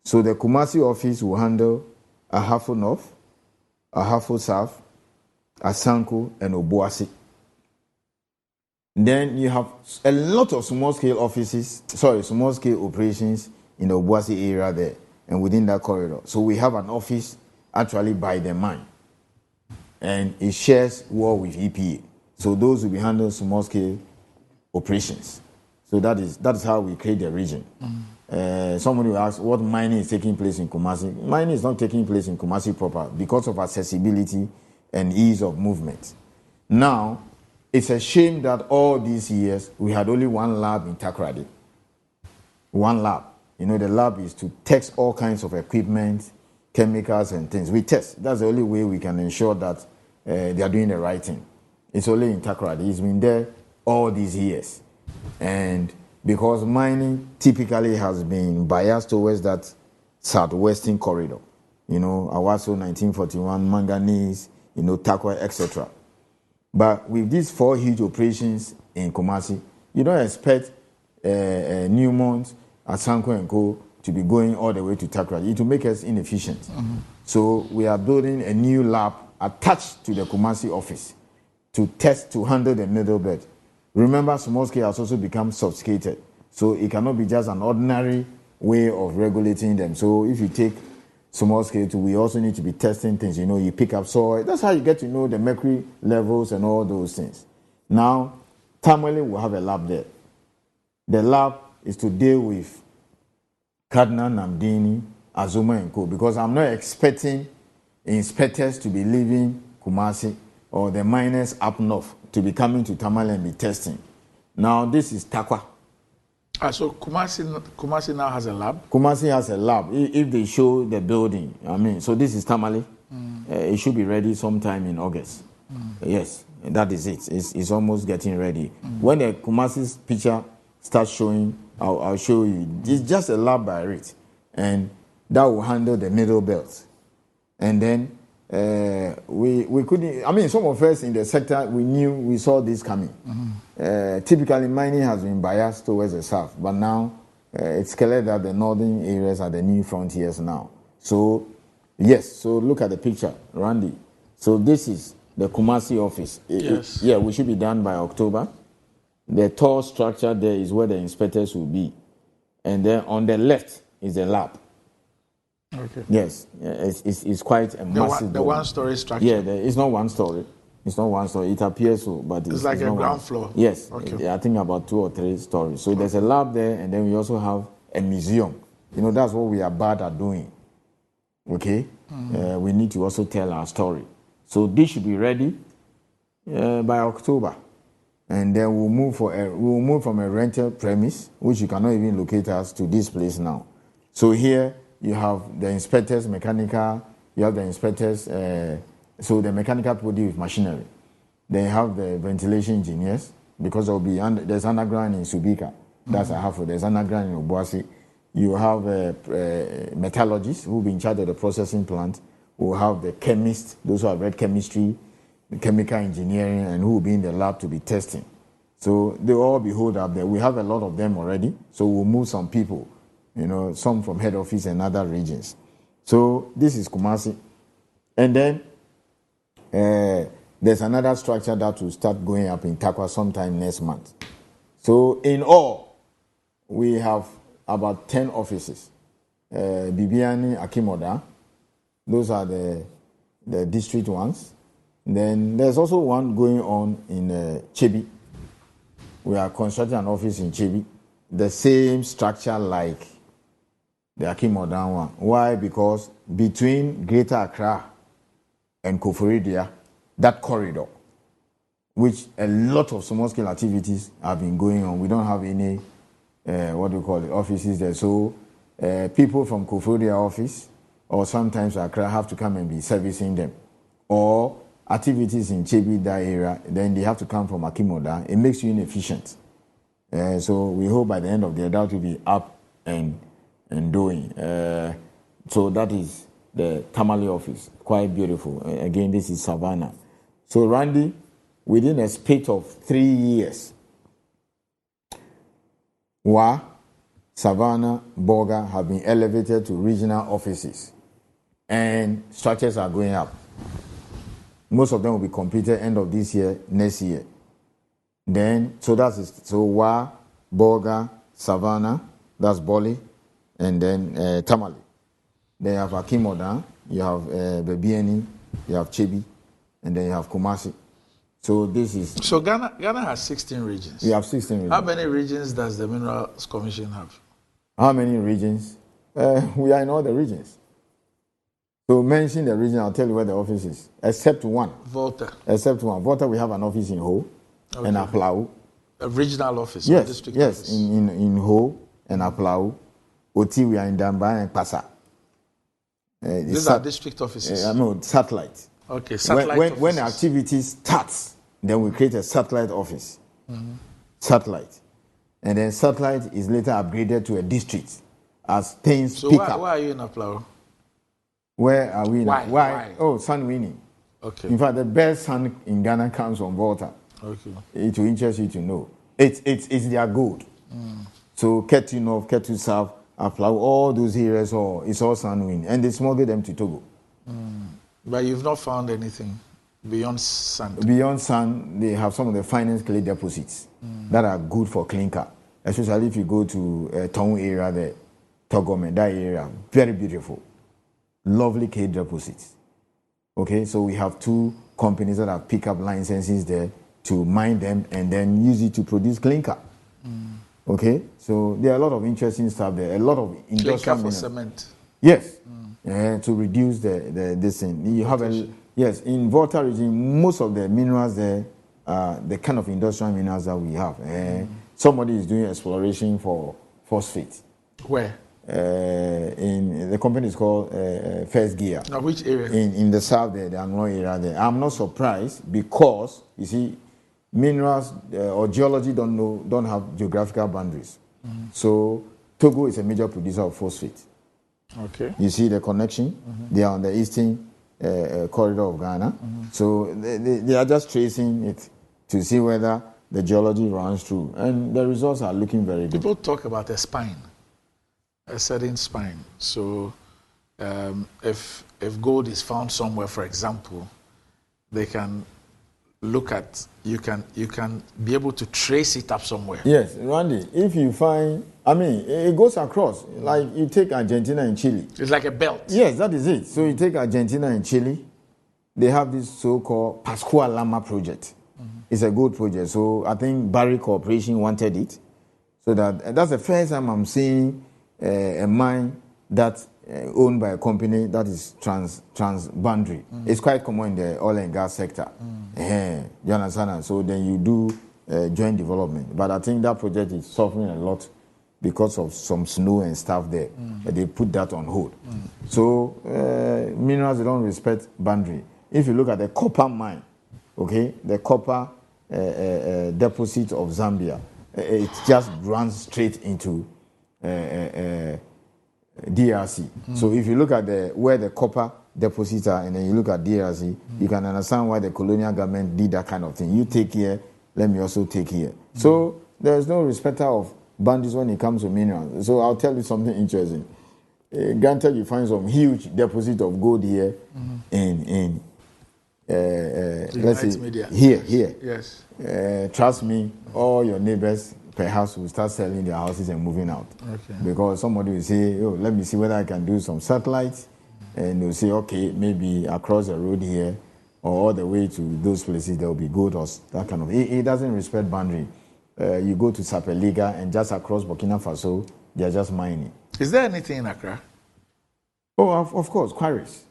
So the Kumasi office will handle Ahafo North, Ahafo South, Asanko, and Obuasi. Then you have a lot of small-scale operations in the Obuasi area there and within that corridor. So we have an office actually by the mine. And it shares wall with EPA. So those will be handling small-scale operations. So that is how we create the region. Somebody will ask, what mining is taking place in Kumasi? Mining is not taking place in Kumasi proper because of accessibility and ease of movement. Now, it's a shame that all these years we had only 1 lab in Takoradi. 1 lab. The lab is to test all kinds of equipment, chemicals and things. We test. That's the only way we can ensure that they are doing the right thing. It's only in Takoradi. It's been there all these years. And because mining typically has been biased towards that southwestern corridor. Awaso 1941, manganese, Takwa, etc. But with these 4 huge operations in Kumasi, you don't expect Newmont, Asanko and Co. to be going all the way to Takoradi. It will make us inefficient. So we are building a new lab attached to the Kumasi office to handle the middle bed. Remember, small scale has also become sophisticated. So it cannot be just an ordinary way of regulating them. So if you take small scale too, we also need to be testing things. You pick up soil. That's how you get to know the mercury levels and all those things. Now, Tamale will have a lab there. The lab is to deal with Cardinal, Namdini, Azuma and Co. Because I'm not expecting inspectors to be leaving Kumasi or the miners up north to be coming to Tamale and be testing. Now, this is Takwa. So Kumasi now has a lab? Kumasi has a lab. If they show the building, so this is Tamale. It should be ready sometime in August. Yes. That is it. It's almost getting ready. When the Kumasi's picture starts showing, I'll show you. It's just a lab by it, and that will handle the middle belt. And then we couldn't. I mean, some of us in the sector we saw this coming. Typically, mining has been biased towards the south, but now it's clear that the northern areas are the new frontiers now. So yes. So look at the picture, Randy. So this is the Kumasi office. Yes. Yeah, we should be done by October. The tall structure there is where the inspectors will be. And then on the left is the lab. Okay. Yes, it's quite a massive The one-story structure. Yeah, it's not one story. It's not one story. It appears so, but It's like a not ground one. floor. Yes, Okay. I think about 2 or 3 stories. So there's a lab there, and then we also have a museum. That's what we are bad at doing. Okay? We need to also tell our story. So this should be ready by October. And then we'll move from a rental premise, which you cannot even locate us, to this place now. So here you have the inspectors, mechanical, you have the inspectors, so the mechanical people deal with machinery. Then you have the ventilation engineers, because there's underground in Subika. That's a half. There's underground in Obuasi. You have metallurgists who will be in charge of the processing plant. We'll have the chemists, those who have read chemistry, chemical engineering, and who will be in the lab to be testing. So they'll all be holed up there. We have a lot of them already, so we'll move some people, some from head office and other regions. So this is Kumasi. And then there's another structure that will start going up in Takwa sometime next month. So in all, we have about 10 offices. Bibiani, Akimoda, those are the district ones. Then there's also one going on in Chebi. We are constructing an office in Chebi. The same structure like the Akimoda one. Why? Because between Greater Accra and Koforidua, that corridor, which a lot of small-scale activities have been going on. We don't have any, offices there. So people from Koforidua office or sometimes Accra have to come and be servicing them. Or activities in Chebi, that area, then they have to come from Akimoda. It makes you inefficient. So we hope by the end of the year that will be up and doing. So that is the Tamale office. Quite beautiful. Again, this is Savannah. So Randy, within a space of 3 years, Savannah, Boga have been elevated to regional offices and structures are going up. Most of them will be completed end of this year, next year. Then, so Boga, Savannah, that's Boli, and then Tamale. Then you have Akimoda, you have Bebieni, you have Chebi, and then you have Kumasi. So this is... So Ghana has 16 regions. We have 16 regions. How many regions does the Minerals Commission have? How many regions? We are in all the regions. So mention the region, I'll tell you where the office is. Except one. Volta. Except one. Volta, we have an office in Ho and Aplau. A regional office? Yes, or district yes, office? in Ho and Aplau. Oti, we are in Damba and Pasa. These are district offices? No, satellite. Okay, satellite offices. When the activity starts, then we create a satellite office. Mm-hmm. Satellite. And then satellite is later upgraded to a district as things pick up. So why are you in Aplau? Where are we now? Why? Oh, sun winning. Okay. In fact, the best sun in Ghana comes from Volta. Okay. It will interest you to know. It's their gold. So Ketu North, Ketu South, Aplau, all those areas, it's all sun wind. And they smuggle them to Togo. But you've not found anything beyond sand? Beyond sand, they have some of the finest clay deposits that are good for clinker. Especially if you go to town area there, Togome, that area, very beautiful. Lovely clay deposits. Okay, so we have 2 companies that have picked up licenses there to mine them and then use it to produce clinker. Okay, so there are a lot of interesting stuff there. A lot of industrial clinker for cement. Yes, to reduce this thing. You have in Volta region, most of the minerals there are the kind of industrial minerals that we have. Somebody is doing exploration for phosphate. Where? In the company is called First Gear. Now, which area? In the south there, the Anglo area there. I'm not surprised because, you see, minerals or geology don't have geographical boundaries. So Togo is a major producer of phosphate. Okay. You see the connection? They are on the eastern corridor of Ghana. So they are just tracing it to see whether the geology runs through. And the results are looking very good. People talk about a spine, a certain spine. So if gold is found somewhere, for example, they can look at, you can be able to trace it up somewhere. Yes, Randy, if you find, I mean, it goes across. Like you take Argentina and Chile. It's like a belt. Yes, that is it. So you take Argentina and Chile, they have this so-called Pascua Lama project. It's a gold project. So I think Barry Corporation wanted it. So that's the first time I'm seeing a mine that's owned by a company that is trans-boundary. It's quite common in the oil and gas sector. You understand? So then you do joint development. But I think that project is suffering a lot because of some snow and stuff there. They put that on hold. So minerals, they don't respect boundary. If you look at the copper mine, okay, the copper deposit of Zambia, it just runs straight into DRC. So if you look at where the copper deposits are and then you look at DRC, you can understand why the colonial government did that kind of thing. You take here, let me also take here. So there's no respecter of boundaries when it comes to minerals. So I'll tell you something interesting. Granted, you find some huge deposit of gold here in let's say media. Here. Yes. Trust me, all your neighbors perhaps will start selling their houses and moving out. Okay. Because somebody will say, oh, let me see whether I can do some satellites. And they'll say, okay, maybe across the road here or all the way to those places there will be gold or that kind of. It doesn't respect boundary. You go to Sapeliga and just across Burkina Faso, they're just mining. Is there anything in Accra? Oh, of course, quarries.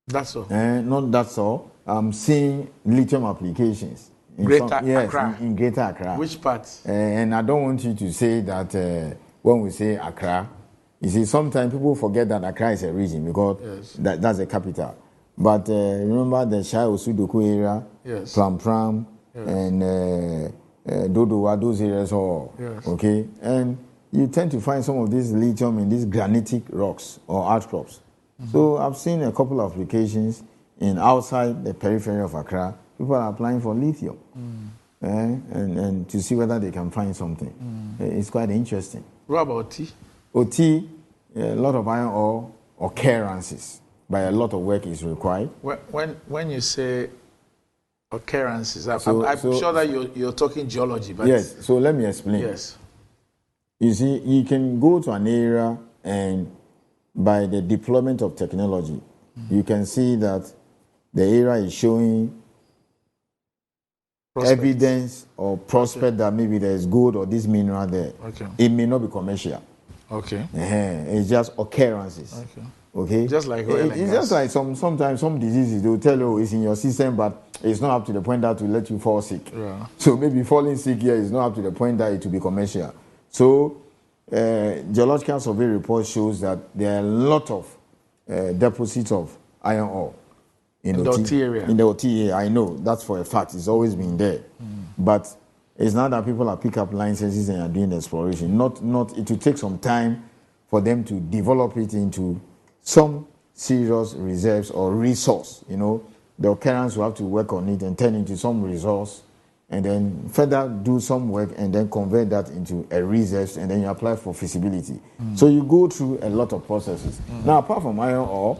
That's all. Not that's all. I'm seeing lithium applications. Accra. In Greater Accra. Which parts? And I don't want you to say that when we say Accra, you see, sometimes people forget that Accra is a region because that's a capital. But remember the Shai Osudoku area, Pram, and Dodowa, those areas all. Okay? And you tend to find some of these lithium in these granitic rocks or outcrops. So I've seen a couple of applications in outside the periphery of Accra. People are applying for lithium and to see whether they can find something. It's quite interesting. What about OT? OT, a lot of iron ore occurrences, but a lot of work is required. When you say occurrences, I'm sure that you're talking geology. But yes, so let me explain. Yes. You see, you can go to an area and by the deployment of technology, you can see that the area is showing evidence or prospect that maybe there is gold or this mineral there. Okay. It may not be commercial. Okay. It's just occurrences. Okay. Just like oil and it's gas. just like sometimes some diseases they will tell you it's in your system, but it's not up to the point that will let you fall sick. Yeah. So maybe falling sick here is not up to the point that it will be commercial. So geological survey report shows that there are a lot of deposits of iron ore in the OT area. In the OT area, I know that's for a fact. It's always been there, but it's not that people are pick up licenses and are doing exploration. Not. It will take some time for them to develop it into some serious reserves or resource. You know, the occurrence will have to work on it and turn into some resource, and then further do some work and then convert that into a reserve, and then you apply for feasibility. So you go through a lot of processes. Now, apart from iron ore,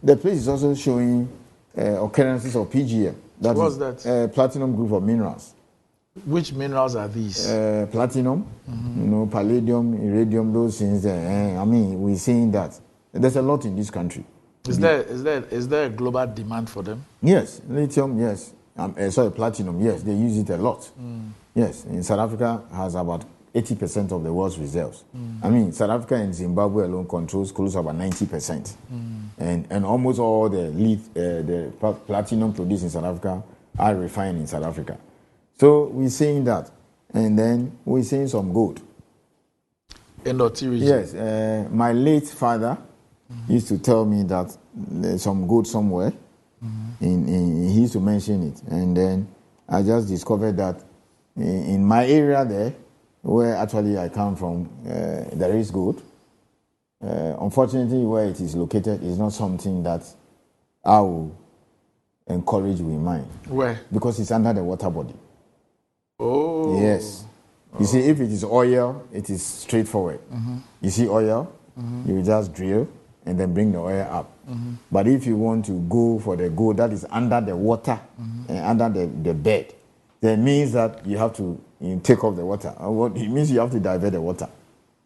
the place is also showing occurrences of PGM. What's that? Platinum group of minerals. Which minerals are these? Platinum, you know, palladium, iridium, those things there. I mean, we're seeing that. There's a lot in this country. Is there a global demand for them? Yes, lithium, yes. Platinum, yes, they use it a lot. Yes, in South Africa has about 80% of the world's reserves. I mean, South Africa and Zimbabwe alone controls close to about 90%. And almost all the platinum produced in South Africa are refined in South Africa. So we're seeing that. And then we're seeing some gold. In Oti region? Yes, my late father used to tell me that there's some goat somewhere. He used to mention it, and then I just discovered that in my area there, where actually I come from, there is goat. Unfortunately, where it is located is not something that I will encourage with mine. Where? Because it's under the water body. Oh. Yes. You see, if it is oil, it is straightforward. You see oil, you will just drill and then bring the oil up. But if you want to go for the gold that is under the water and under the bed, that means that you have to take off the water. What it means, you have to divert the water.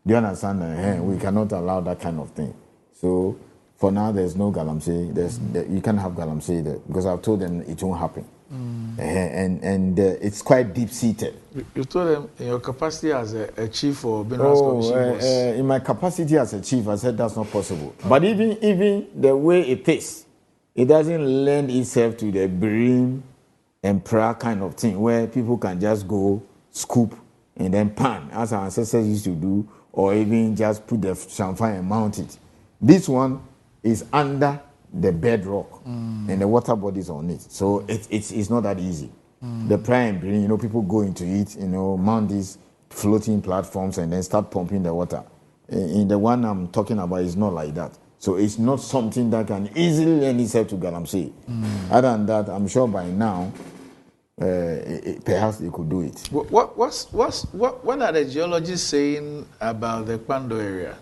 Do you understand? We cannot allow that kind of thing. So for now, there's no galamsey. You can't have galamsey there because I've told them it won't happen. And it's quite deep-seated. You told them in your capacity as a chief for Minerals Commission in my capacity as a chief, I said that's not possible. But even the way it is, it doesn't lend itself to the brim and prayer kind of thing where people can just go scoop and then pan, as our ancestors used to do, or even just put the champagne and mount it. This one is under the bedrock and the water bodies on it, so it's not that easy. The prime breeding, people go into it, mount these floating platforms and then start pumping the water. In the one I'm talking about, is not like that, so it's not something that can easily lend itself to galamsey. Other than that, I'm sure by now perhaps they could do it. What are the geologists saying about the Kpando area?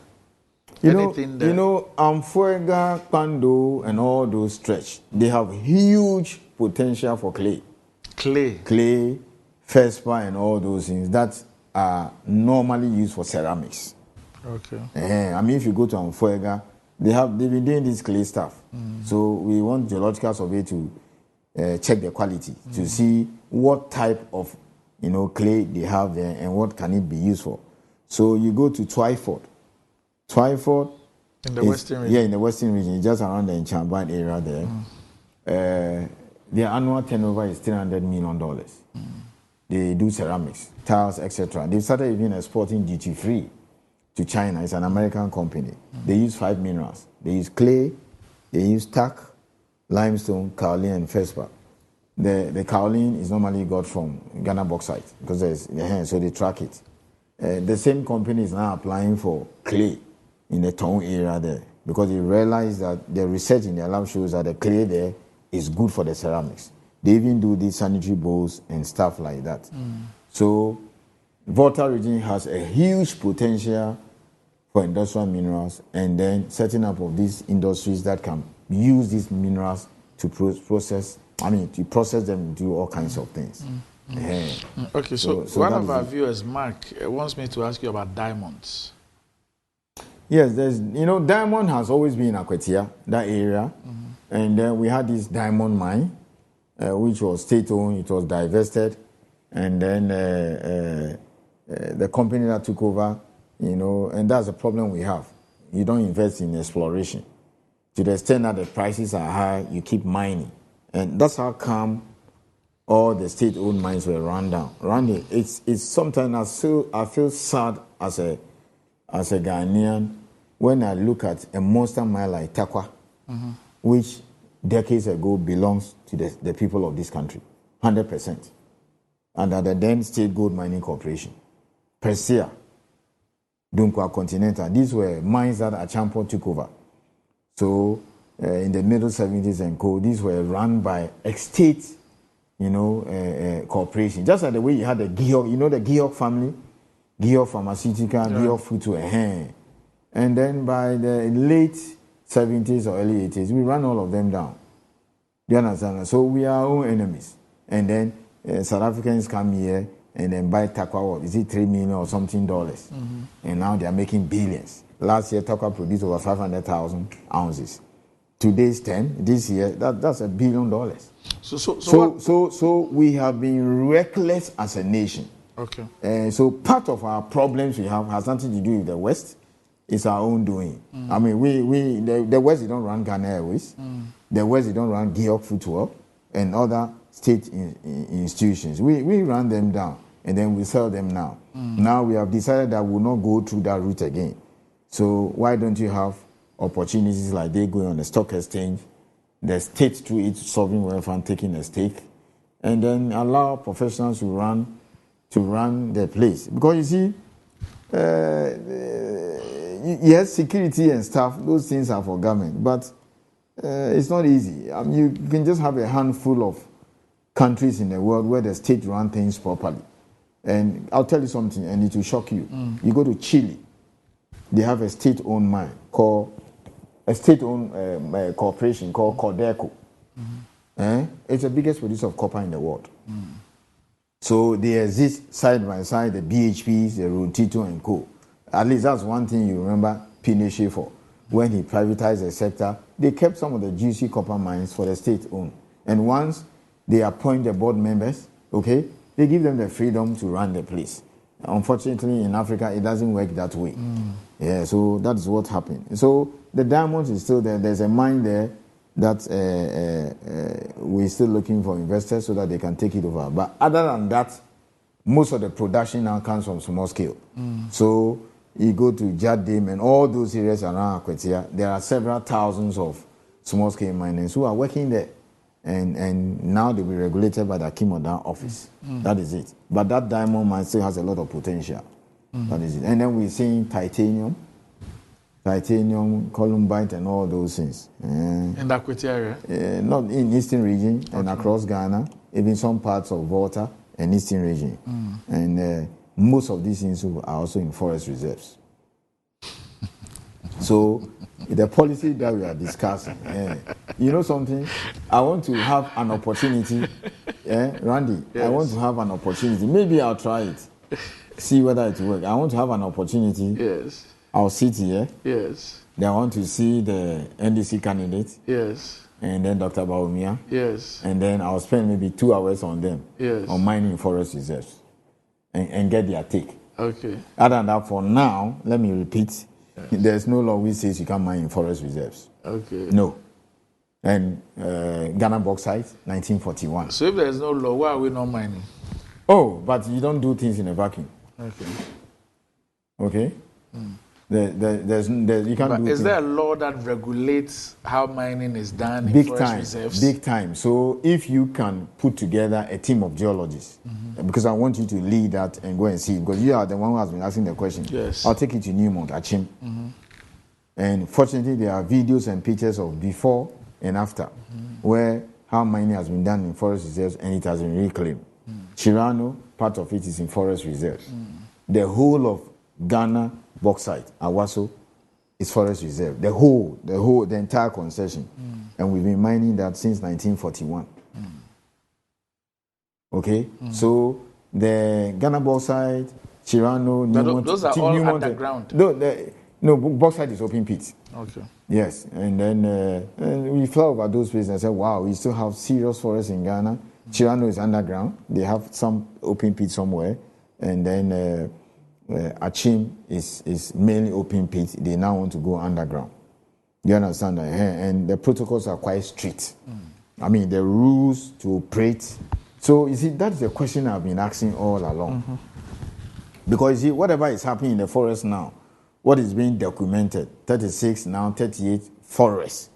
Amfuega, Kpando, and all those stretch, they have huge potential for clay, feldspar, and all those things that are normally used for ceramics. Okay. If you go to Amfuega, they've been doing this clay stuff. So we want geological survey to check the quality to see what type of clay they have there and what can it be used for. So you go to Twyford in the western region. Yeah, in the western region, just around the Enchamban area there. Their annual turnover is $300 million. They do ceramics, tiles, etc. They've started even exporting duty-free to China. It's an American company. They use 5 minerals. They use clay, they use tack, limestone, kaolin, and feldspar. The kaolin is normally got from Ghana bauxite because so they track it. The same company is now applying for clay in the town area there because they realize that the research in their lab shows that the clay there is good for the ceramics. They even do these sanitary bowls and stuff like that. So Volta region has a huge potential for industrial minerals and then setting up of these industries that can use these minerals to process them, do all kinds of things. Okay, so one of our viewers, Mark, wants me to ask you about diamonds. Yes, diamond has always been in Akwetia, that area. And then we had this diamond mine, which was state-owned, it was divested. And then the company that took over, and that's the problem we have. You don't invest in exploration. To the extent that the prices are high, you keep mining. And that's how come all the state-owned mines were run down. It's sometimes I feel sad as a Ghanaian when I look at a monster mine like Takwa, which decades ago belongs to the people of this country, 100%, under the then State Gold Mining Corporation. Persia, Dunkwa Continental, these were mines that Achampo took over. So in the middle 70s and co, these were run by state, corporation. Just like the way you had the Georg, the Georg family, Georg Pharmaceutical, Georg Futu, and then by the late 70s or early 80s, we ran all of them down. Do you understand? So we are our own enemies. And then South Africans come here and then buy Takwa, is it $3 million or something dollars? And now they are making billions. Last year, Takwa produced over 500,000 ounces. Today's 10, this year, that's $1 billion. So we have been reckless as a nation. Okay. So part of our problems we have has nothing to do with the West. It's our own doing. The West, they don't run Ghana Airways. The West, they don't run Georg Footwear and other state institutions. We run them down. and then we sell them now. Now we have decided that we'll not go through that route again. So why don't you have opportunities like they go on the stock exchange, the state through its sovereign wealth and taking a stake, and then allow professionals to run the place. Because you see, yes, security and stuff, those things are for government, but it's not easy. You can just have a handful of countries in the world where the state run things properly. And I'll tell you something, and it will shock you. You go to Chile, they have a state-owned mine called a state-owned corporation called Codelco. It's the biggest producer of copper in the world. So they exist side by side, the BHPs, the Rotito and Co. At least that's one thing you remember Pinochet for. When he privatized the sector, they kept some of the juicy copper mines for the state-owned. And once they appoint the board members, okay, they give them the freedom to run the place. Unfortunately, in Africa, it doesn't work that way. Yeah, so that's what happened. So the diamonds is still there. There's a mine there that we're still looking for investors so that they can take it over. But other than that, most of the production now comes from small scale. So you go to Jadim and all those areas around Akwetia, there are several thousands of small scale miners who are working there. And now they'll be regulated by the Akimodan office. That is it. But that diamond mine still has a lot of potential. That is it. And then we're seeing titanium, columbite, and all those things. In the Akwetia area? Not in eastern region and across Ghana, even some parts of Volta and eastern region. And most of these things are also in forest reserves. So the policy that we are discussing, you know something? I want to have an opportunity, Randy, I want to have an opportunity. Maybe I'll try it, see whether it works. I want to have an opportunity. Yes. I'll sit here. Yes. Then I want to see the NDC candidate. Yes. And then Dr. Baumia. Yes. And then I'll spend maybe 2 hours on them. Yes. On mining forest reserves. And get their take. Okay. Other than that, for now, let me repeat. Yes. There's no law which says you can't mine in forest reserves. Okay. No. And Ghana bauxite, 1941. So if there's no law, why are we not mining? Oh, but you don't do things in a vacuum. Okay. Okay? You can't do is there a law that regulates how mining is done in big forest time, reserves? Big time. So if you can put together a team of geologists, because I want you to lead that and go and see, because you are the one who has been asking the question. Yes. I'll take you to Newmont, Achim. And fortunately, there are videos and pictures of before and after, where how mining has been done in forest reserves and it has been reclaimed. Chirano, part of it is in forest reserves. The whole of Ghana bauxite, Awaso, is forest reserve. The entire concession. And we've been mining that since 1941. Okay? So the Ghana bauxite, Chirano, Newmont... Those are all Newmont, underground? No, bauxite is open pit. Okay. Yes. And then and we flew over those places and said, wow, we still have serious forests in Ghana. Chirano is underground. They have some open pit somewhere. And then... Achim is mainly open pit. They now want to go underground. You understand that? And the protocols are quite strict. I mean, the rules to operate. So, you see, that's the question I've been asking all along. Because, you see, whatever is happening in the forest now, what is being documented, 36, now 38 forests,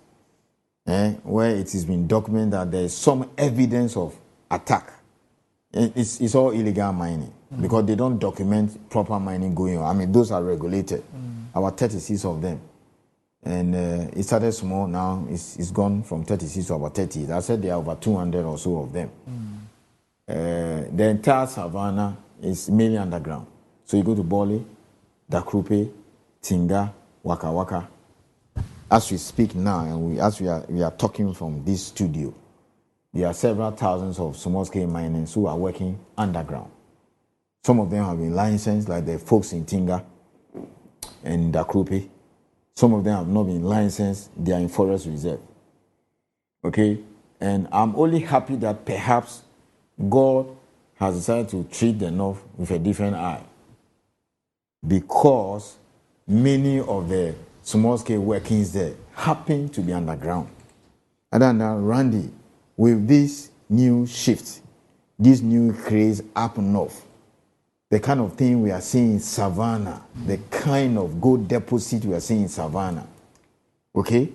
where it has been documented that there is some evidence of attack. It's all illegal mining. Because they don't document proper mining going on. I mean, those are regulated. About 36 of them. And it started small, now it's gone from 36 to about 30. I said there are over 200 or so of them. The entire savannah is mainly underground. So you go to Bole, Dakrupe, Tinga, Waka Waka. As we speak now, and as we are talking from this studio, there are several thousands of small-scale miners who are working underground. Some of them have been licensed, like the folks in Tinga and Dakrupe. Some of them have not been licensed, they are in forest reserve. Okay? And I'm only happy that perhaps God has decided to treat the North with a different eye. Because many of the small-scale workings there happen to be underground. And then Randy, with this new shift, this new craze up north, the kind of thing we are seeing in Savannah, the kind of gold deposit we are seeing in Savannah. Okay?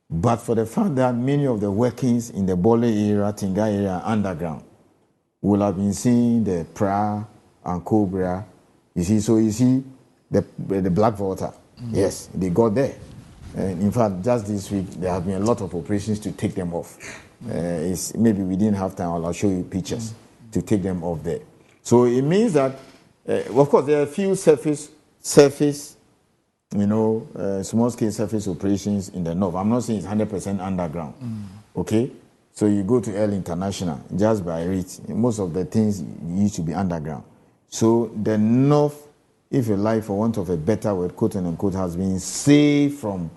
But for the fact that many of the workings in the Bole area, Tinga area, underground, will have been seeing the Pra and Cobra. You see, so you see the Black Water. Yes, they got there. In fact, just this week, there have been a lot of operations to take them off. Maybe we didn't have time, I'll show you pictures to take them off there. So it means that, of course, there are a few surface, small-scale surface operations in the north. I'm not saying it's 100% underground, okay? So you go to El International, just by it, most of the things used to be underground. So the north, if you like, for want of a better word, quote and unquote, has been saved from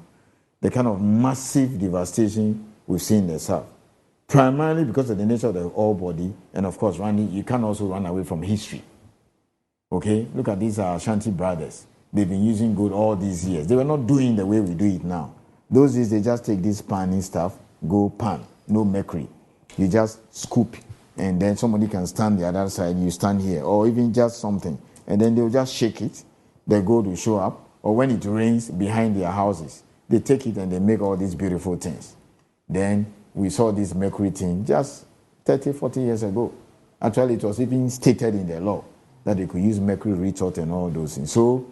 the kind of massive devastation we've seen in the south. Primarily because of the nature of the ore body, and of course, Randy, you can also run away from history. Okay, look at these Ashanti brothers. They've been using gold all these years. They were not doing the way we do it now. Those days, they just take this panning stuff, go pan, no mercury. You just scoop, and then somebody can stand the other side, you stand here, or even just something. And then they'll just shake it, the gold will show up, or when it rains behind their houses, they take it and they make all these beautiful things. Then we saw this mercury thing just 30, 40 years ago. Actually, it was even stated in the law that they could use mercury retort and all those things. So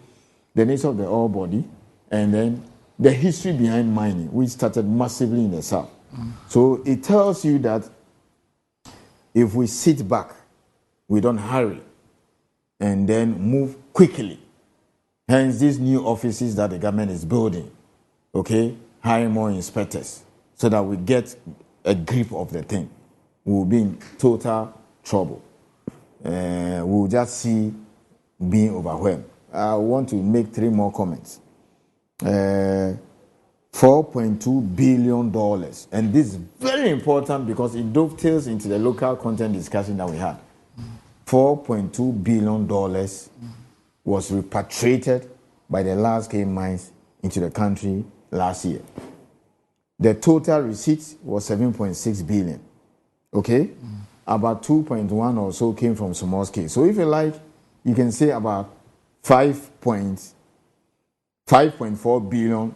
the nature of the ore body, and then the history behind mining, which started massively in the south. So it tells you that if we sit back, we don't hurry, and then move quickly. Hence, these new offices that the government is building, okay, hire more inspectors so that we get a grip of the thing. We'll be in total trouble. We'll just see being overwhelmed. I want to make 3 more comments. $4.2 billion. And this is very important because it dovetails into the local content discussion that we had. $4.2 billion was repatriated by the large-scale mines into the country last year. The total receipts was $7.6 billion. Okay? About 2.1 or so came from small scale. So if you like, you can say about $5.4 billion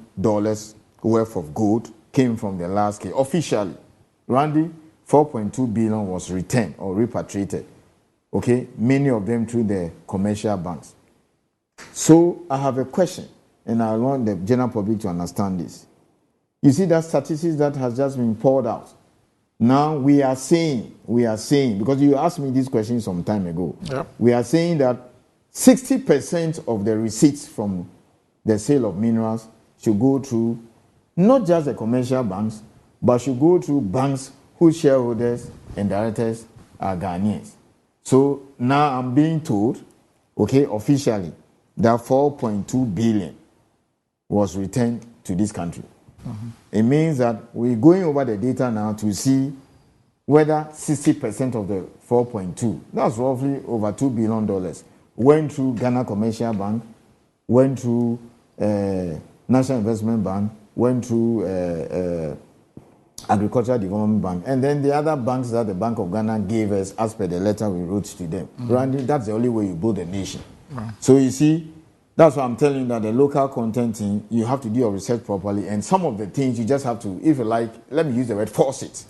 worth of gold came from the large scale. Officially, Randy, $4.2 billion was returned or repatriated. Okay? Many of them through the commercial banks. So I have a question, and I want the general public to understand this. You see that statistics that has just been poured out. Now we are saying, because you asked me this question some time ago, we are saying that 60% of the receipts from the sale of minerals should go through not just the commercial banks, but should go through banks whose shareholders and directors are Ghanaians. So now I'm being told, okay, officially, that $4.2 billion was returned to this country. It means that we're going over the data now to see whether 60% of the 4.2, that's roughly over $2 billion, went through Ghana Commercial Bank, went through National Investment Bank, went through Agricultural Development Bank, and then the other banks that the Bank of Ghana gave us as per the letter we wrote to them. Randy, that's the only way you build a nation. So you see, that's why I'm telling you that the local content thing, you have to do your research properly, and some of the things you just have to, if you like, let me use the word, force it.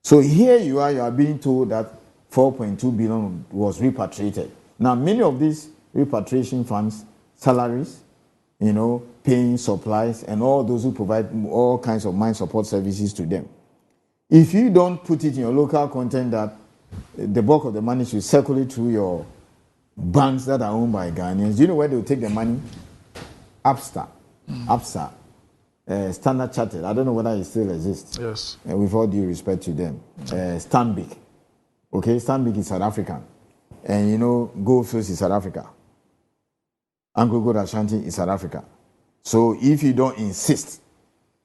So here you are being told that $4.2 billion was repatriated. Now, many of these repatriation funds, salaries, paying supplies, and all those who provide all kinds of mine support services to them. If you don't put it in your local content that the bulk of the money should circulate through your banks that are owned by Ghanaians, do you know where they will take the money? ABSA, Standard Chartered. I don't know whether it still exists. Yes. With all due respect to them. Stanbic. Okay, Stanbic is South African. And Gold Fields is South Africa. Anglo Gold Ashanti is South Africa. So if you don't insist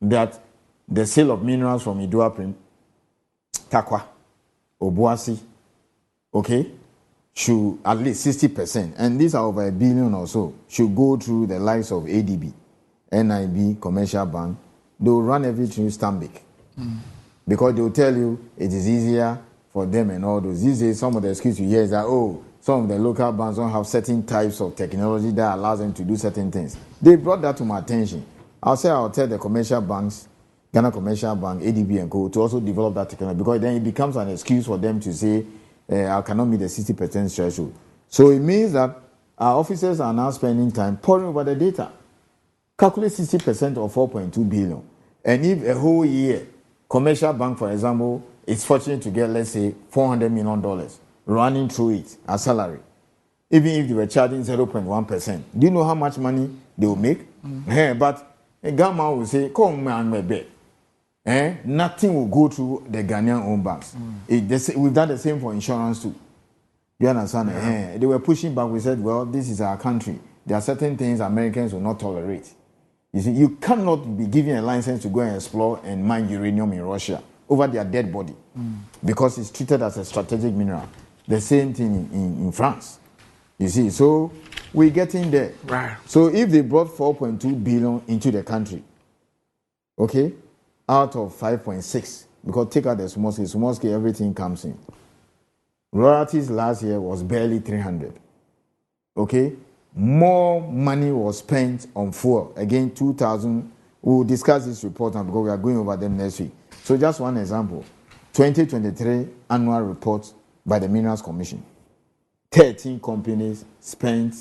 that the sale of minerals from Iduaprim, Takwa, Obuasi, okay, should at least 60%, and these are over $1 billion or so, should go through the likes of ADB, NIB, Commercial Bank. They'll run everything through Stanbic. Because they'll tell you it is easier for them and all those. These days, some of the excuses you hear is that, some of the local banks don't have certain types of technology that allows them to do certain things. They brought that to my attention. I'll tell the commercial banks, Ghana Commercial Bank, ADB and Co. to also develop that technology, because then it becomes an excuse for them to say, I cannot meet the 60% threshold. So it means that our officers are now spending time poring over the data. Calculate 60% of 4.2 billion. And if a whole year, commercial bank, for example, is fortunate to get, let's say, $400 million running through it as salary, even if they were charging 0.1%, do you know how much money they will make? But a government will say, come man, my bed. Nothing will go through the Ghanaian owned banks. We've done the same for insurance too. You understand? Yeah. They were pushing back. We said, well, this is our country. There are certain things Americans will not tolerate. You see, you cannot be given a license to go and explore and mine uranium in Russia over their dead body because it's treated as a strategic mineral. The same thing in France. You see, so we're getting there. Right. So if they brought 4.2 billion into the country, okay, out of 5.6, because take out the small scale, everything comes in. Royalties last year was barely 300. Okay, more money was spent on fuel. Again, 2,000. We'll discuss this report now because we are going over them next week. So just one example, 2023 annual report by the Minerals Commission. 13 companies spent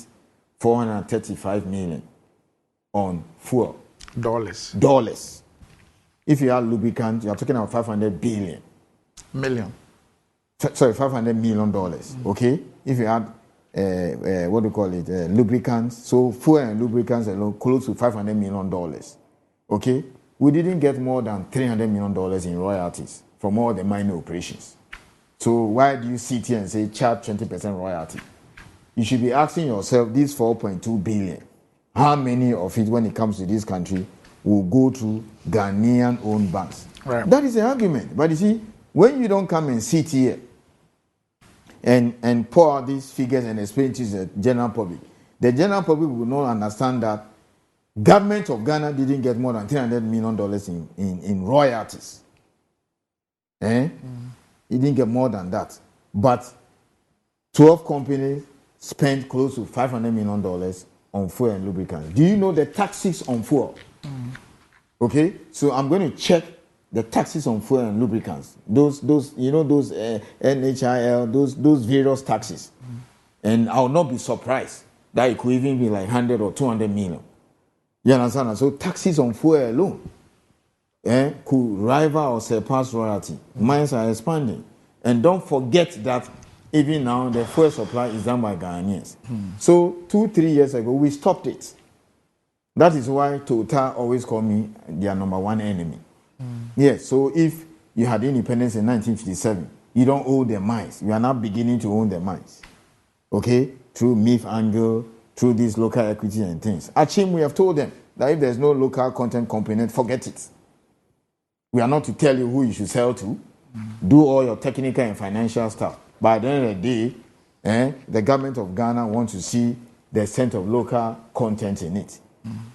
435 million on fuel. Dollars. If you add lubricant, you are talking about 500 billion. Million. Sorry, $500 million. Okay? If you add, what do you call it, lubricants, so fuel and lubricants alone, close to $500 million. Okay? We didn't get more than $300 million in royalties from all the mining operations. So why do you sit here and say charge 20% royalty? You should be asking yourself, this 4.2 billion, how many of it, when it comes to this country, will go through Ghanaian-owned banks? Right. That is the argument. But you see, when you don't come and sit here and pour out these figures and explain to the general public will not understand that government of Ghana didn't get more than $300 million in royalties. It didn't get more than that. But 12 companies spent close to $500 million on fuel and lubricants. Do you know the taxes on fuel? Okay, so I'm going to check the taxes on fuel and lubricants. Those NHIL, those various taxes. And I will not be surprised that it could even be like 100 or 200 million. You understand? So taxes on fuel alone could rival or surpass royalty. Mines are expanding. And don't forget that even now the fuel supply is done by Ghanaians. So 2-3 years ago, we stopped it. That is why Total always call me their number one enemy. Yes, so if you had independence in 1957, you don't own the mines. You are now beginning to own the mines. Okay? Through MIF angle, through these local equity and things. Achim, we have told them that if there's no local content component, forget it. We are not to tell you who you should sell to. Do all your technical and financial stuff. But at the end of the day, the government of Ghana wants to see the extent of local content in it.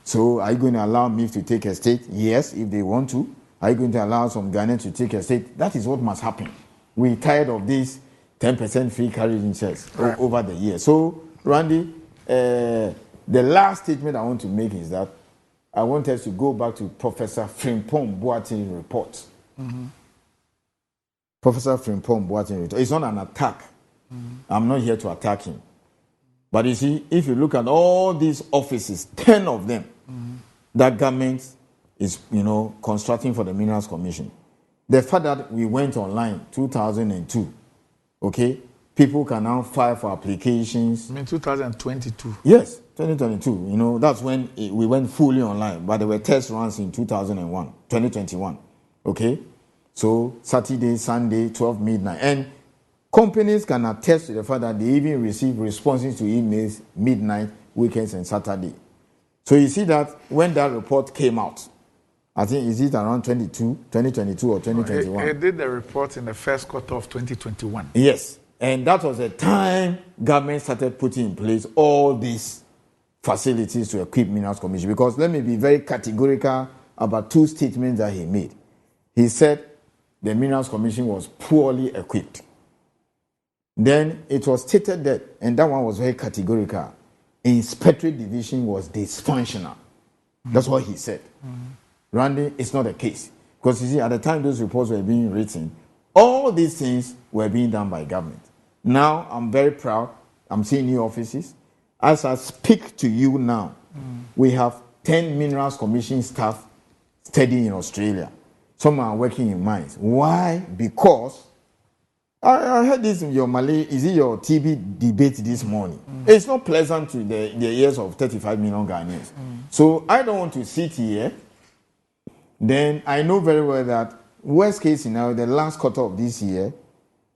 So are you going to allow MIF to take a stake? Yes, if they want to. Are you going to allow some Ghanaians to take a stake? That is what must happen. We're tired of this 10% free carriage in shares over the years. So, Randy, the last statement I want to make is that I want us to go back to Professor Frimpong Boateng's report. Professor Frimpong Boateng's report. It's not an attack. I'm not here to attack him. But you see, if you look at all these offices, 10 of them, that government is, constructing for the Minerals Commission. The fact that we went online 2002, okay, people can now file for applications. 2022. Yes, 2022. That's when we went fully online, but there were test runs in 2021. Okay, so Saturday, Sunday, 12 midnight, and companies can attest to the fact that they even receive responses to emails midnight, weekends, and Saturday. So you see that when that report came out, I think, is it around 2022 or 2021? It did the report in the first quarter of 2021. Yes. And that was the time government started putting in place all these facilities to equip Minerals Commission. Because let me be very categorical about two statements that he made. He said the Minerals Commission was poorly equipped. Then it was stated that, and that one was very categorical, Inspectorate Division was dysfunctional. That's what he said. Randy, it's not the case. Because you see, at the time those reports were being written, all these things were being done by government. Now, I'm very proud. I'm seeing new offices. As I speak to you now, we have 10 Minerals Commission staff studying in Australia. Some are working in mines. Why? Because I heard this in your Malay, is it your TV debate this morning? It's not pleasant to the ears of 35 million Ghanaians. So I don't want to sit here. Then I know very well that worst case scenario, the last quarter of this year,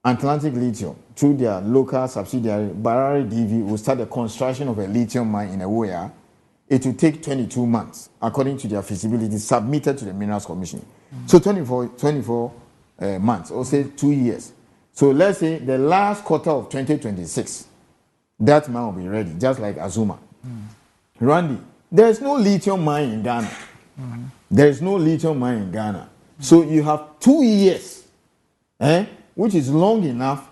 Atlantic Lithium, through their local subsidiary, Barari DV, will start the construction of a lithium mine in Ewoya. It will take 22 months, according to their feasibility, submitted to the Minerals Commission. So 24 months, or say 2 years. So let's say the last quarter of 2026, that mine will be ready, just like Azuma. Randy, there is no lithium mine in Ghana. There is no lithium mine in Ghana. So you have 2 years, which is long enough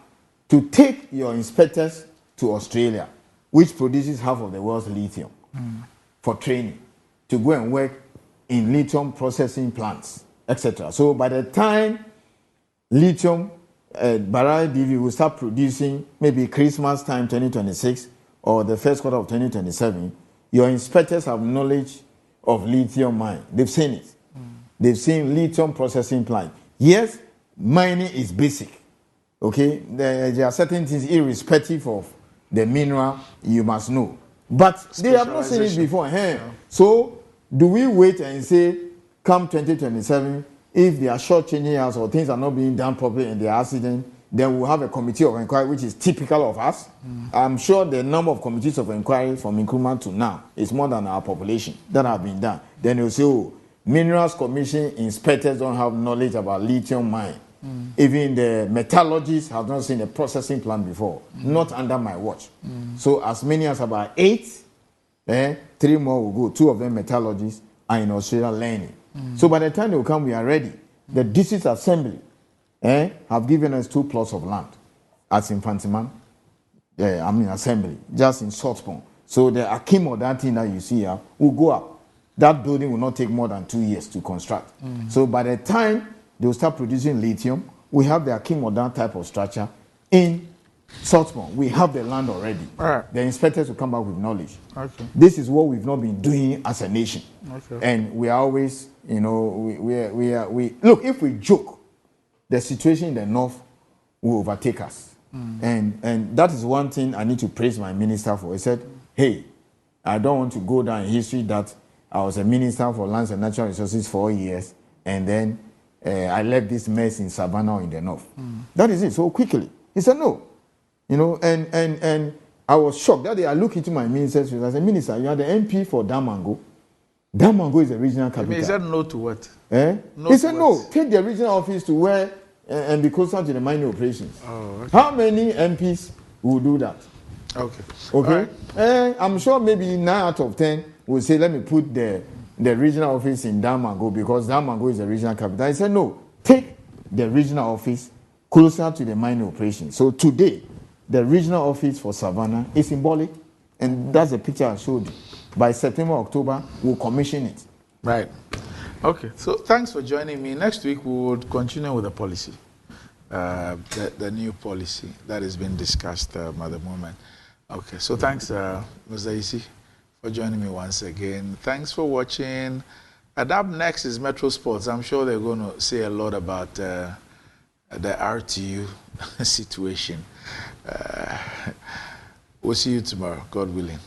to take your inspectors to Australia, which produces half of the world's lithium, for training, to go and work in lithium processing plants, etc. So by the time lithium, Barari DV will start producing maybe Christmas time 2026 or the first quarter of 2027, your inspectors have knowledge of lithium mine. They've seen it. They've seen lithium processing plant. Yes, mining is basic. Okay, there are certain things irrespective of the mineral you must know. But they have not seen it before. Yeah. So do we wait and say, come 2027, if they are short-changing us or things are not being done properly in the accident, then we'll have a committee of inquiry, which is typical of us. I'm sure the number of committees of inquiry from Nkrumah to now is more than our population that have been done. Then you'll say, oh, Minerals Commission inspectors don't have knowledge about lithium mine. Even the metallurgists have not seen a processing plant before, not under my watch. So as many as about 8, 3 more will go. 2 of them metallurgists are in Australia learning. So by the time they will come, we are ready. The district assembly have given us 2 plots of land at Infantiman, assembly, just in Saltpond. So the Akim or that thing that you see here will go up. That building will not take more than 2 years to construct. So by the time they will start producing lithium, we have the Akim or that type of structure in Saltpond. We have the land already. The inspectors will come back with knowledge. This is what we've not been doing as a nation. And we are always, we look, if we joke, the situation in the north will overtake us. And that is one thing I need to praise my minister for. He said, hey, I don't want to go down in history that I was a minister for lands and natural resources for 4 years, and then I left this mess in Savannah or in the north. That is it, so quickly. He said, no. And I was shocked. That day I looked into my minister's office. I said, Minister, you are the MP for Damango. Damango is the regional capital. He said no to what? No he said, no, take the regional office to where and be closer to the mining operations. How many MPs will do that? Okay. Right. I'm sure maybe 9 out of 10 will say, let me put the regional office in Damango because Damango is the regional capital. I said, no, take the regional office closer to the mining operations. So today, the regional office for Savannah is symbolic, and that's the picture I showed you. By September, October, we'll commission it. Right. Okay. So thanks for joining me. Next week, we will continue with the policy, the new policy that has been discussed at the moment. Okay. So thanks, Mr. Isi, for joining me once again. Thanks for watching. And up next is Metro Sports. I'm sure they're going to say a lot about the RTU situation. We'll see you tomorrow, God willing.